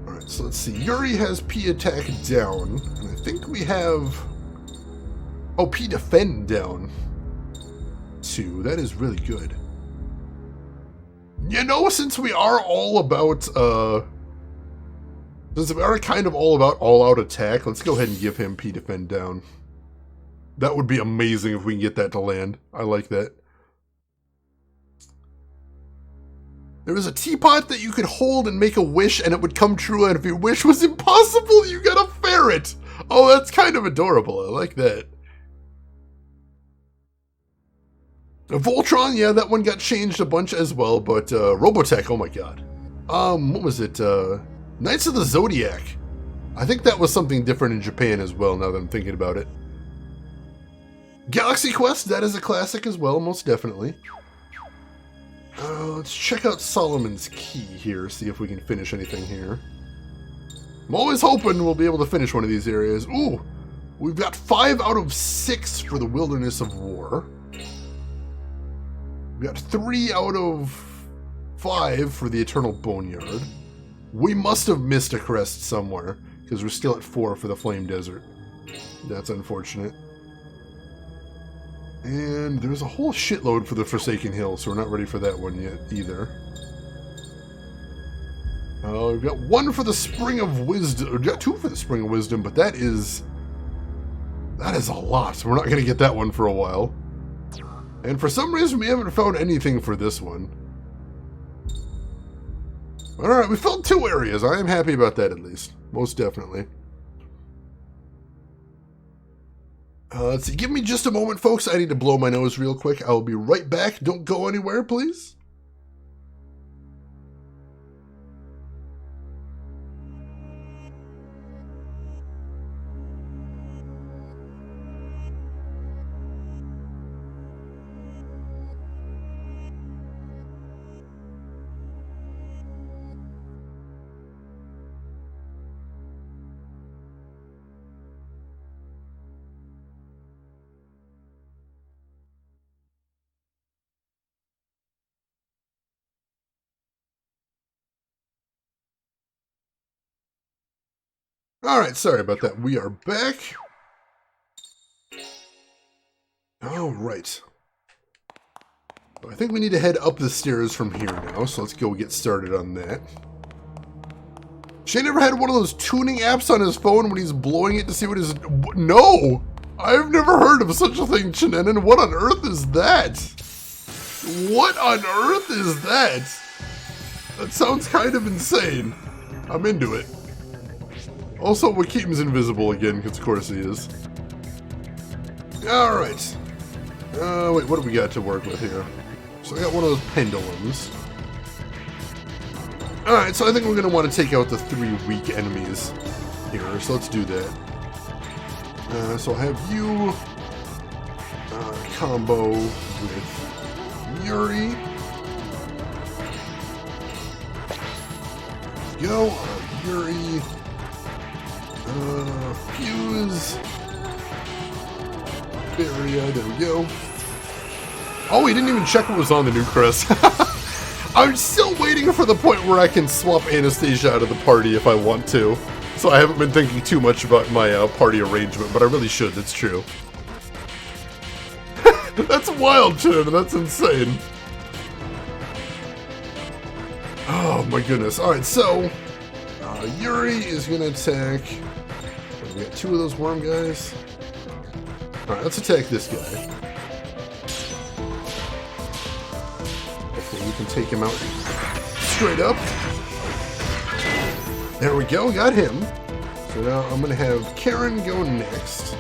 Alright, so let's see. Yuri has P attack down, and I think we have... Oh, P defend down 2. That is really good. You know, since we are all about, since we are kind of all about all-out attack, let's go ahead and give him P defend down. That would be amazing if we can get that to land. I like that. There was a teapot that you could hold and make a wish and it would come true, and if your wish was impossible, you got a ferret! Oh, that's kind of adorable. I like that. Voltron, yeah, that one got changed a bunch as well, but Robotech, oh my god. What was it? Knights of the Zodiac. I think that was something different in Japan as well, now that I'm thinking about it. Galaxy Quest, that is a classic as well, most definitely. Let's check out Solomon's Key here, see if we can finish anything here. I'm always hoping we'll be able to finish one of these areas. Ooh, we've got 5 out of 6 for the Wilderness of War. We got 3 out of 5 for the Eternal Boneyard. We must have missed a crest somewhere, because we're still at 4 for the Flame Desert. That's unfortunate. And there's a whole shitload for the Forsaken Hills, so we're not ready for that one yet, either. We've got 1 for the Spring of Wisdom, we've got 2 for the Spring of Wisdom, but that is a lot. We're not going to get that one for a while. And for some reason, we haven't found anything for this one. Alright, we filled 2 areas. I am happy about that at least. Most definitely. Let's see. Give me just a moment, folks. I need to blow my nose real quick. I will be right back. Don't go anywhere, please. Alright, sorry about that. We are back. Alright. I think we need to head up the stairs from here now, so let's go get started on that. Shane ever had one of those tuning apps on his phone when he's blowing it to see what his... No! I've never heard of such a thing, Shenanigans. What on earth is that? What on earth is that? That sounds kind of insane. I'm into it. Also, Wakim's invisible again, because of course he is. Alright. Wait, what do we got to work with here? So I got one of those pendulums. Alright, so I think we're going to want to take out the 3 weak enemies here, so let's do that. So I'll have you combo with Yuri. Go, Yuri. Fuse. Barrier, there we go. Oh, he didn't even check what was on the new Chris. I'm still waiting for the point where I can swap Anastasia out of the party if I want to. So I haven't been thinking too much about my party arrangement, but I really should, that's true. That's wild, Chin, that's insane. Oh my goodness. Alright, so Yuri is going to attack... We got 2 of those worm guys. Alright, let's attack this guy. Hopefully we can take him out straight up. There we go, got him. So now I'm going to have Karen go next.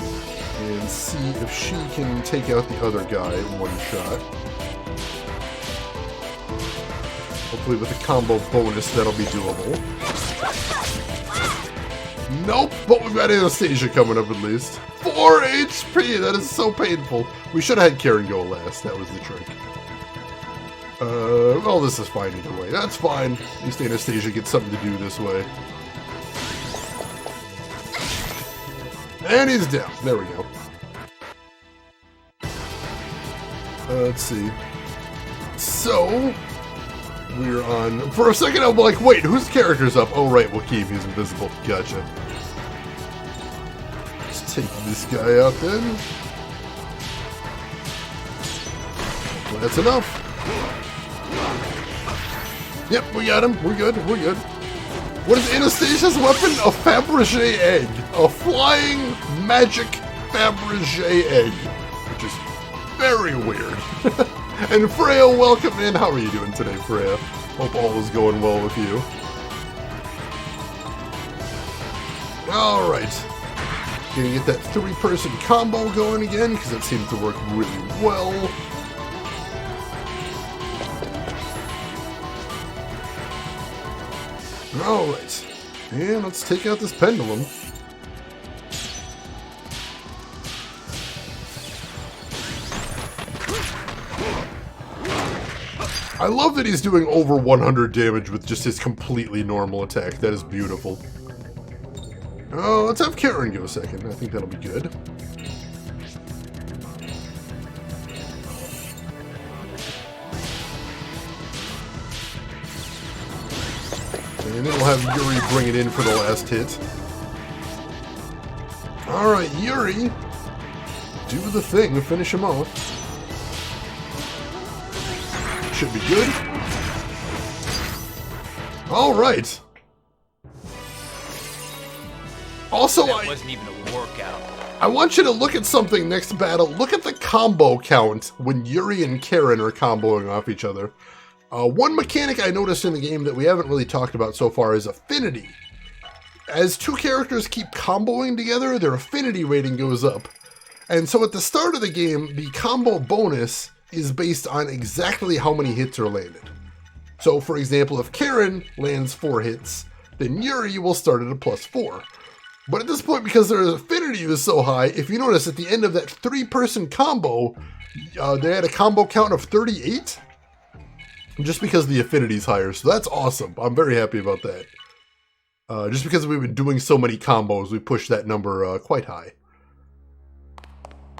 And see if she can take out the other guy in one shot. Hopefully with a combo bonus that'll be doable. Nope, but we've got Anastasia coming up at least. 4 HP, that is so painful. We should have had Karen go last, that was the trick. Well, this is fine either way. That's fine. At least Anastasia gets something to do this way. And he's down. There we go. Let's see. So, we're on... For a second, I'm like, wait, whose character's up? Oh, right, Wakim, he's invisible. Gotcha. Let's take this guy out then. Well, that's enough. Yep, we got him. We're good. We're good. What is Anastasia's weapon? A Fabergé egg. A flying magic Fabergé egg. Which is very weird. And Freya, welcome in. How are you doing today, Freya? Hope all is going well with you. Alright. Gonna get that 3-person combo going again, because that seems to work really well. Alright. And let's take out this pendulum. I love that he's doing over 100 damage with just his completely normal attack. That is beautiful. Oh, let's have Karen go second. I think that'll be good. And then we'll have Yuri bring it in for the last hit. Alright, Yuri. Do the thing to finish him off. Should be good. Alright. Also, that wasn't even a workout. I want you to look at something next battle. Look at the combo count when Yuri and Karen are comboing off each other. One mechanic I noticed in the game that we haven't really talked about so far is affinity. As two characters keep comboing together, their affinity rating goes up. And so at the start of the game, the combo bonus is based on exactly how many hits are landed. So for example, if Karen lands 4 hits, then Yuri will start at a +4. But at this point, because their affinity is so high, if you notice at the end of that 3-person combo, they had a combo count of 38, just because the affinity is higher. So that's awesome. I'm very happy about that. Just because we've been doing so many combos, we pushed that number quite high.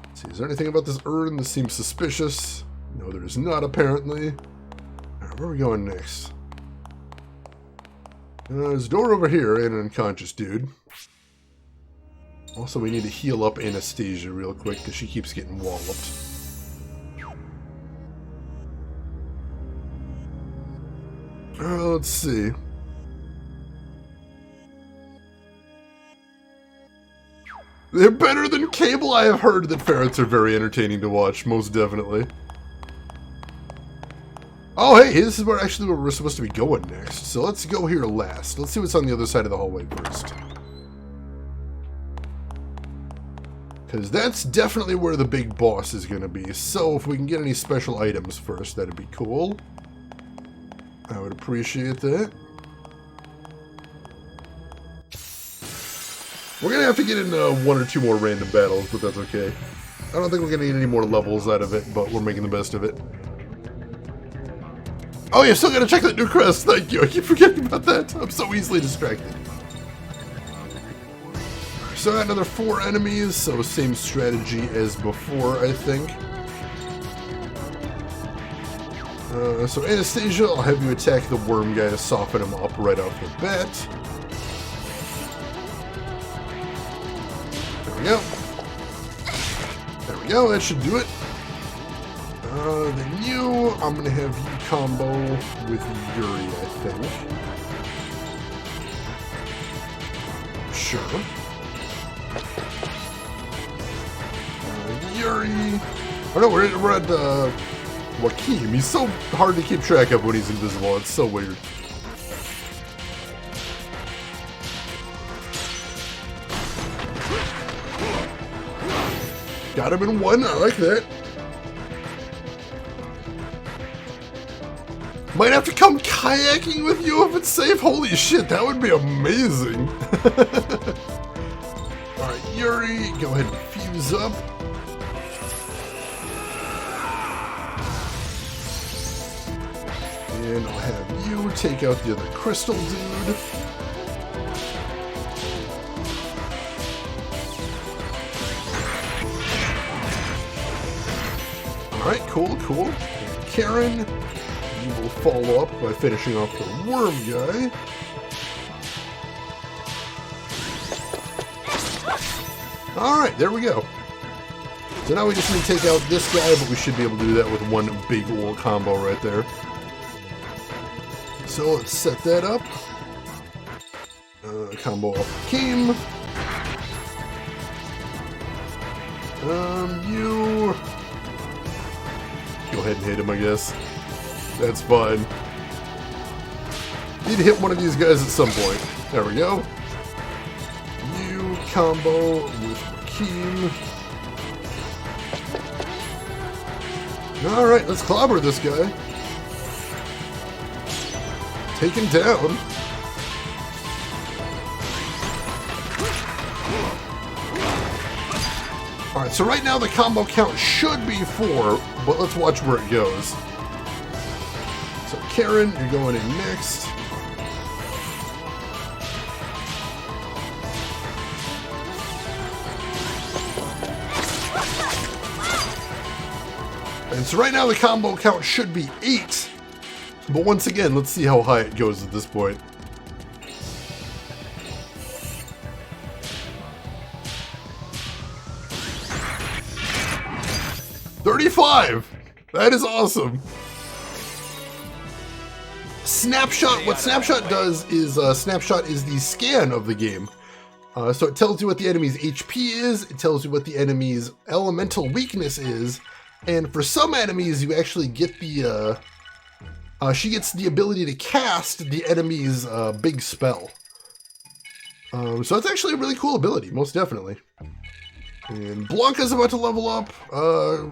Let's see, is there anything about this urn that seems suspicious? No, there's not, apparently. All right, where are we going next? There's a door over here and an unconscious dude. Also, we need to heal up Anastasia real quick because she keeps getting walloped. Let's see. They're better than Cable. I have heard that ferrets are very entertaining to watch, most definitely. Oh, hey, this is where we're supposed to be going next. So let's go here last. Let's see what's on the other side of the hallway first. Because that's definitely where the big boss is going to be. So if we can get any special items first, that'd be cool. I would appreciate that. We're going to have to get into 1 or 2 more random battles, but that's okay. I don't think we're going to get any more levels out of it, but we're making the best of it. Oh, you still got to check that new crest. Thank you. I keep forgetting about that. I'm so easily distracted. So another 4 enemies, so same strategy as before, I think. So Anastasia, I'll have you attack the worm guy to soften him up right off the bat. There we go. There we go, that should do it. Then you, I'm going to have you combo with Yuri, I think. Sure. Yuri. Oh no, we're at Joaquin. He's so hard to keep track of when he's invisible. It's so weird. Got him in 1. I like that. Might have to come kayaking with you if it's safe. Holy shit, that would be amazing. Alright, Yuri, go ahead and fuse up. And I'll have you take out the other crystal dude. Alright, cool, cool. And Karen, you will follow up by finishing off the worm guy. Alright, there we go. So now we just need to take out this guy, but we should be able to do that with 1 big old combo right there. So let's set that up. Combo off Keem. You... Go ahead and hit him, I guess. That's fine. Need to hit one of these guys at some point. There we go. You combo with Keem. Alright, let's clobber this guy. Take him down. Alright, so right now the combo count should be 4, but let's watch where it goes. So Karen, you're going in next. And so right now the combo count should be 8. But once again, let's see how high it goes at this point. $35! That is awesome! Snapshot, what Snapshot does is, Snapshot is the scan of the game. So it tells you what the enemy's HP is, it tells you what the enemy's elemental weakness is, and for some enemies you actually get the she gets the ability to cast the enemy's big spell. So that's actually a really cool ability, most definitely. And Blanca's about to level up.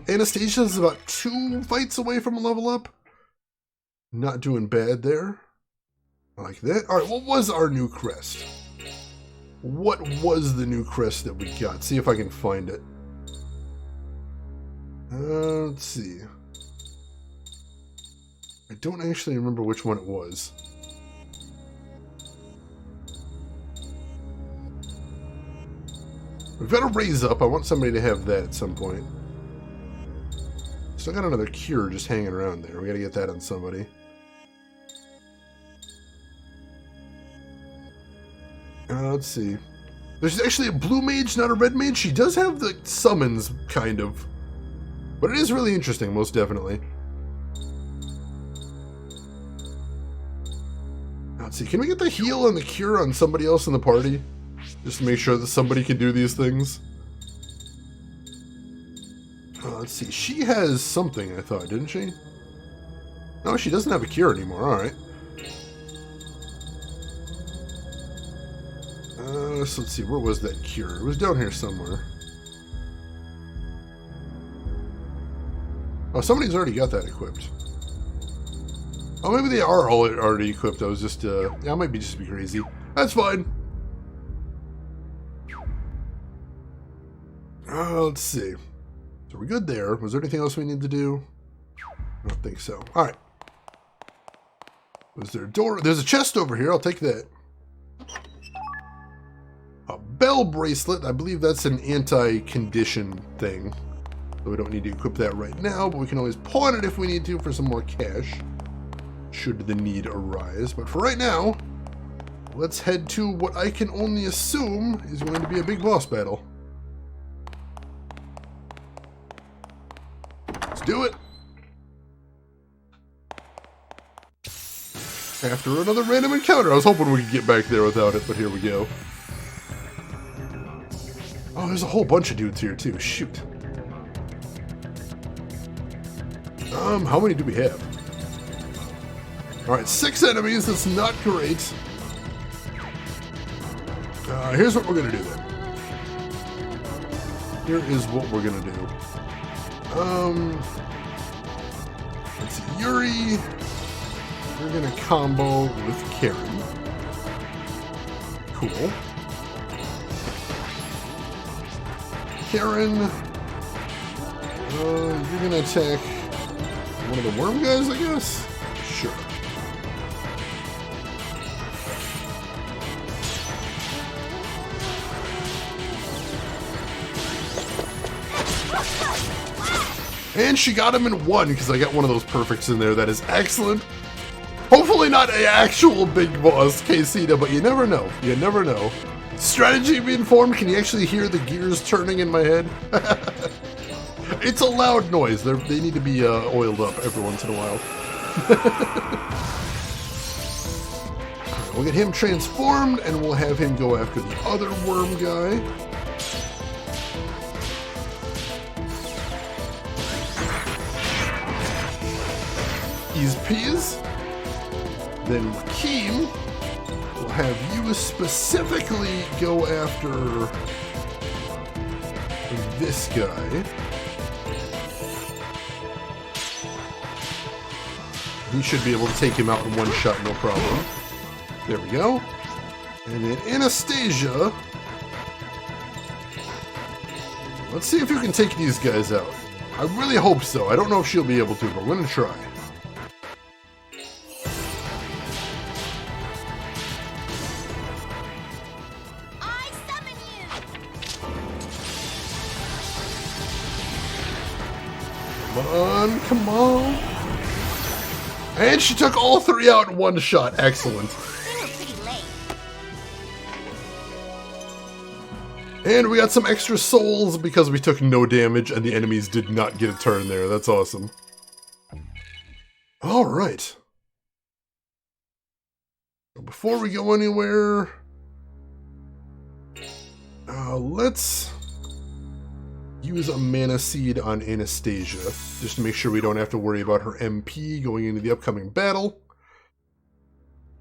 Anastasia's about 2 fights away from a level up. Not doing bad there. I like that. Alright, what was our new crest? What was the new crest that we got? See if I can find it. Let's see. I don't actually remember which one it was. We've got to raise up. I want somebody to have that at some point. Still got another cure just hanging around there. We got to get that on somebody. Let's see. There's actually a blue mage, not a red mage. She does have the summons, kind of. But it is really interesting, most definitely. Let's see. Can we get the heal and the cure on somebody else in the party? Just to make sure that somebody can do these things. Let's see. She has something, I thought, didn't she? No, she doesn't have a cure anymore. Alright. So let's see. Where was that cure? It was down here somewhere. Oh, somebody's already got that equipped. Oh, maybe they are all already equipped. I was just, yeah, I might just be crazy. That's fine. Let's see. So we're good there. Was there anything else we need to do? I don't think so. Alright. Was there a door? There's a chest over here. I'll take that. A bell bracelet. I believe that's an anti-condition thing. So we don't need to equip that right now, but we can always pawn it if we need to for some more cash. Should the need arise. But for right now, let's head to what I can only assume is going to be a big boss battle. Let's do it! After another random encounter. I was hoping we could get back there without it, but here we go. Oh, there's a whole bunch of dudes here too. Shoot. How many do we have? Alright, 6 enemies. That's not great. Here's what we're gonna do then. Here is what we're gonna do. Let's see. Yuri. We're gonna combo with Karen. Cool. Karen. You're gonna attack one of the worm guys, I guess? Sure. And she got him in 1 because I got one of those perfects in there. That is excellent. Hopefully not an actual big boss, Casita, but you never know. You never know. Strategy being formed. Can you actually hear the gears turning in my head? It's a loud noise. They need to be oiled up every once in a while. We'll get him transformed, and we'll have him go after the other worm guy. Ease peas. Then Rakeem will have you specifically go after this guy. He should be able to take him out in 1 shot, no problem. There we go. And then Anastasia. Let's see if you can take these guys out. I really hope so. I don't know if she'll be able to, but we're going to try. I summon you! Come on, come on. And she took all 3 out in 1 shot. Excellent. We were pretty late. And we got some extra souls because we took no damage and the enemies did not get a turn there. That's awesome. Alright. So before we go anywhere, use a mana seed on Anastasia, just to make sure we don't have to worry about her MP going into the upcoming battle.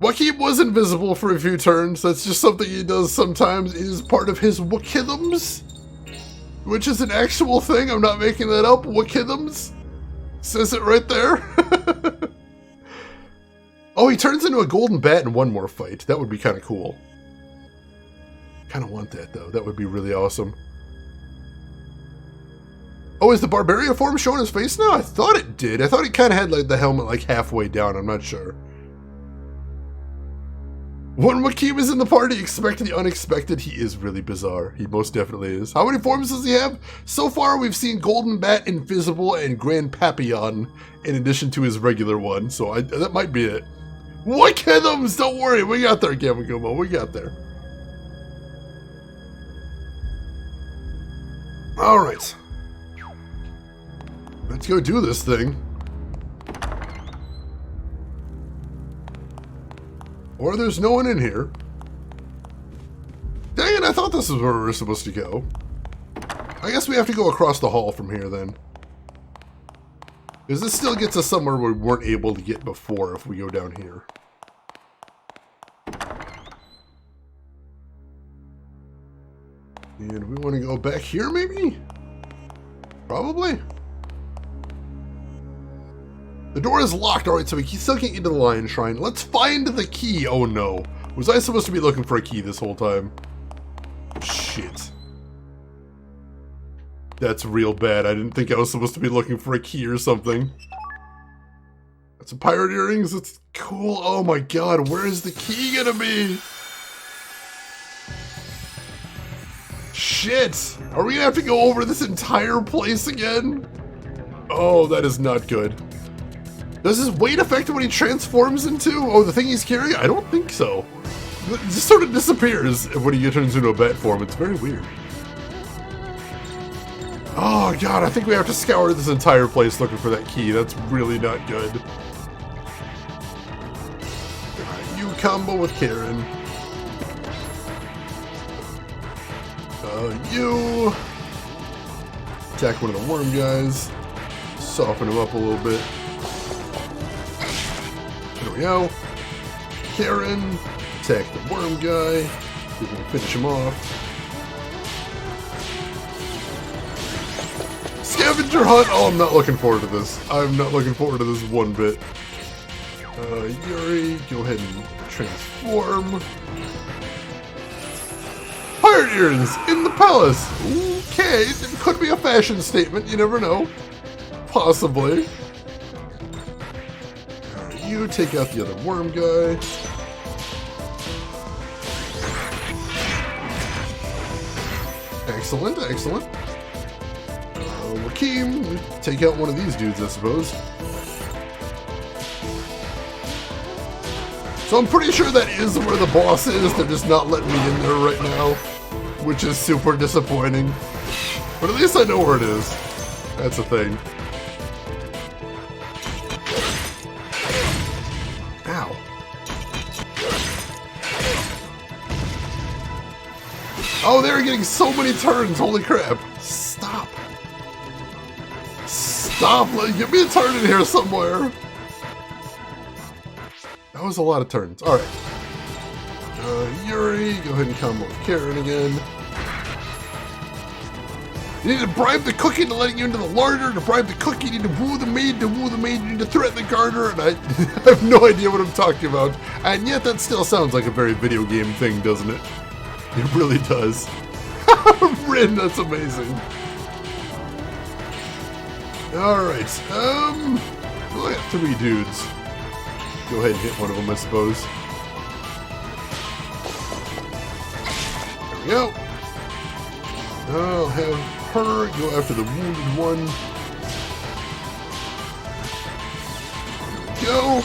Joachim was invisible for a few turns. That's just something he does sometimes. It is part of his Wakithms, which is an actual thing. I'm not making that up. Wakithms. Says it right there. Oh, he turns into a golden bat in one more fight. That would be kind of cool. Kind of want that, though. That would be really awesome. Oh, is the Barbarian form showing his face now? I thought it did. I thought he kind of had like the helmet like halfway down. I'm not sure. When Joachim is in the party, expect the unexpected. He is really bizarre. He most definitely is. How many forms does he have? So far, we've seen Golden Bat, Invisible, and Grand Papillon, in addition to his regular one. So that might be it. Wakithms! Don't worry, we got there, Gamagumo. We got there. All right. Let's go do this thing. Or there's no one in here. Dang it, I thought this was where we were supposed to go. I guess we have to go across the hall from here then. Because this still gets us somewhere we weren't able to get before if we go down here. And we want to go back here maybe? Probably. The door is locked, alright, so we still can't get to the Lion Shrine. Let's find the key. Oh no. Was I supposed to be looking for a key this whole time? Shit. That's real bad. I didn't think I was supposed to be looking for a key or something. Got some pirate earrings. That's cool. Oh my god, where is the key gonna be? Shit. Are we gonna have to go over this entire place again? Oh, that is not good. Does his weight affect what he transforms into? Oh, the thing he's carrying? I don't think so. It just sort of disappears when he turns into a bat form. It's very weird. Oh god, I think we have to scour this entire place looking for that key. That's really not good. You combo with Karen. You attack one of the worm guys. Soften him up a little bit. There we go. Karen, attack the worm guy. We can finish him off. Scavenger hunt! Oh, I'm not looking forward to this. I'm not looking forward to this one bit. Yuri, go ahead and transform. Pirate earrings in the palace! Okay, it could be a fashion statement, you never know. Possibly. You take out the other worm guy. Excellent, excellent. Joachim, take out one of these dudes, I suppose. So I'm pretty sure that is where the boss is. They're just not letting me in there right now, which is super disappointing. But at least I know where it is. That's a thing. Ow. Oh, they're getting so many turns. Holy crap. Stop. Stop. Get me a turn in here somewhere. That was a lot of turns. Alright. Yuri, go ahead and combo with Karen again. You need to bribe the cook into letting you into the larder. To bribe the cook, you need to woo the maid. To woo the maid, you need to threaten the gardener. And I have no idea what I'm talking about. And yet that still sounds like a very video game thing, doesn't it? It really does. Rin, that's amazing. Alright, I got 3 dudes. Go ahead and hit one of them, I suppose. There we go. I'll have her go after the wounded one. There we go.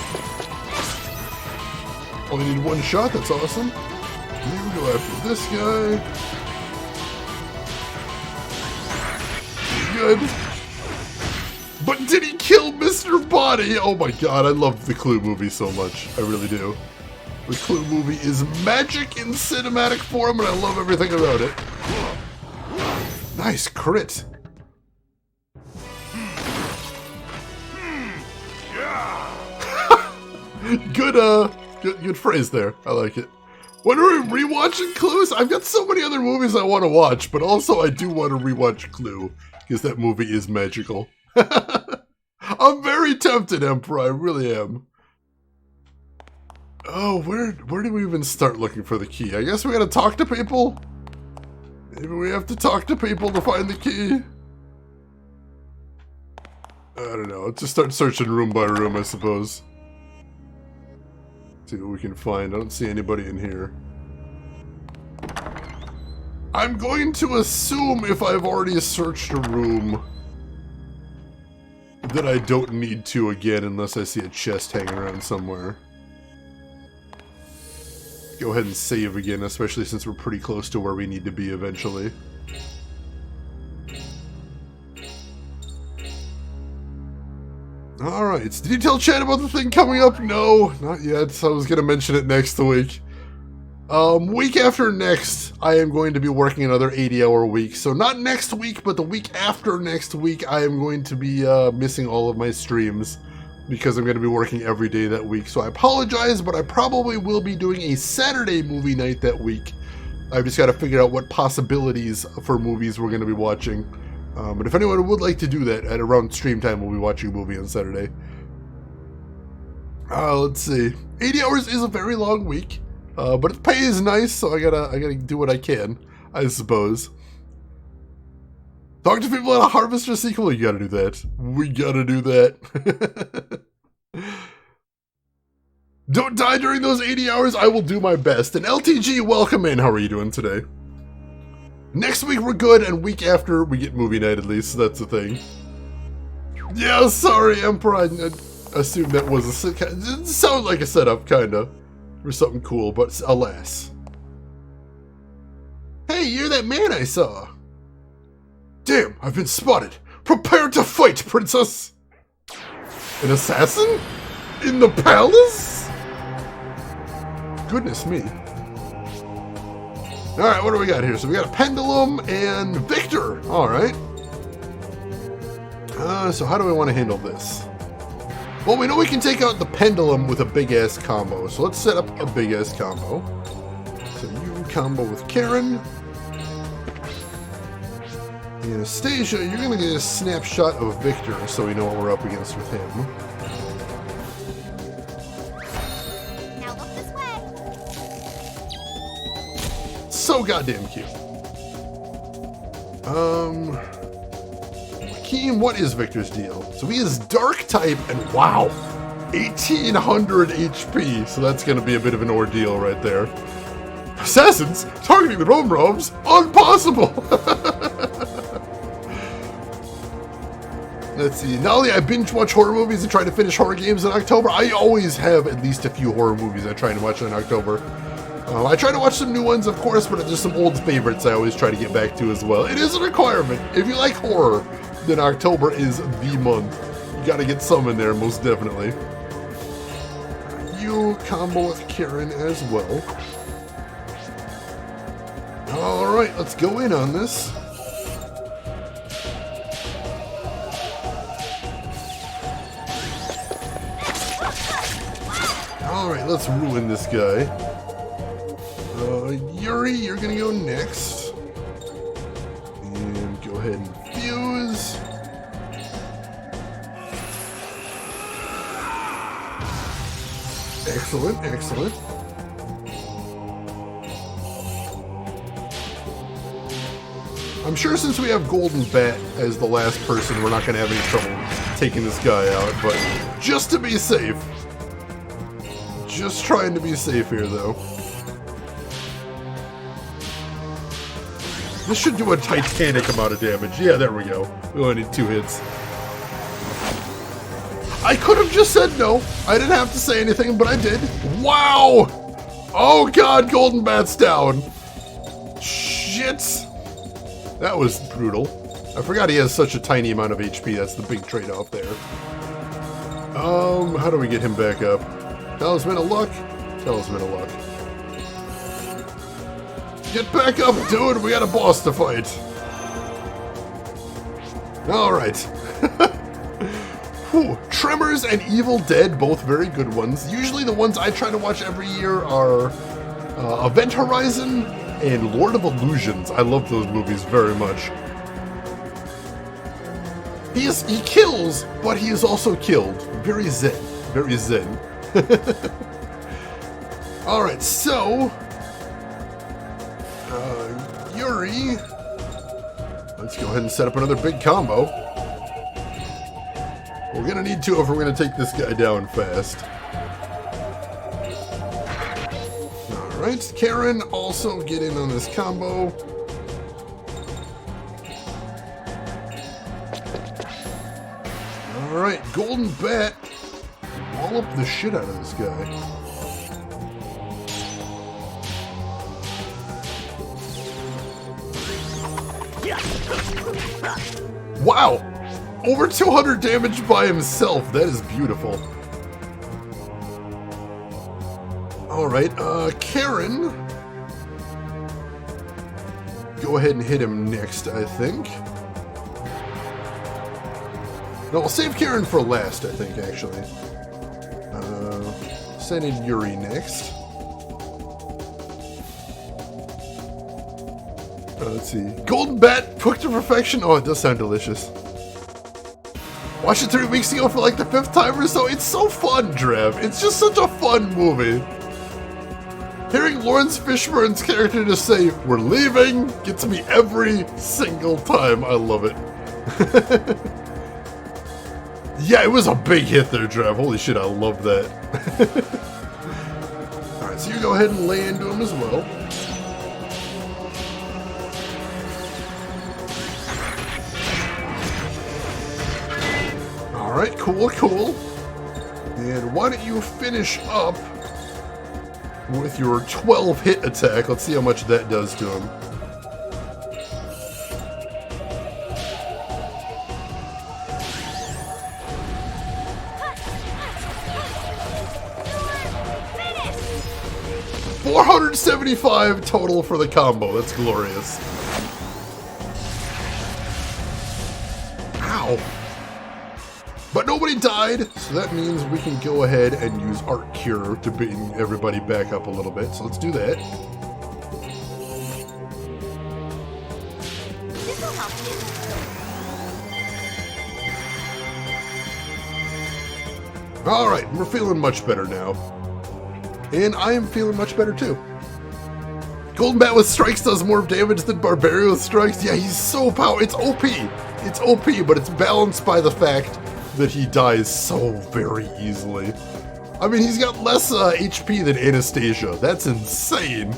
Only need 1 shot, that's awesome. Here we go after this guy. Good. But did he kill Mr. Body? Oh my god, I love the Clue movie so much. I really do. The Clue movie is magic in cinematic form, and I love everything about it. Nice crit. Good phrase there. I like it. When are we rewatching Clues? I've got so many other movies I want to watch, but also I do want to rewatch Clue, because that movie is magical. I'm very tempted, Emperor. I really am. Oh, where do we even start looking for the key? I guess we gotta talk to people? Maybe we have to talk to people to find the key? I don't know. Let's just start searching room by room, I suppose. See what we can find. I don't see anybody in here. I'm going to assume if I've already searched a room that I don't need to again unless I see a chest hanging around somewhere. Go ahead and save again, especially since we're pretty close to where we need to be eventually. Alright, did you tell Chad about the thing coming up? No, not yet. I was going to mention it next week. Week after next, I am going to be working another 80-hour week. So not next week, but the week after next week, I am going to be missing all of my streams because I'm going to be working every day that week. So I apologize, but I probably will be doing a Saturday movie night that week. I've just got to figure out what possibilities for movies we're going to be watching. But if anyone would like to do that, at around stream time, we'll be watching a movie on Saturday. Let's see. 80 hours is a very long week, but the pay is nice, so I gotta do what I can, I suppose. Talk to people at a Harvester sequel, you gotta do that. We gotta do that. Don't die during those 80 hours, I will do my best. And LTG, welcome in, how are you doing today? Next week we're good, and week after we get movie night at least, so that's the thing. Yeah, sorry, Emperor, I assumed that was it sounded like a setup, kinda, for something cool, but alas. Hey, you're that man I saw. Damn, I've been spotted. Prepare to fight, princess. An assassin? In the palace? Goodness me. Alright, what do we got here? So we got a pendulum and Victor. Alright. So how do we want to handle this? Well, we know we can take out the pendulum with a big-ass combo. So let's set up a big-ass combo. So you combo with Karen. Anastasia, you're going to get a snapshot of Victor so we know what we're up against with him. So goddamn cute. Hakeem, what is Victor's deal? So he is dark type, and wow, 1800 HP. So that's going to be a bit of an ordeal right there. Assassins targeting the Rome robes? Impossible! Let's see. Not only I binge watch horror movies and try to finish horror games in October, I always have at least a few horror movies I try to watch in October. I try to watch some new ones, of course, but there's some old favorites I always try to get back to as well. It is a requirement. If you like horror, then October is the month. You gotta get some in there, most definitely. You combo with Karen as well. Alright, let's go in on this. Alright, let's ruin this guy. Yuri, you're gonna go next. And go ahead and fuse. Excellent, excellent. I'm sure since we have Golden Bat as the last person, we're not gonna have any trouble taking this guy out, but just to be safe. Just trying to be safe here, though. This should do a titanic amount of damage. Yeah, there we go. We only need 2 hits. I could have just said no. I didn't have to say anything, but I did. Wow! Oh god, Golden Bat's down. Shit. That was brutal. I forgot he has such a tiny amount of HP. That's the big trade-off there. How do we get him back up? Talisman of Luck? Talisman of Luck. Get back up, dude! We got a boss to fight. Alright. Whew. Tremors and Evil Dead, both very good ones. Usually the ones I try to watch every year are Event Horizon and Lord of Illusions. I love those movies very much. He kills, but he is also killed. Very zen. Very zen. Alright, so... Yuri... Let's go ahead and set up another big combo. We're gonna need to if we're gonna take this guy down fast. Alright, Karen also get in on this combo. Alright, Golden Bat. Wall up the shit out of this guy. Wow! Over 200 damage by himself. That is beautiful. Alright, Karen. Go ahead and hit him next, I think. No, we'll save Karen for last, I think, actually. Send in Yuri next. Let's see. Golden Bat, cooked to perfection. Oh, it does sound delicious. Watched it 3 weeks ago for like the 5th time or so. It's so fun, Drev. It's just such a fun movie. Hearing Lawrence Fishburne's character just say, "We're leaving," gets me every single time. I love it. Yeah, it was a big hit there, Drev. Holy shit, I love that. Alright, so you go ahead and lay into him as well. Alright, cool, cool. And why don't you finish up with your 12 hit attack? Let's see how much that does to him. $475 total for the combo. That's glorious. Ow. But nobody died, so that means we can go ahead and use Art Cure to bring everybody back up a little bit. So let's do that. This'll help you. Alright, we're feeling much better now. And I am feeling much better too. Golden Bat with strikes does more damage than Barbarian with strikes. Yeah, he's so powerful. It's OP. It's OP, but it's balanced by the fact that he dies so very easily. I mean, he's got less HP than Anastasia. That's insane.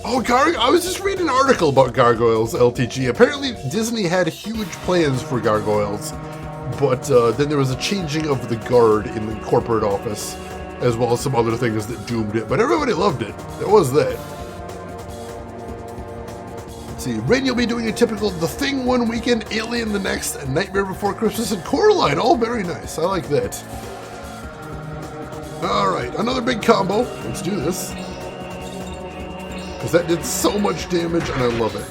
Oh, I was just reading an article about gargoyles, LTG. Apparently, Disney had huge plans for gargoyles, but then there was a changing of the guard in the corporate office, as well as some other things that doomed it. But everybody loved it. There was that. Let's see, Rin, you'll be doing a typical The Thing one weekend, Alien the next, and Nightmare Before Christmas, and Coraline. All very nice. I like that. Alright, another big combo. Let's do this. Because that did so much damage, and I love it.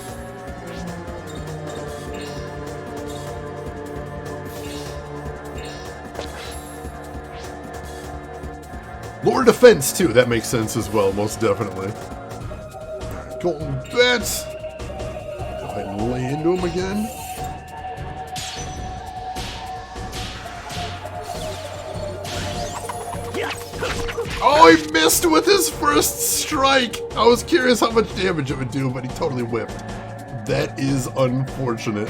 Lower defense, too. That makes sense as well, most definitely. Golden Bat. Go ahead and lay into him again. Oh, he missed with his first strike. I was curious how much damage it would do, but he totally whipped. That is unfortunate.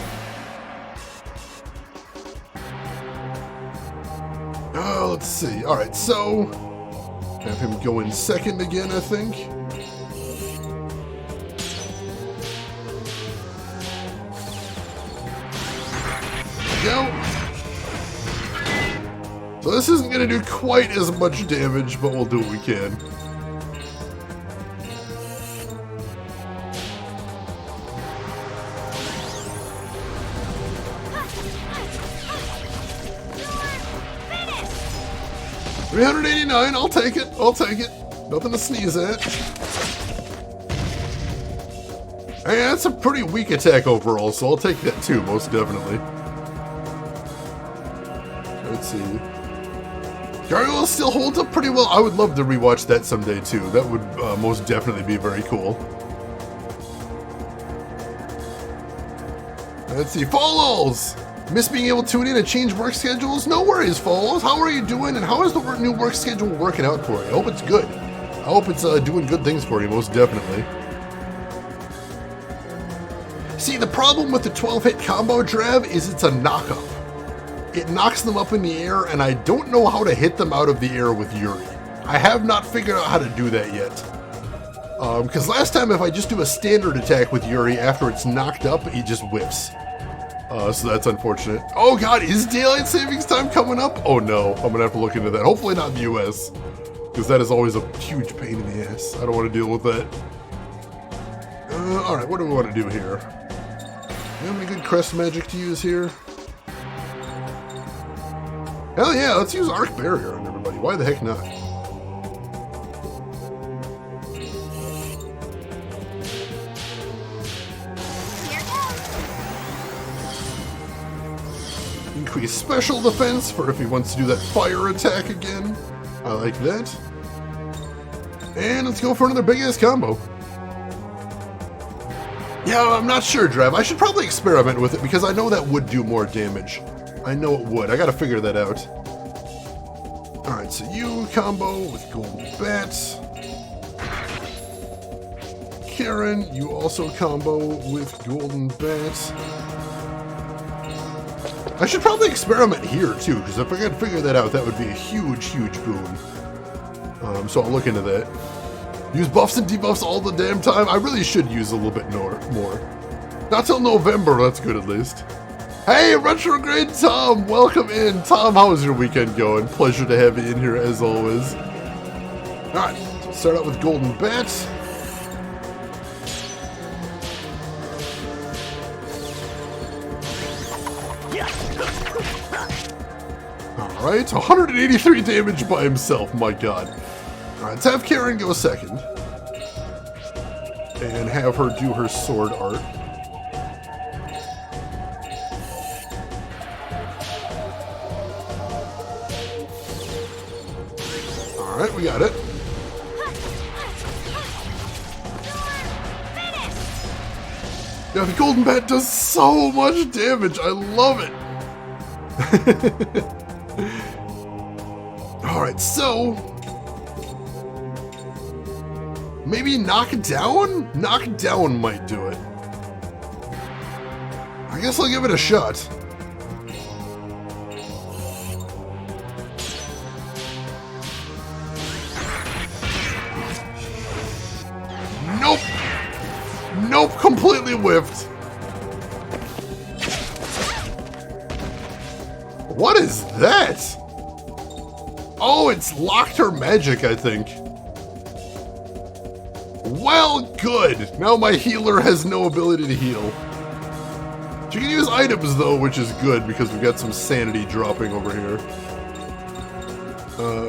Let's see. All right, so have him go in second again, I think. There we go. So this isn't going to do quite as much damage, but we'll do what we can. $389, I'll take it. I'll take it. Nothing to sneeze at. Hey, that's a pretty weak attack overall, so I'll take that too, most definitely. Let's see. Gargoyle still holds up pretty well. I would love to rewatch that someday too. That would most definitely be very cool. Let's see. Falls! Miss being able to tune in and change work schedules? No worries, Falls. How are you doing, and how is the new work schedule working out for you? I hope it's good. I hope it's doing good things for you, most definitely. See, the problem with the 12-hit combo Drav is it's a knock-up. It knocks them up in the air, and I don't know how to hit them out of the air with Yuri. I have not figured out how to do that yet. Because last time if I just do a standard attack with Yuri after it's knocked up, he just whiffs. So that's unfortunate. Oh god, is daylight savings time coming up? Oh no, I'm gonna have to look into that. Hopefully not in the US. Because that is always a huge pain in the ass. I don't want to deal with that. Alright, what do we want to do here? Do you have any good crest magic to use here? Hell yeah, let's use Arc Barrier on everybody. Why the heck not? Increase special defense for if he wants to do that fire attack again. I like that. And let's go for another big-ass combo. Yeah, I'm not sure, Drav. I should probably experiment with it because I know that would do more damage. I know it would. I gotta figure that out. Alright, so you combo with Golden Bats. Karen, you also combo with Golden Bats. I should probably experiment here, too, because if I could figure that out, that would be a huge, huge boon. So I'll look into that. Use buffs and debuffs all the damn time? I really should use a little bit more. Not till November, that's good at least. Hey, Retrograde Tom, welcome in. Tom, how was your weekend going? Pleasure to have you in here as always. Alright, so start out with Golden Bats. Alright, 183 damage by himself, my god. Alright, let's have Karen go second. And have her do her sword art. Alright, we got it. Yeah, the Golden Bat does so much damage. I love it. Alright, so maybe knock down? Knock down might do it. I guess I'll give it a shot. Nope! Nope, completely whiffed. What is that? Oh, it's locked her magic, I think. Well, good. Now my healer has no ability to heal. She can use items, though, which is good because we've got some sanity dropping over here.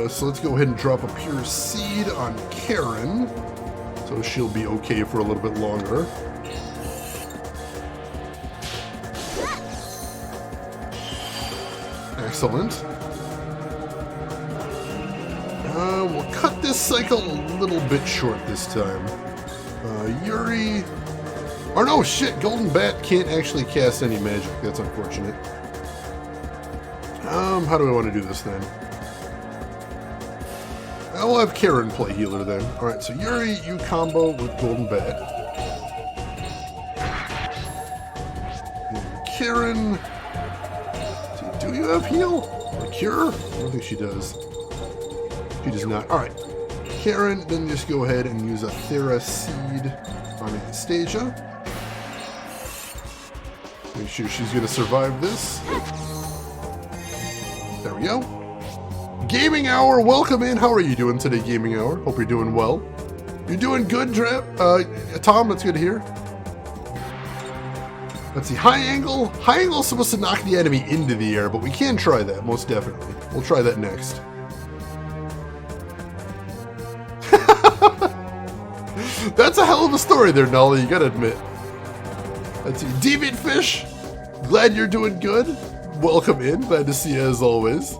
So let's go ahead and drop a pure seed on Karen. So she'll be okay for a little bit longer. Excellent. We'll cut this cycle a little bit short this time. Yuri... Oh no, shit! Golden Bat can't actually cast any magic. That's unfortunate. How do I want to do this then? I'll have Karen play healer then. Alright, so Yuri, you combo with Golden Bat. And Karen... Do you have heal? Or cure? I don't think she does. She does not. Alright. Karen, then just go ahead and use a Thera Seed on Anastasia. Make sure she's going to survive this. There we go. Gaming Hour, welcome in. How are you doing today, Gaming Hour? Hope you're doing well. You're doing good, Tom, that's good to hear. Let's see, high angle. High angle is supposed to knock the enemy into the air, but we can try that, most definitely. We'll try that next. That's a hell of a story there, Nolly, you gotta admit. Let's see, Deviant Fish, glad you're doing good. welcome in. Glad to see you as always.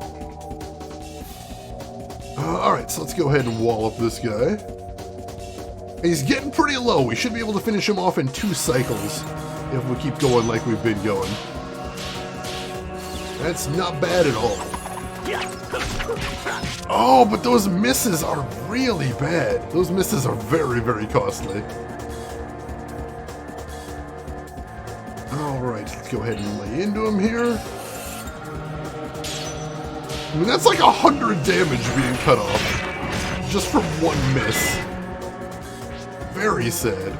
Alright, so let's go ahead and wall up this guy. He's getting pretty low. We should be able to finish him off in 2 cycles if we keep going like we've been going. That's not bad at all. Oh, but those misses are really bad. Those misses are very, very costly. Alright, let's go ahead and lay into him here. I mean, that's like 100 damage being cut off just from 1 miss. Very sad.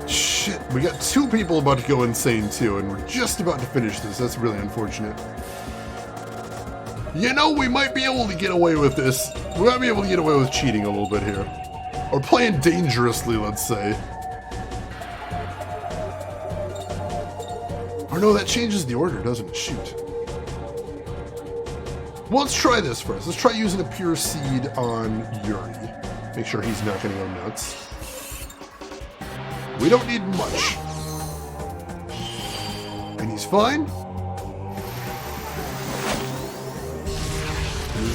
Shit, we got 2 people about to go insane too, and we're just about to finish this. That's really unfortunate. You know, we might be able to get away with this. We might be able to get away with cheating a little bit here. Or playing dangerously, let's say. Or no, that changes the order, doesn't it? Shoot. Well, let's try this first. Let's try using a pure seed on Yuri. Make sure he's not going to go nuts. We don't need much. And he's fine.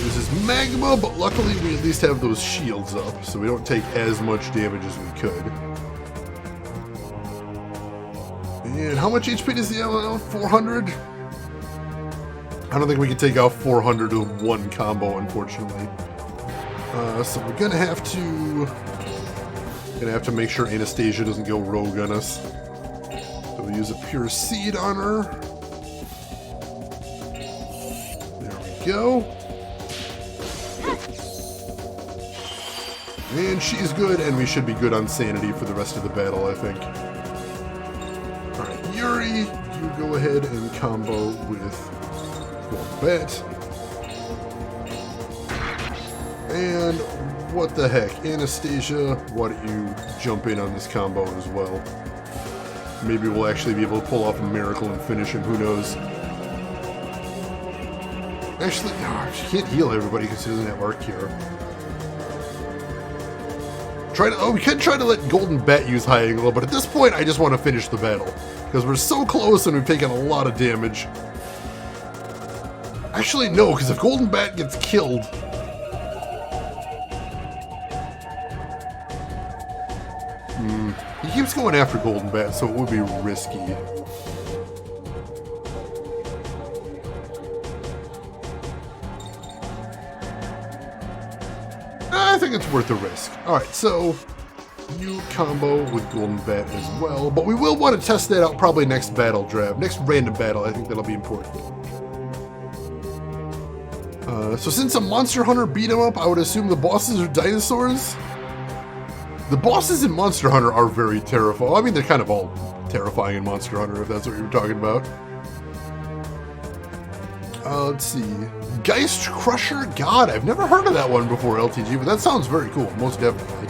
This is magma, but luckily we at least have those shields up, so we don't take as much damage as we could. And how much HP does he have? 400? I don't think we can take out 400 with 1 combo, unfortunately. So we're gonna have to make sure Anastasia doesn't go rogue on us. So we'll use a pure seed on her. There we go. And she's good, and we should be good on sanity for the rest of the battle, I think. Alright, Yuri, you go ahead and combo with Bat. And what the heck, Anastasia, why don't you jump in on this combo as well? Maybe we'll actually be able to pull off a miracle and finish him, who knows. Actually, no, she can't heal everybody because she doesn't have Arc Cure. We could try to let Golden Bat use High Angle, but at this point I just want to finish the battle. Because we're so close and we've taken a lot of damage. Actually, no, because if Golden Bat gets killed... He keeps going after Golden Bat, so it would be risky. I think it's worth the risk. Alright, so you combo with Golden Bat as well, but we will want to test that out probably next battle draft. Next random battle, I think that'll be important. So since a Monster Hunter beat him up, I would assume the bosses are dinosaurs? The bosses in Monster Hunter are very terrifying. I mean, they're kind of all terrifying in Monster Hunter, if that's what you were talking about. Let's see. Geist Crusher? God, I've never heard of that one before, LTG, but that sounds very cool, most definitely.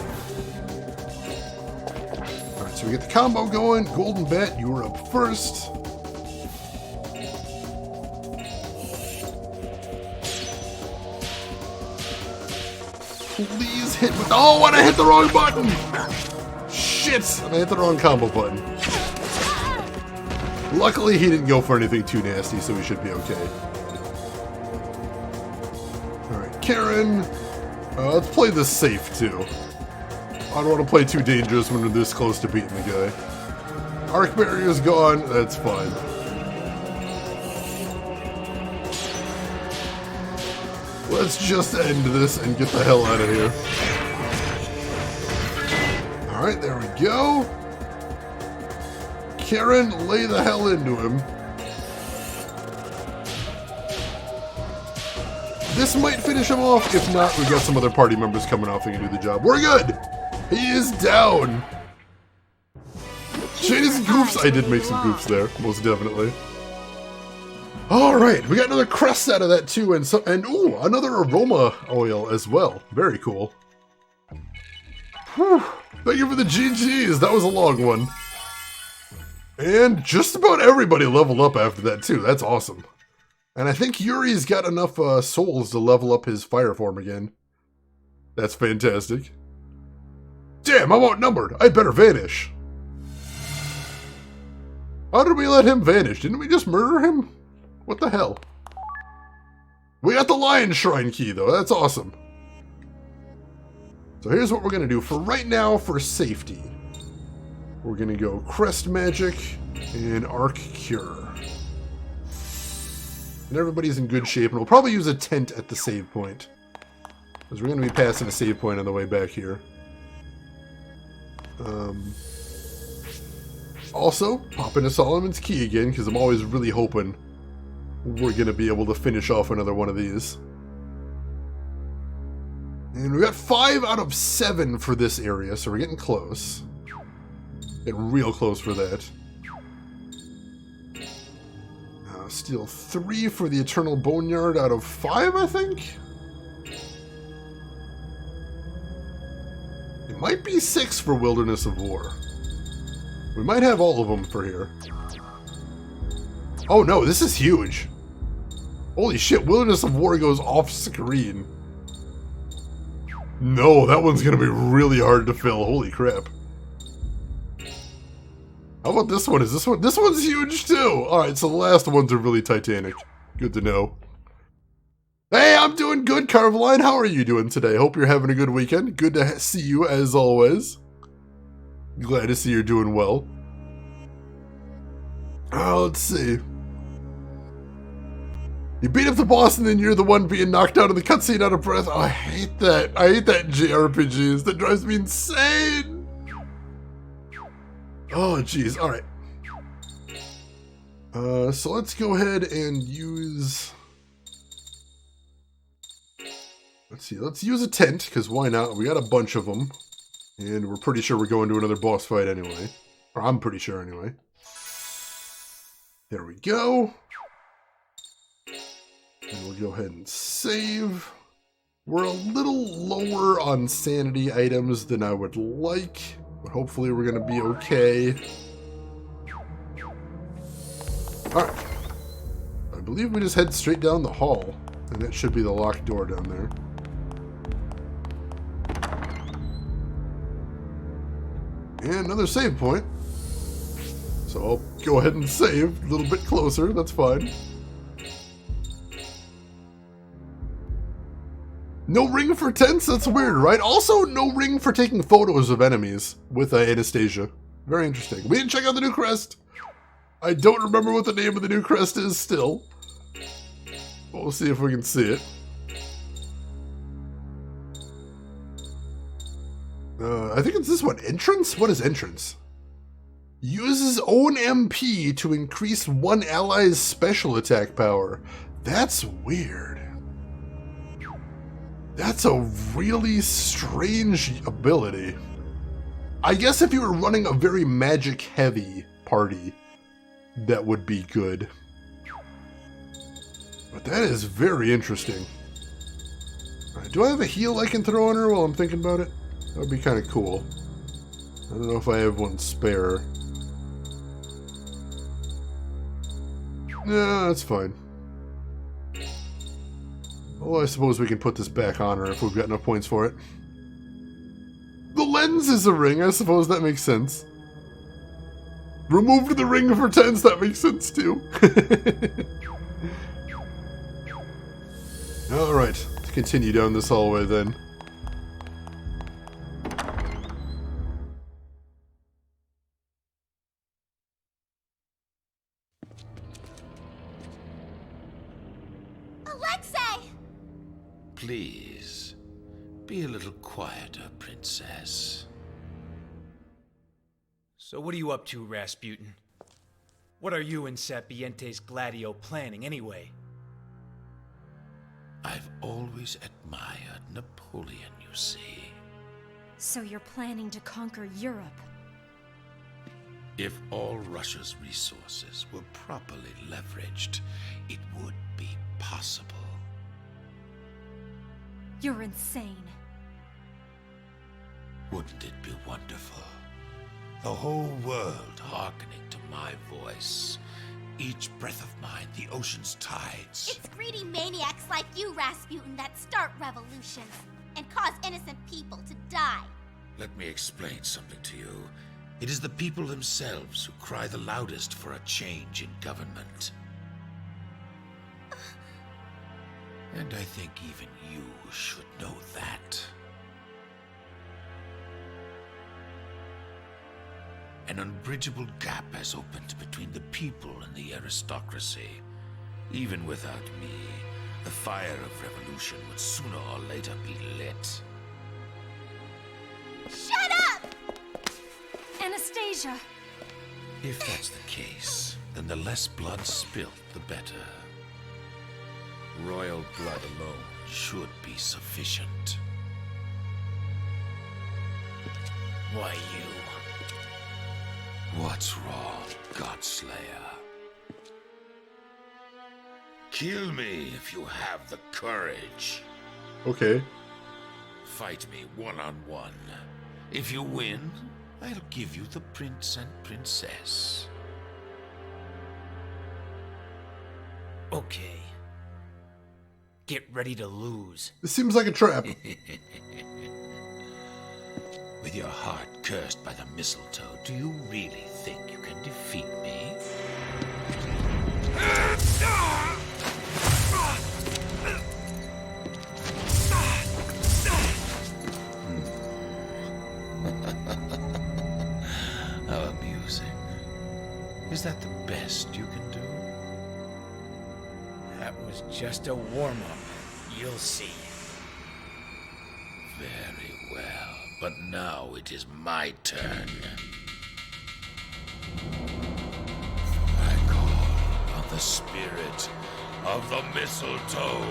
Alright, so we get the combo going. Golden Bat, you were up first. Please hit with... Oh, and I hit the wrong button! Shit! And I hit the wrong combo button. Luckily, he didn't go for anything too nasty, so we should be okay. Alright, Karen. Let's play this safe, too. I don't want to play too dangerous when we're this close to beating the guy. Arc Barrier's gone. That's fine. Let's just end this and get the hell out of here. Alright, there we go. Karen, lay the hell into him. This might finish him off. If not, we've got some other party members coming off and can do the job. We're good! He is down! Shades and goofs. I did make some goofs there, most definitely. Alright, we got another crest out of that too, and ooh, another aroma oil as well. Very cool. Whew. Thank you for the GGs, that was a long one. And just about everybody leveled up after that too, that's awesome. And I think Yuri's got enough souls to level up his fire form again. That's fantastic. Damn, I'm outnumbered, I'd better vanish. How did we let him vanish? Didn't we just murder him? What the hell? We got the Lion Shrine key, though. That's awesome. So here's what we're going to do. For right now, for safety, we're going to go Crest Magic and Arc Cure. And everybody's in good shape. And we'll probably use a tent at the save point, because we're going to be passing a save point on the way back here. Also, pop into Solomon's Key again, because I'm always really hoping we're going to be able to finish off another one of these. And we got 5 out of 7 for this area, so we're getting close. Getting real close for that. Steal 3 for the Eternal Boneyard out of 5, I think? It might be 6 for Wilderness of War. We might have all of them for here. Oh no, this is huge. Holy shit, Wilderness of War goes off screen. No, that one's gonna be really hard to fill. Holy crap. How about this one? Is this one? This one's huge too! Alright, so the last ones are really titanic. Good to know. Hey, I'm doing good, Carveline. How are you doing today? Hope you're having a good weekend. Good to see you as always. Glad to see you're doing well. Let's see. You beat up the boss and then you're the one being knocked out of the cutscene out of breath. Oh, I hate that. I hate that in JRPGs. That drives me insane. Oh, jeez. Alright. So let's go ahead and use... Let's see. Let's use a tent, because why not? We got a bunch of them. And we're pretty sure we're going to another boss fight anyway. Or I'm pretty sure anyway. There we go. And we'll go ahead and save. We're a little lower on sanity items than I would like, but hopefully we're going to be okay. Alright. I believe we just head straight down the hall, and that should be the locked door down there. And another save point. So I'll go ahead and save a little bit closer, that's fine. No ring for tents? That's weird, right? Also, no ring for taking photos of enemies with Anastasia. Very interesting. We didn't check out the new crest. I don't remember what the name of the new crest is still. We'll see if we can see it. I think it's this one. Entrance? What is entrance? Uses own MP to increase one ally's special attack power. That's weird. That's a really strange ability. I guess if you were running a very magic-heavy party, that would be good. But that is very interesting. Right, do I have a heal I can throw on her while I'm thinking about it? That would be kind of cool. I don't know if I have one spare. No, that's fine. Well, I suppose we can put this back on her if we've got enough points for it. The lens is a ring, I suppose that makes sense. Removed the ring for tens, that makes sense too. Alright, let's continue down this hallway then. Please, be a little quieter, princess. So what are you up to, Rasputin? What are you and Sapiente's Gladio planning, anyway? I've always admired Napoleon, you see. So you're planning to conquer Europe? If all Russia's resources were properly leveraged, it would be possible. You're insane. Wouldn't it be wonderful? The whole world hearkening to my voice. Each breath of mine, the ocean's tides. It's greedy maniacs like you, Rasputin, that start revolutions and cause innocent people to die. Let me explain something to you. It is the people themselves who cry the loudest for a change in government. And I think even you should know that. An unbridgeable gap has opened between the people and the aristocracy. Even without me, the fire of revolution would sooner or later be lit. Shut up! Anastasia! If that's the case, then the less blood spilt, the better. Royal blood alone should be sufficient. Why you? What's wrong, Godslayer? Kill me if you have the courage. Okay. Fight me one-on-one. If you win, I'll give you the prince and princess. Okay. Get ready to lose. This seems like a trap. With your heart cursed by the mistletoe, do you really think you can defeat me? How amusing. Is that the best you can do? That was just a warm-up. You'll see. Very well, but now it is my turn. I call on the spirit of the mistletoe.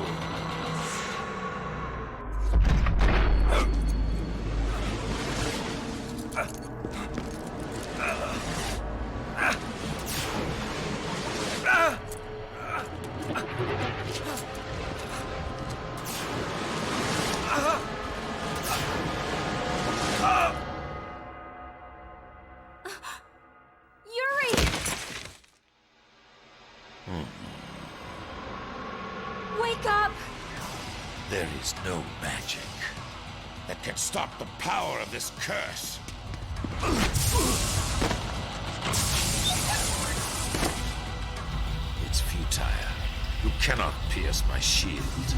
Wake up! There is no magic that can stop the power of this curse. It's futile. You cannot pierce my shield.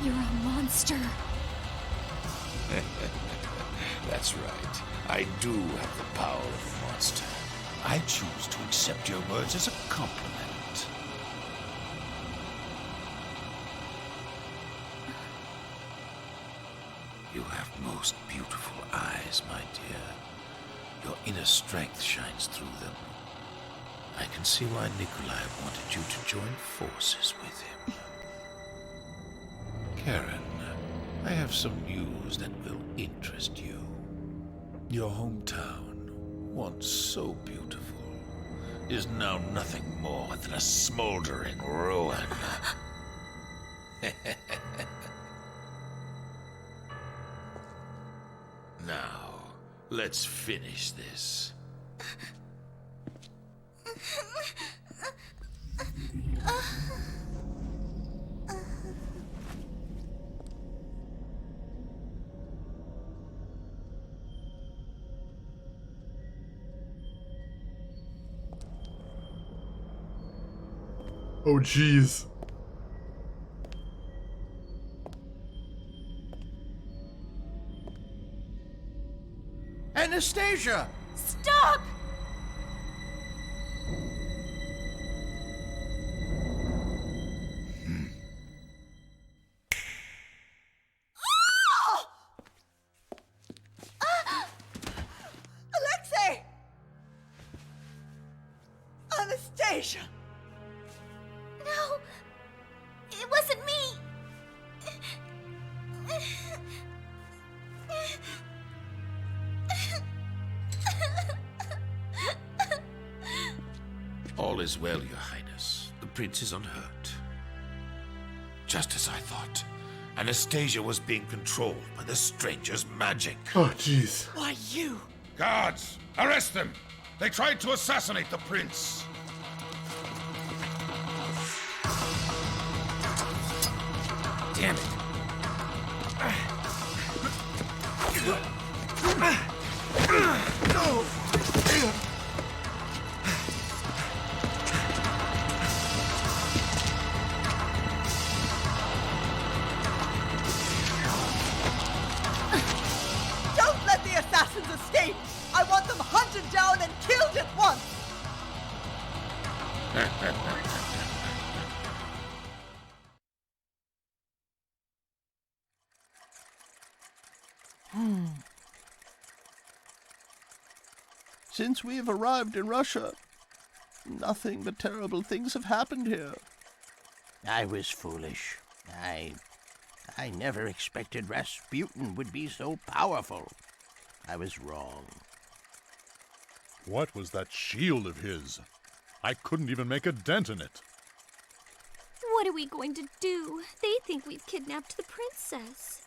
You're a monster. That's right. I do have the power of a monster. I choose to accept your words as a compliment. You have most beautiful eyes, my dear. Your inner strength shines through them. I can see why Nikolai wanted you to join forces with him. Karen, I have some news that will interest you. Your hometown, once so beautiful, is now nothing more than a smoldering ruin. Now, let's finish this. Oh, jeez. Anastasia! Stop! Alexei! Anastasia! No, it wasn't me. All is well, Your Highness. The prince is unhurt. Just as I thought, Anastasia was being controlled by the stranger's magic. Oh, jeez. Why, you? Guards, arrest them! They tried to assassinate the prince! Damn it. Don't let the assassins escape! I want them hunted down and killed at once! Since we've arrived in Russia, nothing but terrible things have happened here. I was foolish. I never expected Rasputin would be so powerful. I was wrong. What was that shield of his? I couldn't even make a dent in it. What are we going to do? They think we've kidnapped the princess.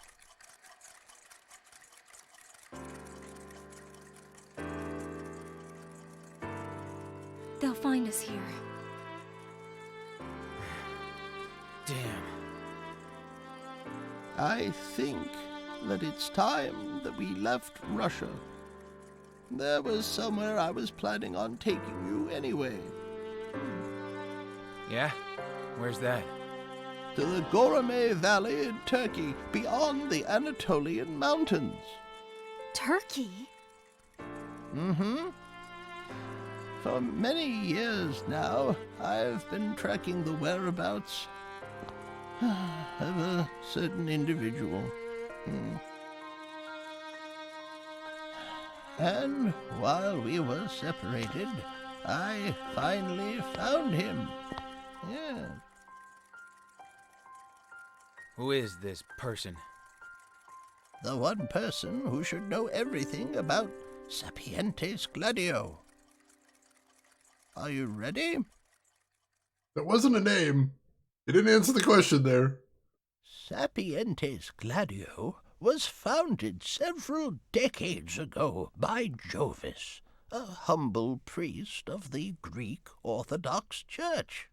They'll find us here. Damn. I think that it's time that we left Russia. There was somewhere I was planning on taking you anyway. Yeah? Where's that? To the Gorame Valley in Turkey, beyond the Anatolian Mountains. Turkey? Mm-hmm. For many years now, I've been tracking the whereabouts of a certain individual. And while we were separated, I finally found him. Yeah. Who is this person? The one person who should know everything about Sapientes Gladio. Are you ready? That wasn't a name. You didn't answer the question there. Sapientes Gladio was founded several decades ago by Jovis, a humble priest of the Greek Orthodox Church.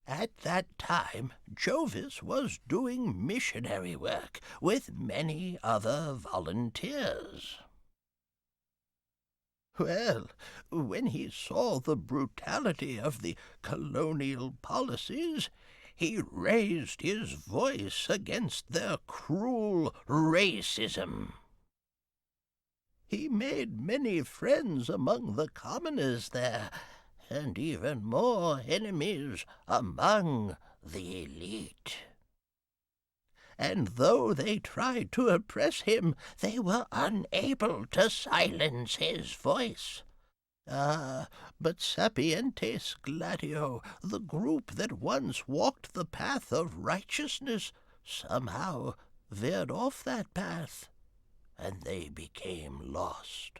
At that time, Jovis was doing missionary work with many other volunteers. Well, when he saw the brutality of the colonial policies, he raised his voice against their cruel racism. He made many friends among the commoners there, and even more enemies among the elite. And though they tried to oppress him, they were unable to silence his voice. But Sapientes Gladio, the group that once walked the path of righteousness, somehow veered off that path, and they became lost.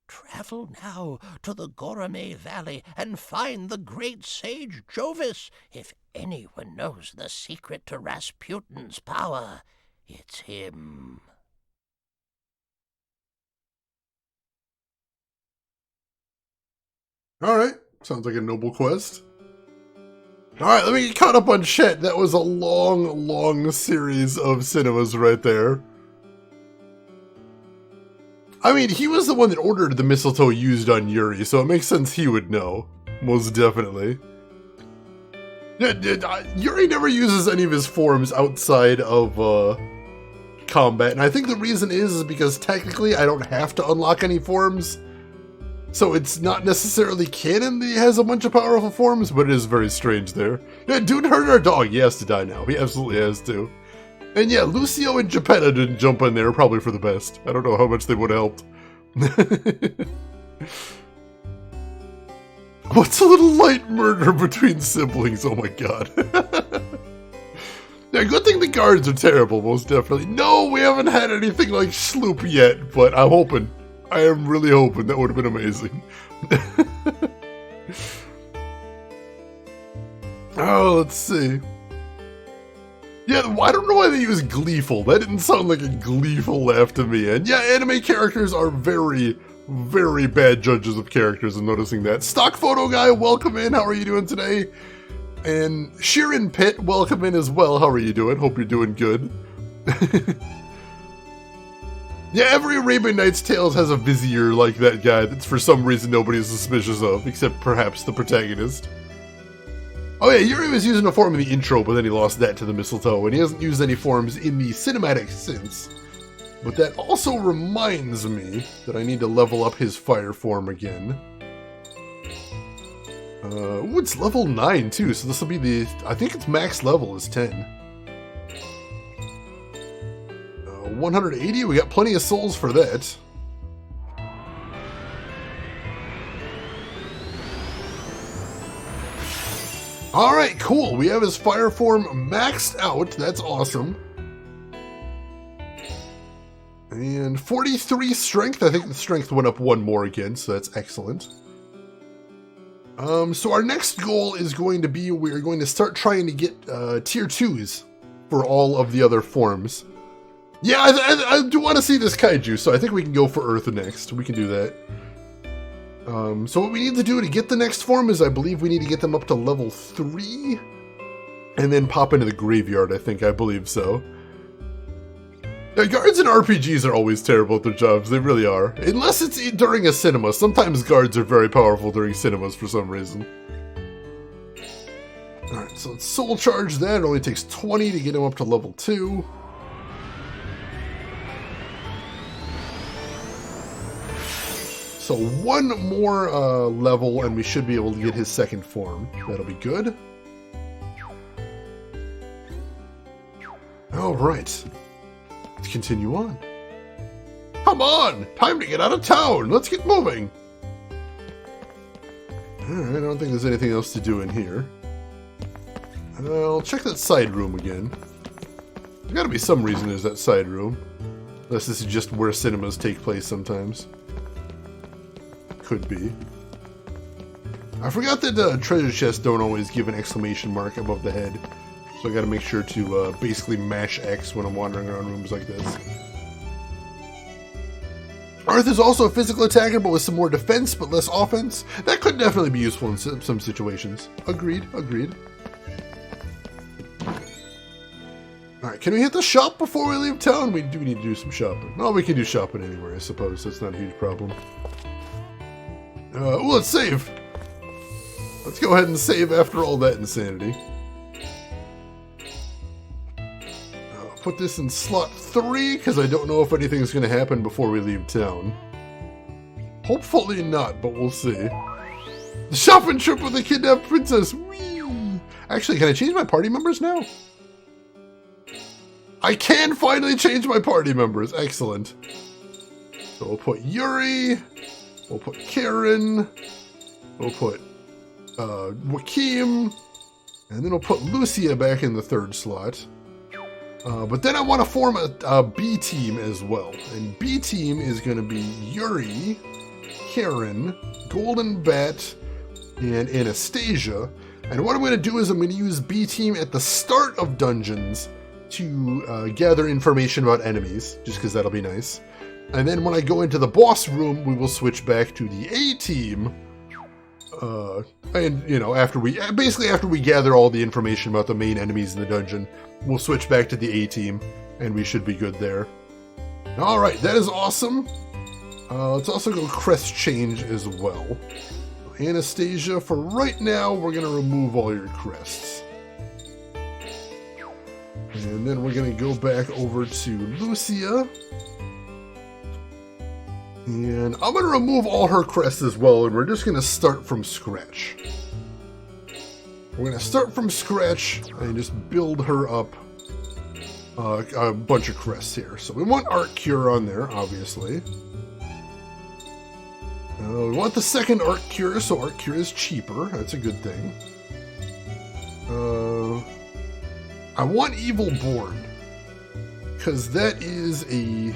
Travel now to the Gorame Valley and find the great sage Jovis. If anyone knows the secret to Rasputin's power, it's him. Alright, sounds like a noble quest. Alright, let me get caught up on shit. That was a long series of cinemas right there. I mean, he was the one that ordered the mistletoe used on Yuri, so it makes sense he would know. Most definitely. Yeah, Yuri never uses any of his forms outside of combat, and I think the reason is because technically I don't have to unlock any forms. So it's not necessarily canon that he has a bunch of powerful forms, but it is very strange there. Yeah, dude hurt our dog. He has to die now. He absolutely has to. And yeah, Lucio and Geppetta didn't jump in there, probably for the best. I don't know how much they would have helped. What's a little light murder between siblings? Oh my god. Yeah, good thing the guards are terrible, most definitely. No, we haven't had anything like Sloop yet, but I'm hoping. I am really hoping. That would have been amazing. Oh, let's see. Yeah, I don't know why they use gleeful. That didn't sound like a gleeful laugh to me. And yeah, anime characters are very bad judges of characters. I'm noticing that. Stock photo guy, welcome in. How are you doing today? And Sheeran Pitt, welcome in as well. How are you doing? Hope you're doing good. Yeah, every Arabian Nights Tales has a vizier like that guy that's for some reason nobody's suspicious of, except perhaps the protagonist. Oh yeah, Yuri was using a form in the intro, but then he lost that to the mistletoe, and he hasn't used any forms in the cinematic since. But that also reminds me that I need to level up his fire form again. Ooh, it's level 9 too, so this will be the... I think its max level is 10. 180, we got plenty of souls for that. Alright, cool. We have his fire form maxed out. That's awesome. And 43 strength. I think the strength went up one more again, so that's excellent. So our next goal is going to be, we're going to start trying to get tier 2s for all of the other forms. Yeah, I do want to see this kaiju, so I think we can go for Earth next. We can do that. So what we need to do to get the next form is I believe we need to get them up to level 3. And then pop into the graveyard, I believe so. Yeah, guards in RPGs are always terrible at their jobs, they really are. Unless it's during a cinema. Sometimes guards are very powerful during cinemas for some reason. Alright, so let's soul charge that. It only takes 20 to get him up to level 2. So one more level and we should be able to get his second form. That'll be good. Alright. Let's continue on. Come on! Time to get out of town! Let's get moving! Alright, I don't think there's anything else to do in here. I'll check that side room again. There's gotta be some reason there's that side room. Unless this is just where cinemas take place sometimes. Could be. I forgot that treasure chests don't always give an exclamation mark above the head. So I gotta make sure to basically mash X when I'm wandering around rooms like this. Earth is also a physical attacker, but with some more defense, but less offense. That could definitely be useful in some situations. Agreed, agreed. Alright, can we hit the shop before we leave town? We do need to do some shopping. Well, we can do shopping anywhere, I suppose. That's not a huge problem. Ooh, let's save! Let's go ahead and save after all that insanity. I'll put this in slot 3, because I don't know if anything's going to happen before we leave town. Hopefully not, but we'll see. The shopping trip with the kidnapped princess! Whee! Actually, can I change my party members now? I can finally change my party members! Excellent. So we'll put Yuri... We'll put Karen, we'll put Joachim, and then we'll put Lucia back in the 3rd slot. But then I want to form a B team as well. And B team is going to be Yuri, Karen, Golden Bat, and Anastasia. And what I'm going to do is I'm going to use B team at the start of dungeons to gather information about enemies, just because that'll be nice. And then when I go into the boss room, we will switch back to the A team. And, you know, after we gather all the information about the main enemies in the dungeon, we'll switch back to the A team, and we should be good there. Alright, that is awesome. Let's also go crest change as well. Anastasia, for right now, we're going to remove all your crests. And then we're going to go back over to Lucia. And I'm going to remove all her crests as well, and we're just going to start from scratch. We're going to start from scratch and just build her up a bunch of crests here. So we want Art Cure on there, obviously. We want the second Art Cure, so Art Cure is cheaper. That's a good thing. I want Evil Born, because that is a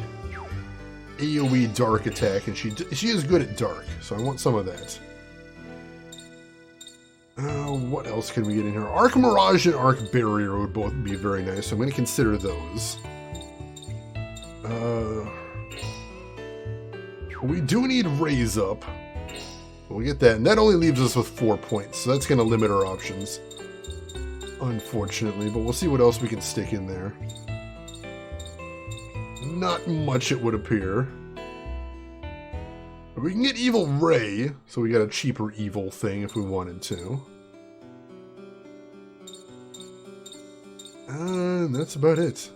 AoE dark attack, and she is good at dark, so I want some of that. What else can we get in here? Arc Mirage and Arc Barrier would both be very nice, so I'm going to consider those. We do need Raise Up. We'll get that, and that only leaves us with 4 points, so that's going to limit our options. unfortunately, but we'll see what else we can stick in there. Not much, it would appear. We can get Evil Ray, so we got a cheaper evil thing if we wanted to. And that's about it.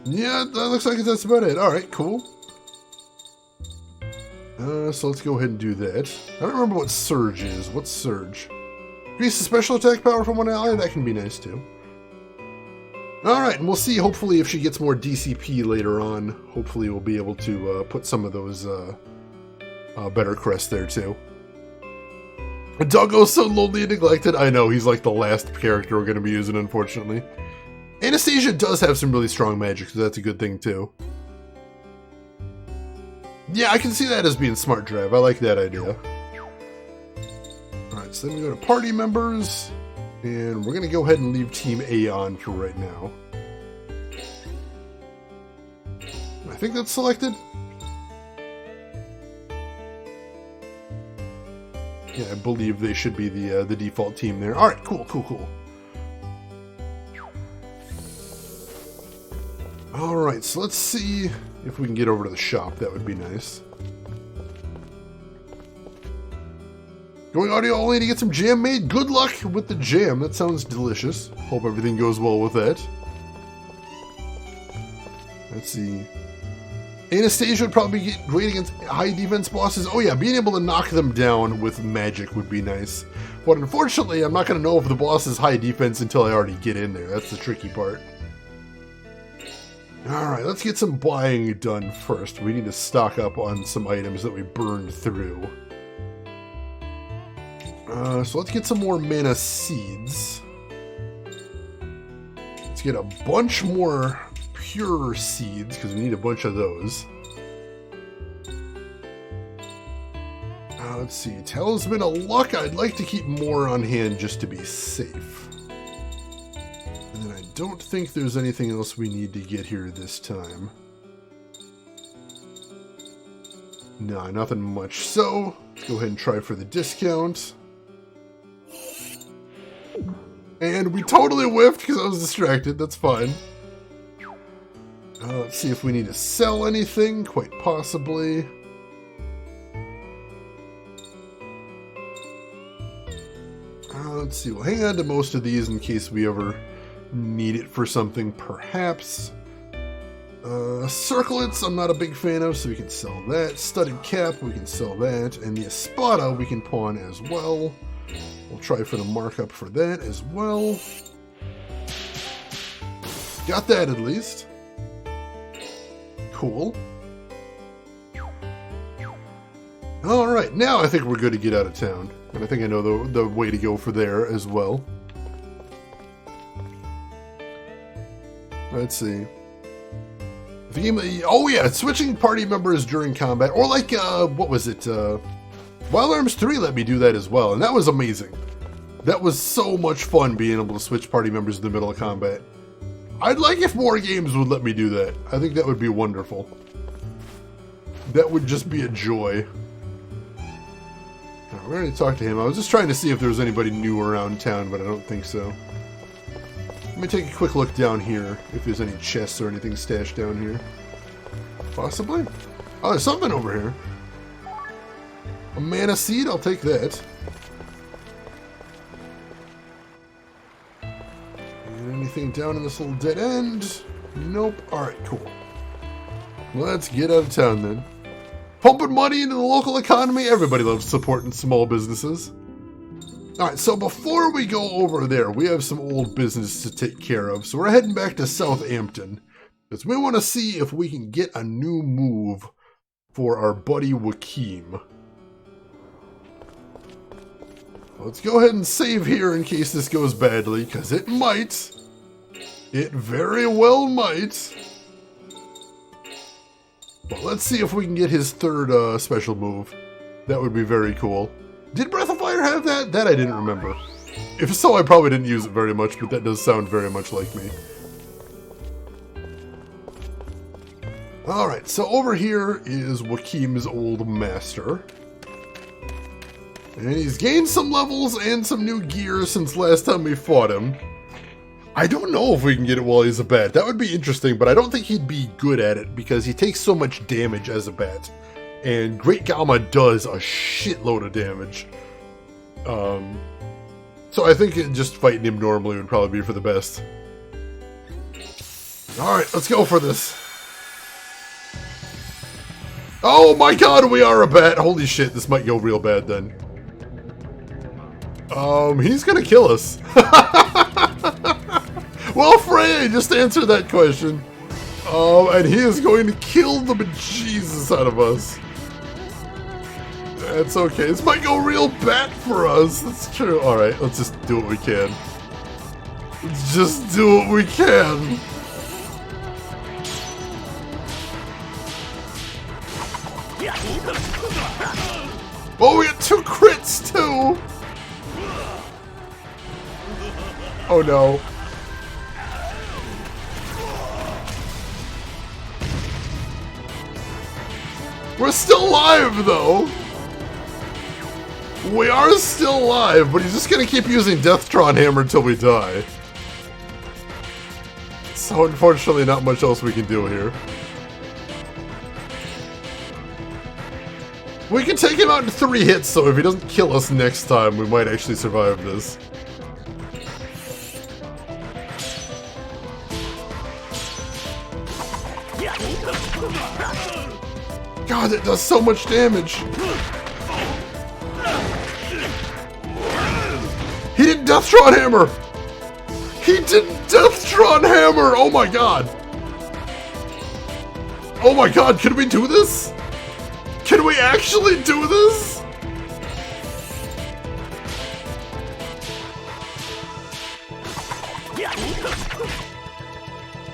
Yeah, that looks like that's about it. Alright, cool. So let's go ahead and do that. I don't remember what Surge is. What's Surge? Increase the special attack power from one ally? That can be nice too. Alright, and we'll see hopefully if she gets more DCP later on. Hopefully we'll be able to put some of those better crests there too. Doggo's so lonely and neglected. I know, he's like the last character we're going to be using, unfortunately. Anastasia does have some really strong magic, so that's a good thing too. Yeah, I can see that as being smart, Drav. I like that idea. Alright, so then we go to party members. And we're going to go ahead and leave Team A on for right now. I think that's selected. Yeah, I believe they should be the default team there. Alright, cool. Alright, so let's see if we can get over to the shop. That would be nice. Going audio only to get some jam made. Good luck with the jam. That sounds delicious. Hope everything goes well with that. Let's see. Anastasia would probably get great against high defense bosses. Oh yeah, being able to knock them down with magic would be nice. But unfortunately, I'm not going to know if the boss is high defense until I already get in there. That's the tricky part. Alright, let's get some buying done first. We need to stock up on some items that we burned through. So let's get some more mana seeds. Let's get a bunch more pure seeds, because we need a bunch of those. Let's see, Talisman of Luck. I'd like to keep more on hand just to be safe. And then I don't think there's anything else we need to get here this time. No, nothing much. So, let's go ahead and try for the discount. And we totally whiffed because I was distracted. That's fine. Let's see if we need to sell anything. Quite possibly. Let's see. We'll hang on to most of these in case we ever need it for something, perhaps. Circlets, I'm not a big fan of, so we can sell that. Studded cap, we can sell that. And the Espada, we can pawn as well. We'll try for the markup for that as well. Got that at least. Cool. Alright, now I think we're good to get out of town. And I think I know the way to go for there as well. Let's see. The game, oh yeah, switching party members during combat. Or like, what was it? Wild Arms 3 let me do that as well, and that was amazing. That was so much fun being able to switch party members in the middle of combat. I'd like if more games would let me do that. I think that would be wonderful. That would just be a joy. We're going to talk to him. I was just trying to see if there was anybody new around town, but I don't think so. Let me take a quick look down here, if there's any chests or anything stashed down here. Possibly? Oh, there's something over here. A mana seed? I'll take that. And anything down in this little dead end? Nope. Alright, cool. Let's get out of town then. Pumping money into the local economy. Everybody loves supporting small businesses. Alright, so before we go over there, we have some old business to take care of. So we're heading back to Southampton, because we want to see if we can get a new move for our buddy Joachim. Let's go ahead and save here in case this goes badly, because it might. It very well might. But let's see if we can get his third special move. That would be very cool. Did Breath of Fire have that? That I didn't remember. If so, I probably didn't use it very much, but that does sound very much like me. Alright, so over here is Joachim's old master. And he's gained some levels and some new gear since last time we fought him. I don't know if we can get it while he's a bat. That would be interesting, but I don't think he'd be good at it because he takes so much damage as a bat. And Great Gamma does a shitload of damage. So I think just fighting him normally would probably be for the best. Alright, let's go for this. Oh my god, we are a bat! Holy shit, this might go real bad then. He's gonna kill us. Well, Frey, just answer that question. And he is going to kill the bejesus out of us. That's okay. This might go real bad for us. That's true. Alright, let's just do what we can. Let's just do what we can. Oh, we got 2 crits too! Oh no. We're still alive though! We are still alive, but he's just gonna keep using Deathtron Hammer until we die. So unfortunately not much else we can do here. We can take him out in 3 hits, so if he doesn't kill us next time, we might actually survive this. God, that does so much damage! He didn't Deathtron Hammer! He didn't Deathtron Hammer! Oh my god! Oh my god, can we do this? Can we actually do this?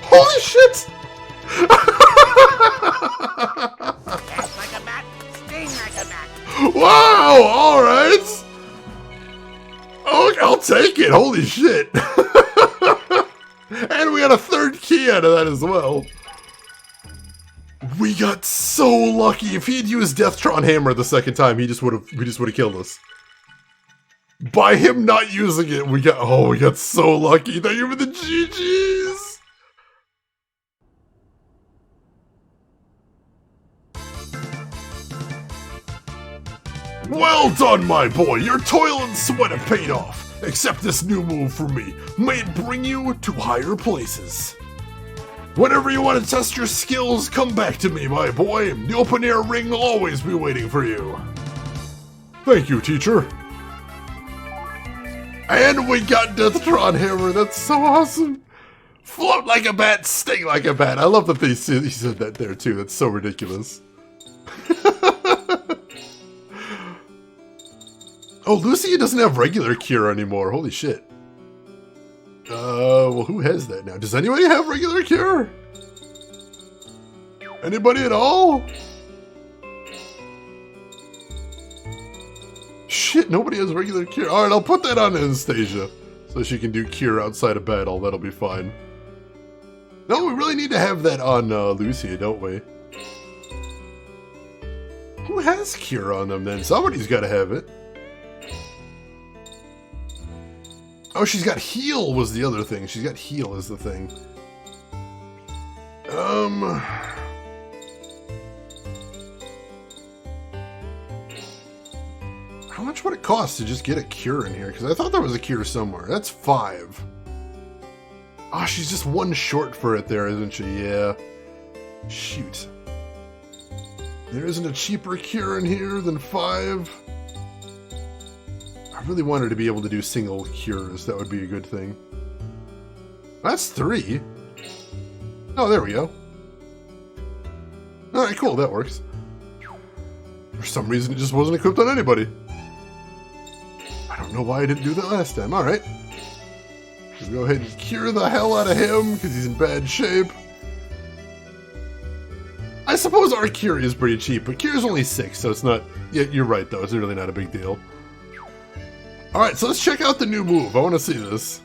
Holy shit! Wow! Alright! Oh, I'll take it! Holy shit! And we got a 3rd key out of that as well. We got so lucky. If he had used Deathtron Hammer the 2nd time, he just would have killed us. By him not using it, we got so lucky. Thank you for the GGs. Well done, my boy. Your toil and sweat have paid off. Accept this new move from me. May it bring you to higher places. Whenever you want to test your skills, come back to me, my boy. The open air ring will always be waiting for you. Thank you, teacher. And we got Deathtron Hammer. That's so awesome. Float like a bat, sting like a bat. I love that he said that there, too. That's so ridiculous. Oh, Lucia doesn't have regular cure anymore. Holy shit. Well, who has that now? Does anybody have regular cure? Anybody at all? Shit, nobody has regular cure. Alright, I'll put that on Anastasia. So she can do cure outside of battle. That'll be fine. No, we really need to have that on Lucia, don't we? Who has cure on them then? Somebody's got to have it. Oh, she's got heal was the other thing. She's got heal is the thing. How much would it cost to just get a cure in here? Because I thought there was a cure somewhere. That's 5. Ah, she's just 1 short for it there, isn't she? Yeah. Shoot. There isn't a cheaper cure in here than 5. I really want her to be able to do single cures. That would be a good thing. That's 3. Oh, there we go. Alright, cool. That works. For some reason, it just wasn't equipped on anybody. I don't know why I didn't do that last time. Alright. We'll go ahead and cure the hell out of him, because he's in bad shape. I suppose our cure is pretty cheap, but cure is only 6, so it's not... Yeah, you're right, though. It's really not a big deal. Alright, so let's check out the new move. I want to see this.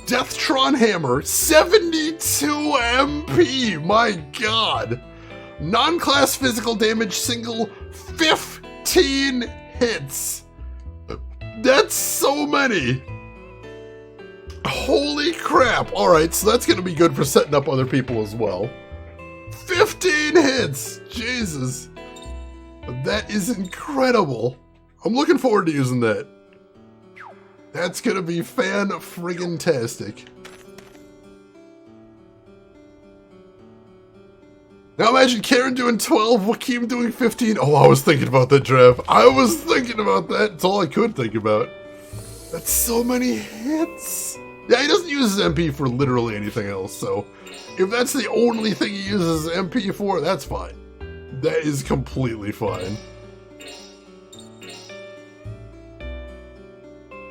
Deathtron Hammer, 72 MP! My god! Non-class physical damage, single, 15 hits! That's so many! Holy crap! Alright, so that's gonna be good for setting up other people as well. 15 hits! Jesus. That is incredible. I'm looking forward to using that. That's gonna be fan-friggin-tastic. Now imagine Karen doing 12, Joaquin doing 15. Oh, I was thinking about that, Trev. I was thinking about that. It's all I could think about. That's so many hits. Yeah, he doesn't use his MP for literally anything else, so if that's the only thing he uses his MP for, that's fine. That is completely fine.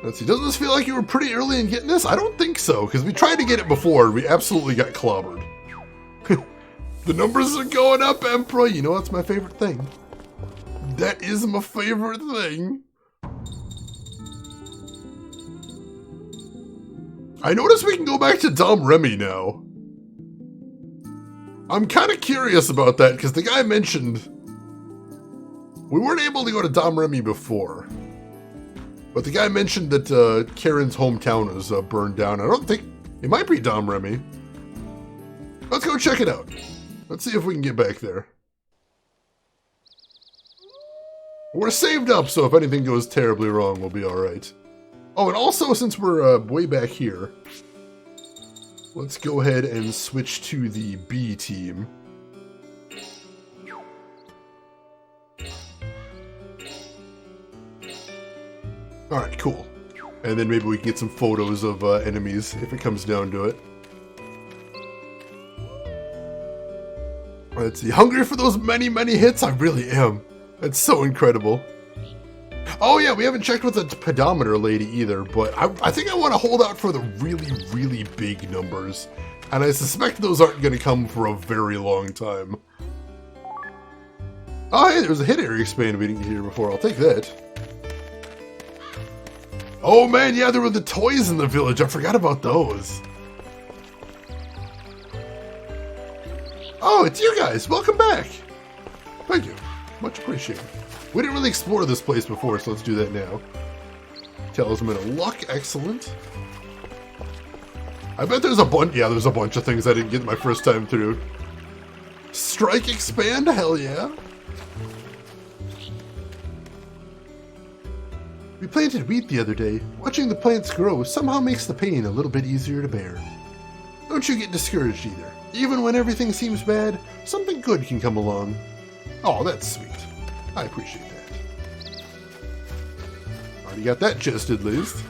Let's see, doesn't this feel like you were pretty early in getting this? I don't think so, because we tried to get it before, and we absolutely got clobbered. The numbers are going up, Emperor. You know that's my favorite thing. That is my favorite thing. I notice we can go back to Dom Remy now. I'm kind of curious about that, because the guy mentioned we weren't able to go to Dom Remy before. But the guy mentioned that Karen's hometown is burned down. I don't think... It might be Dom Remy. Let's go check it out. Let's see if we can get back there. We're saved up, so if anything goes terribly wrong, we'll be alright. Oh, and also, since we're way back here, let's go ahead and switch to the B team. Alright, cool. And then maybe we can get some photos of enemies if it comes down to it. Let's see. Hungry for those many, many hits? I really am. That's so incredible. Oh yeah, we haven't checked with the pedometer lady either, but I think I want to hold out for the really, really big numbers. And I suspect those aren't going to come for a very long time. Oh hey, there's a hit area expand we didn't get here before. I'll take that. Oh man, yeah, there were the toys in the village. I forgot about those. Oh, it's you guys. Welcome back. Thank you. Much appreciated. We didn't really explore this place before, so let's do that now. Talisman of Luck. Excellent. I bet there's a bunch... Yeah, there's a bunch of things I didn't get my first time through. Strike expand? Hell yeah. We planted wheat the other day. Watching the plants grow somehow makes the pain a little bit easier to bear. Don't you get discouraged either. Even when everything seems bad, something good can come along. Oh, that's sweet. I appreciate that. Already got that chest at least.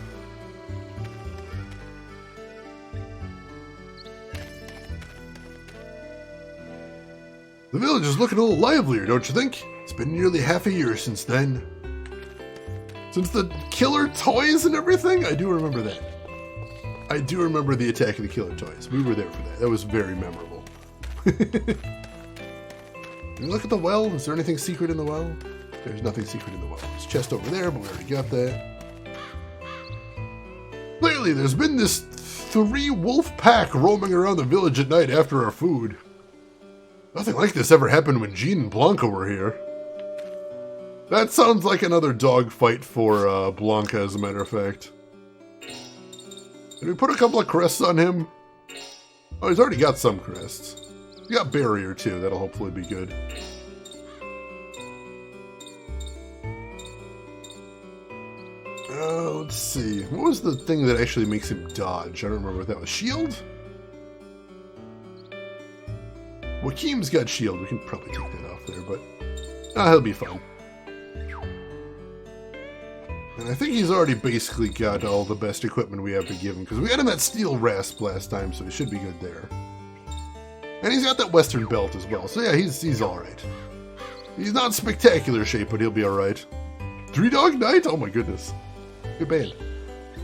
The village is looking a little livelier, don't you think? It's been nearly half a year since then. Since the killer toys and everything? I do remember that. I do remember the attack of the killer toys. We were there for that. That was very memorable. Can you look at the well? Is there anything secret in the well? There's nothing secret in the well. There's a chest over there, but we already got that. Lately, there's been this 3-wolf pack roaming around the village at night after our food. Nothing like this ever happened when Jean and Blanca were here. That sounds like another dog fight for Blanca, as a matter of fact. Did we put a couple of crests on him? Oh, he's already got some crests. We got barrier too, that'll hopefully be good. Let's see. What was the thing that actually makes him dodge? I don't remember what that was. Shield? Joaquin's got shield. We can probably take that off there, but he'll be fine. And I think he's already basically got all the best equipment we have to give him, because we got him that steel rasp last time, so he should be good there. And he's got that western belt as well, so yeah, he's alright. He's not in spectacular shape, but he'll be alright. 3-Dog Night? Oh my goodness. Good band.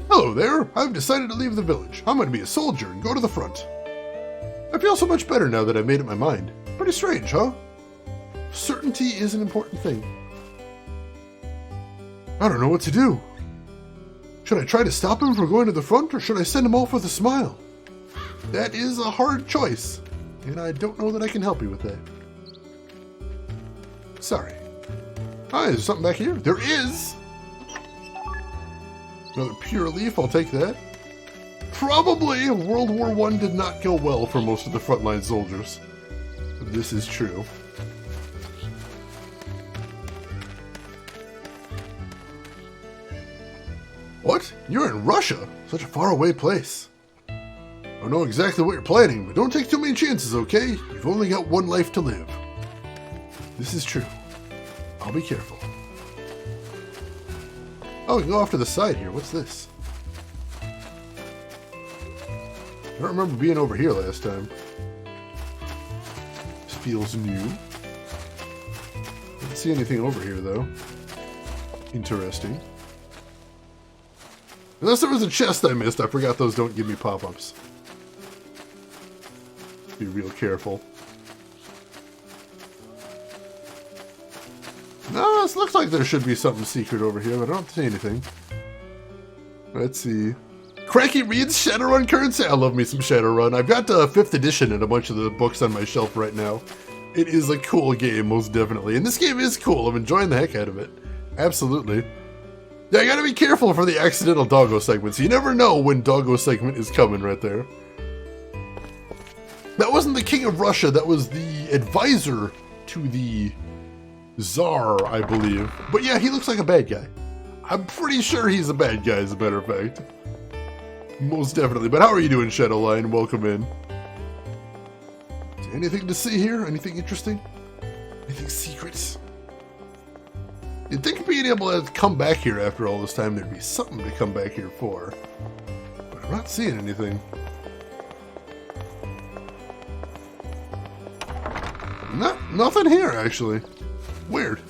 Hello there, I've decided to leave the village. I'm going to be a soldier and go to the front. I feel so much better now that I've made up my mind. Pretty strange, huh? Certainty is an important thing. I don't know what to do. Should I try to stop him from going to the front, or should I send him off with a smile? That is a hard choice, and I don't know that I can help you with that. Sorry. Ah, is there something back here? There is! Another pure leaf, I'll take that. Probably World War I did not go well for most of the frontline soldiers. This is true. What? You're in Russia? Such a faraway place. I don't know exactly what you're planning, but don't take too many chances, okay? You've only got one life to live. This is true. I'll be careful. Oh, we can go off to the side here. What's this? I don't remember being over here last time. This feels new. I don't see anything over here, though. Interesting. Unless there was a chest I missed, I forgot those don't give me pop-ups. Be real careful. No, this looks like there should be something secret over here, but I don't see anything. Let's see. Cranky reads Shadowrun currency. I love me some Shadowrun. I've got 5th edition and a bunch of the books on my shelf right now. It is a cool game, most definitely. And this game is cool. I'm enjoying the heck out of it. Absolutely. Yeah, you gotta be careful for the accidental doggo segments. You never know when doggo segment is coming right there. That wasn't the King of Russia, that was the advisor to the Tsar, I believe. But yeah, he looks like a bad guy. I'm pretty sure he's a bad guy, as a matter of fact. Most definitely. But how are you doing, Shadowline? Welcome in. Is there anything to see here? Anything interesting? Anything secrets? You'd think being able to come back here after all this time, there'd be something to come back here for. But I'm not seeing anything. Nothing here, actually. Weird.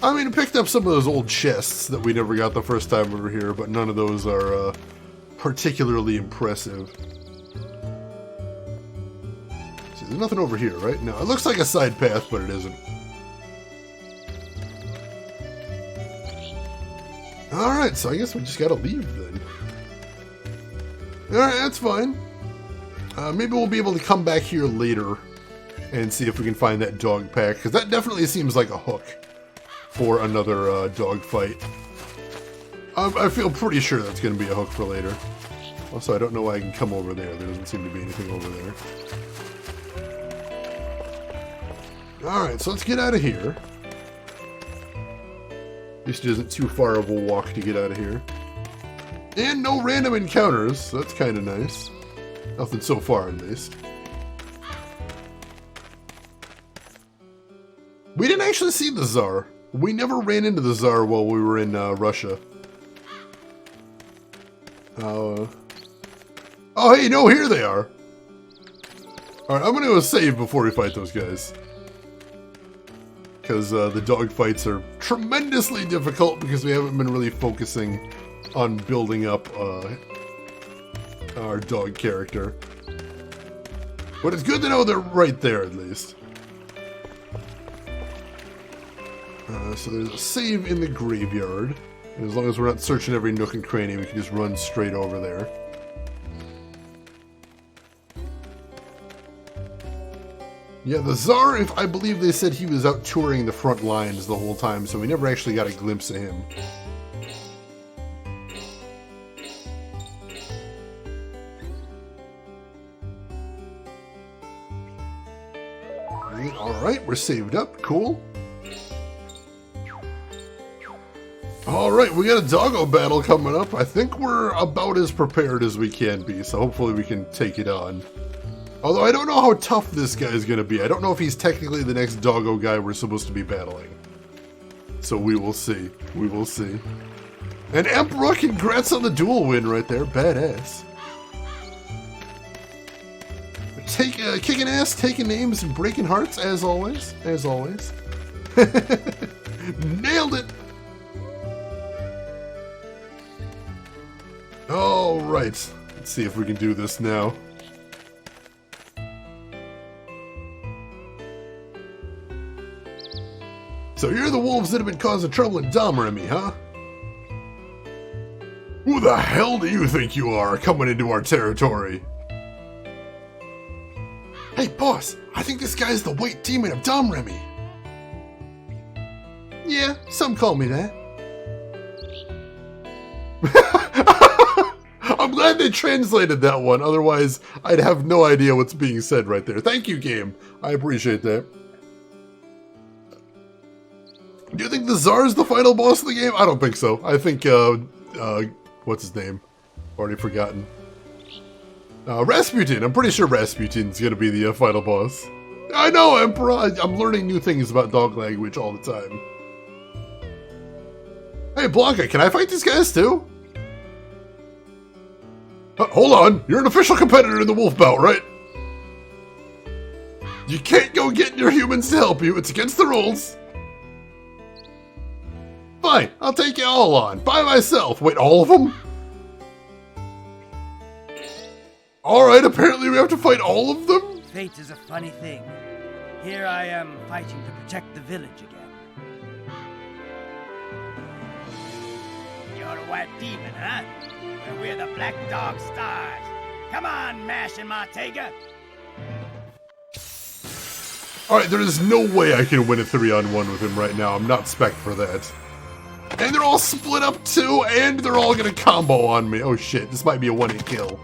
I mean, I picked up some of those old chests that we never got the first time over here, but none of those are particularly impressive. See, there's nothing over here, right? No, it looks like a side path, but it isn't. Alright, so I guess we just gotta leave then. Alright, that's fine. Maybe we'll be able to come back here later and see if we can find that dog pack, because that definitely seems like a hook for another dog fight. I feel pretty sure that's going to be a hook for later. Also, I don't know why I can come over there. There doesn't seem to be anything over there. Alright, so let's get out of here. At least it isn't too far of a walk to get out of here. And no random encounters, so that's kind of nice. Nothing so far, at least. We didn't actually see the Tsar. We never ran into the Tsar while we were in Russia. Oh, hey, no, here they are. Alright, I'm going to go save before we fight those guys. Because the dog fights are tremendously difficult because we haven't been really focusing on building up our dog character. But it's good to know they're right there, at least. So there's a save in the graveyard. And as long as we're not searching every nook and cranny, we can just run straight over there. Yeah, the Tsar, I believe they said he was out touring the front lines the whole time, so we never actually got a glimpse of him. Alright, we're saved up. Cool. Alright, we got a doggo battle coming up. I think we're about as prepared as we can be, so hopefully we can take it on. Although I don't know how tough this guy is going to be. I don't know if he's technically the next doggo guy we're supposed to be battling. So we will see. We will see. And Emperor, congrats on the duel win right there. Badass. Kicking ass, taking names, and breaking hearts, as always. As always. Nailed it! Alright. Let's see if we can do this now. So you're the wolves that have been causing trouble in Domremy, huh? Who the hell do you think you are, coming into our territory? Hey, boss, I think this guy's the White Demon of Domremy. Some call me that. I'm glad they translated that one, otherwise I'd have no idea what's being said right there. Thank you, game. I appreciate that. Do you think the Tsar is the final boss of the game? I don't think so. I think, what's his name? Already forgotten. Rasputin. I'm pretty sure Rasputin's gonna be the final boss. I know, Emperor. I'm learning new things about dog language all the time. Hey, Blanca, can I fight these guys too? Hold on. You're an official competitor in the wolf bout, right? You can't go getting your humans to help you. It's against the rules. Fine. I'll take you all on. By myself. Wait, all of them? Alright, apparently we have to fight all of them? Fate is a funny thing. Here I am fighting to protect the village again. You're a white demon, huh? Well, we're the Black Dog Stars. Come on, Mash and Martega. Alright, there is no way I can win a 3-on-1 with him right now. I'm not spec for that. And they're all split up too, and they're all gonna combo on me. Oh shit, this might be a one-hit kill.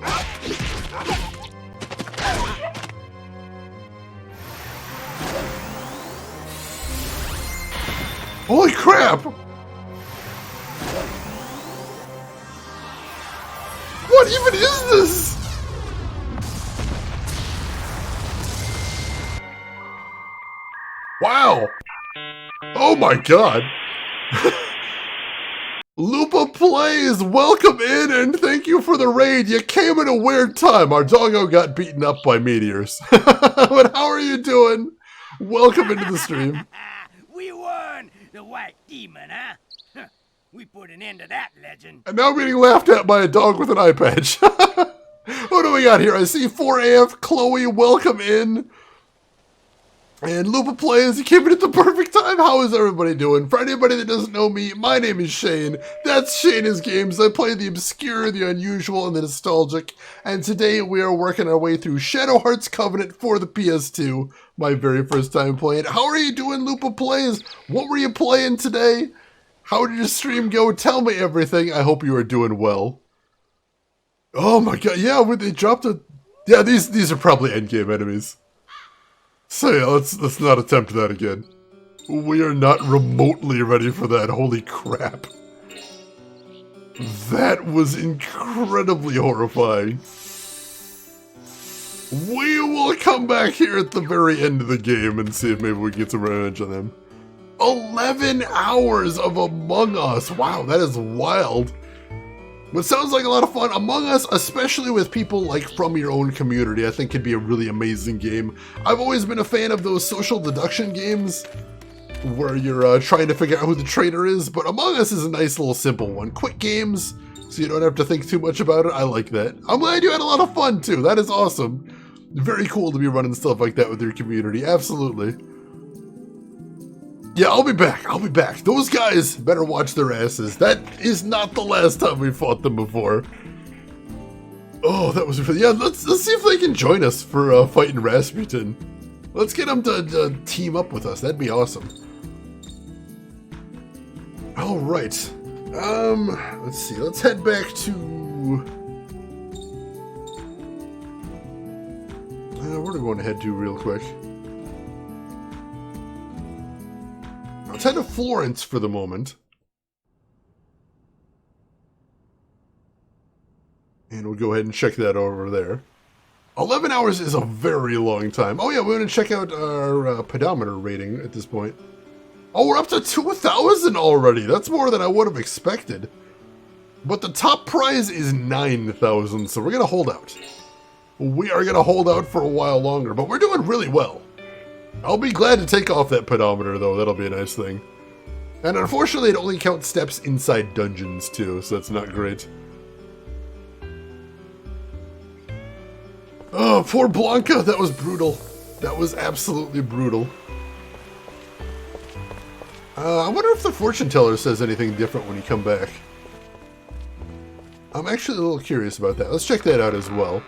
Holy crap! What even is this? Wow! Oh my god! Lupa Plays, welcome in and thank you for the raid. You came at a weird time. Our doggo got beaten up by meteors. But how are you doing? Welcome into the stream. We won! The white demon, huh? We put an end to that legend. And now I'm getting laughed at by a dog with an eye patch. What do we got here? I see 4AF, Chloe, welcome in. And Lupa Plays, you came in at the perfect time. How is everybody doing? For anybody that doesn't know me, my name is Shane. That's Shane's Games. I play the obscure, the unusual, and the nostalgic. And today we are working our way through Shadow Hearts Covenant for the PS2. My very first time playing. How are you doing, Lupa Plays? What were you playing today? How did your stream go? Tell me everything. I hope you are doing well. Oh my god, yeah, they dropped a... Yeah, these are probably endgame enemies. So yeah, let's not attempt that again. We are not remotely ready for that, holy crap. That was incredibly horrifying. We will come back here at the very end of the game and see if maybe we can get some revenge on them. 11 hours of Among Us, wow, that is wild. But sounds like a lot of fun. Among Us, especially with people like from your own community, I think could be a really amazing game. I've always been a fan of those social deduction games where you're trying to figure out who the traitor is, but Among Us is a nice little simple one. Quick games, so you don't have to think too much about it. I like that. I'm glad you had a lot of fun too. That is awesome. Very cool to be running stuff like that with your community. Absolutely. Yeah, I'll be back. I'll be back. Those guys better watch their asses. That is not the last time we fought them before. Oh, that was really... Yeah, let's see if they can join us for fighting Rasputin. Let's get them to team up with us. That'd be awesome. All right. Let's see. Let's head back to... where are we going to head to real quick? Let's head to Florence for the moment. And we'll go ahead and check that over there. 11 hours is a very long time. Oh yeah, we're going to check out our pedometer rating at this point. Oh, we're up to 2,000 already. That's more than I would have expected. But the top prize is 9,000, so we're going to hold out. We are going to hold out for a while longer, but we're doing really well. I'll be glad to take off that pedometer, though. That'll be a nice thing. And unfortunately, it only counts steps inside dungeons, too, so that's not great. Oh, poor Blanca. That was brutal. That was absolutely brutal. I wonder if the fortune teller says anything different when you come back. I'm actually a little curious about that. Let's check that out as well.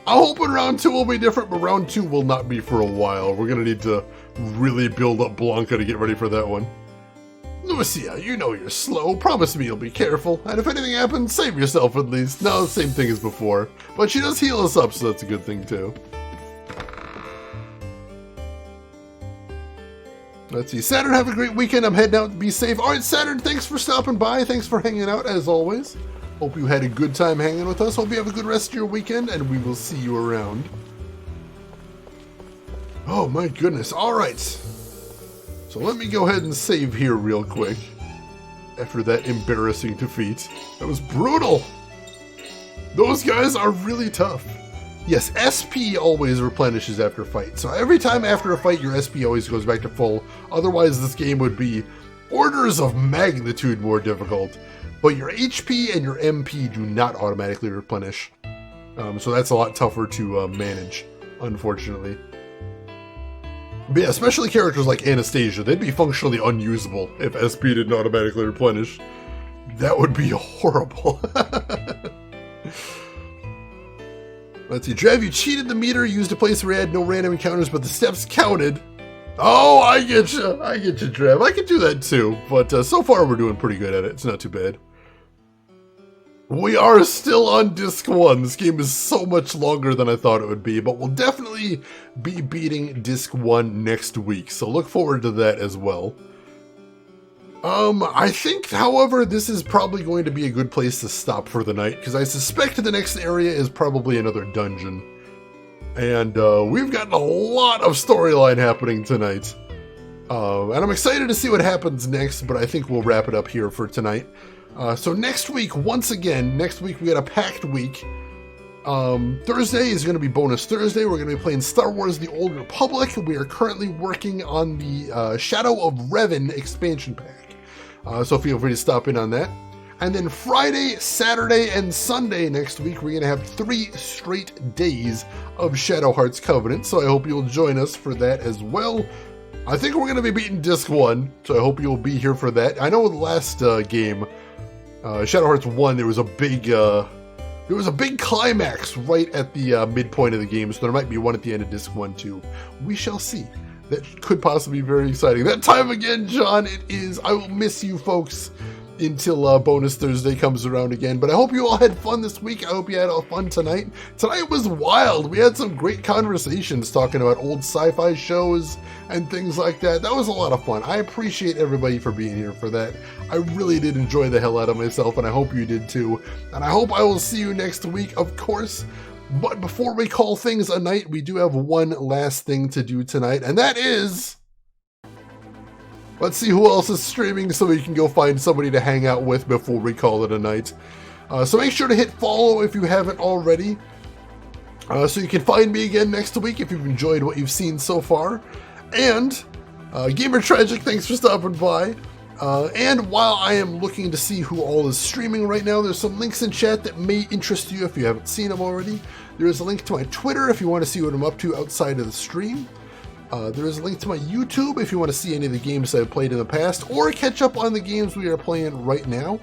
I'm hoping round 2 will be different, but round 2 will not be for a while. We're going to need to really build up Blanca to get ready for that one. Lucia, you know you're slow. Promise me you'll be careful. And if anything happens, save yourself at least. No, same thing as before. But she does heal us up, so that's a good thing too. Let's see. Saturn, have a great weekend. I'm heading out. Be safe. All right, Saturn, thanks for stopping by. Thanks for hanging out, as always. Hope you had a good time hanging with us. Hope you have a good rest of your weekend, and we will see you around. Oh, my goodness. All right. So let me go ahead and save here real quick. After that embarrassing defeat. That was brutal. Those guys are really tough. Yes, SP always replenishes after a fight. So every time after a fight, your SP always goes back to full. Otherwise, this game would be orders of magnitude more difficult. But your HP and your MP do not automatically replenish. So that's a lot tougher to manage, unfortunately. But yeah, especially characters like Anastasia, they'd be functionally unusable if SP didn't automatically replenish. That would be horrible. Let's see, Drev, you cheated the meter, used a place where you had no random encounters, but the steps counted. Oh, I get you, Drev. I could do that too, but so far we're doing pretty good at it. It's not too bad. We are still on Disc 1. This game is so much longer than I thought it would be, but we'll definitely be beating Disc 1 next week, so look forward to that as well. I think, however, this is probably going to be a good place to stop for the night, because I suspect the next area is probably another dungeon. And we've gotten a lot of storyline happening tonight. And I'm excited to see what happens next, but I think we'll wrap it up here for tonight. So next week, once again, we got a packed week. Thursday is going to be Bonus Thursday. We're going to be playing Star Wars The Old Republic. We are currently working on the Shadow of Revan expansion pack. So feel free to stop in on that. And then Friday, Saturday, and Sunday next week, we're going to have 3 straight days of Shadow Hearts Covenant. So I hope you'll join us for that as well. I think we're going to be beating Disc 1, so I hope you'll be here for that. I know the last game, Shadow Hearts 1, there was a big climax right at the midpoint of the game, so there might be one at the end of Disc 1 too. We shall see. That could possibly be very exciting. That time again, John, it is. I will miss you folks until Bonus Thursday comes around again. But I hope you all had fun this week. I hope you had fun tonight. Tonight was wild. We had some great conversations talking about old sci-fi shows and things like that. That was a lot of fun. I appreciate everybody for being here for that. I really did enjoy the hell out of myself, and I hope you did too. And I hope I will see you next week, of course. But before we call things a night, we do have one last thing to do tonight, and that is... Let's see who else is streaming so we can go find somebody to hang out with before we call it a night. So make sure to hit follow if you haven't already. So you can find me again next week if you've enjoyed what you've seen so far. And Gamer Tragic, thanks for stopping by. And while I am looking to see who all is streaming right now, there's some links in chat that may interest you if you haven't seen them already. There is a link to my Twitter if you want to see what I'm up to outside of the stream. There is a link to my YouTube if you want to see any of the games I've played in the past, or catch up on the games we are playing right now.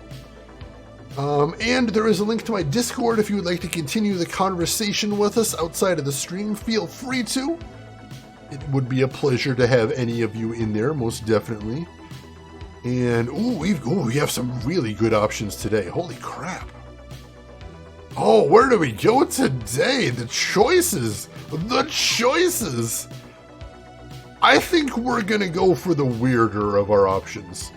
And there is a link to my Discord if you would like to continue the conversation with us outside of the stream. Feel free to. It would be a pleasure to have any of you in there, most definitely. And, we have some really good options today. Holy crap. Oh, where do we go today? The choices. The choices. I think we're going to go for the weirder of our options.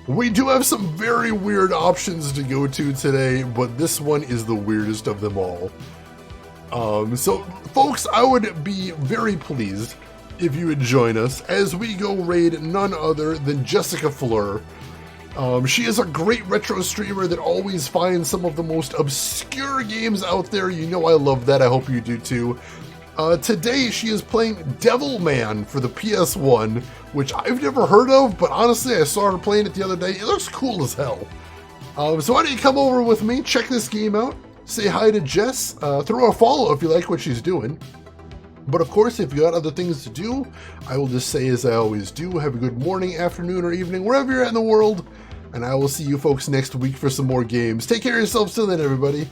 We do have some very weird options to go to today, but this one is the weirdest of them all. So, folks, I would be very pleased if you would join us as we go raid none other than Jessica Fleur. She is a great retro streamer that always finds some of the most obscure games out there. You know I love that. I hope you do too. Today she is playing Devilman for the PS1, which I've never heard of, but honestly I saw her playing it the other day. It looks cool as hell. So why don't you come over with me, check this game out, say hi to Jess, throw a follow if you like what she's doing. But of course, if you got other things to do, I will just say as I always do, have a good morning, afternoon, or evening, wherever you're at in the world, and I will see you folks next week for some more games. Take care of yourselves till then, everybody.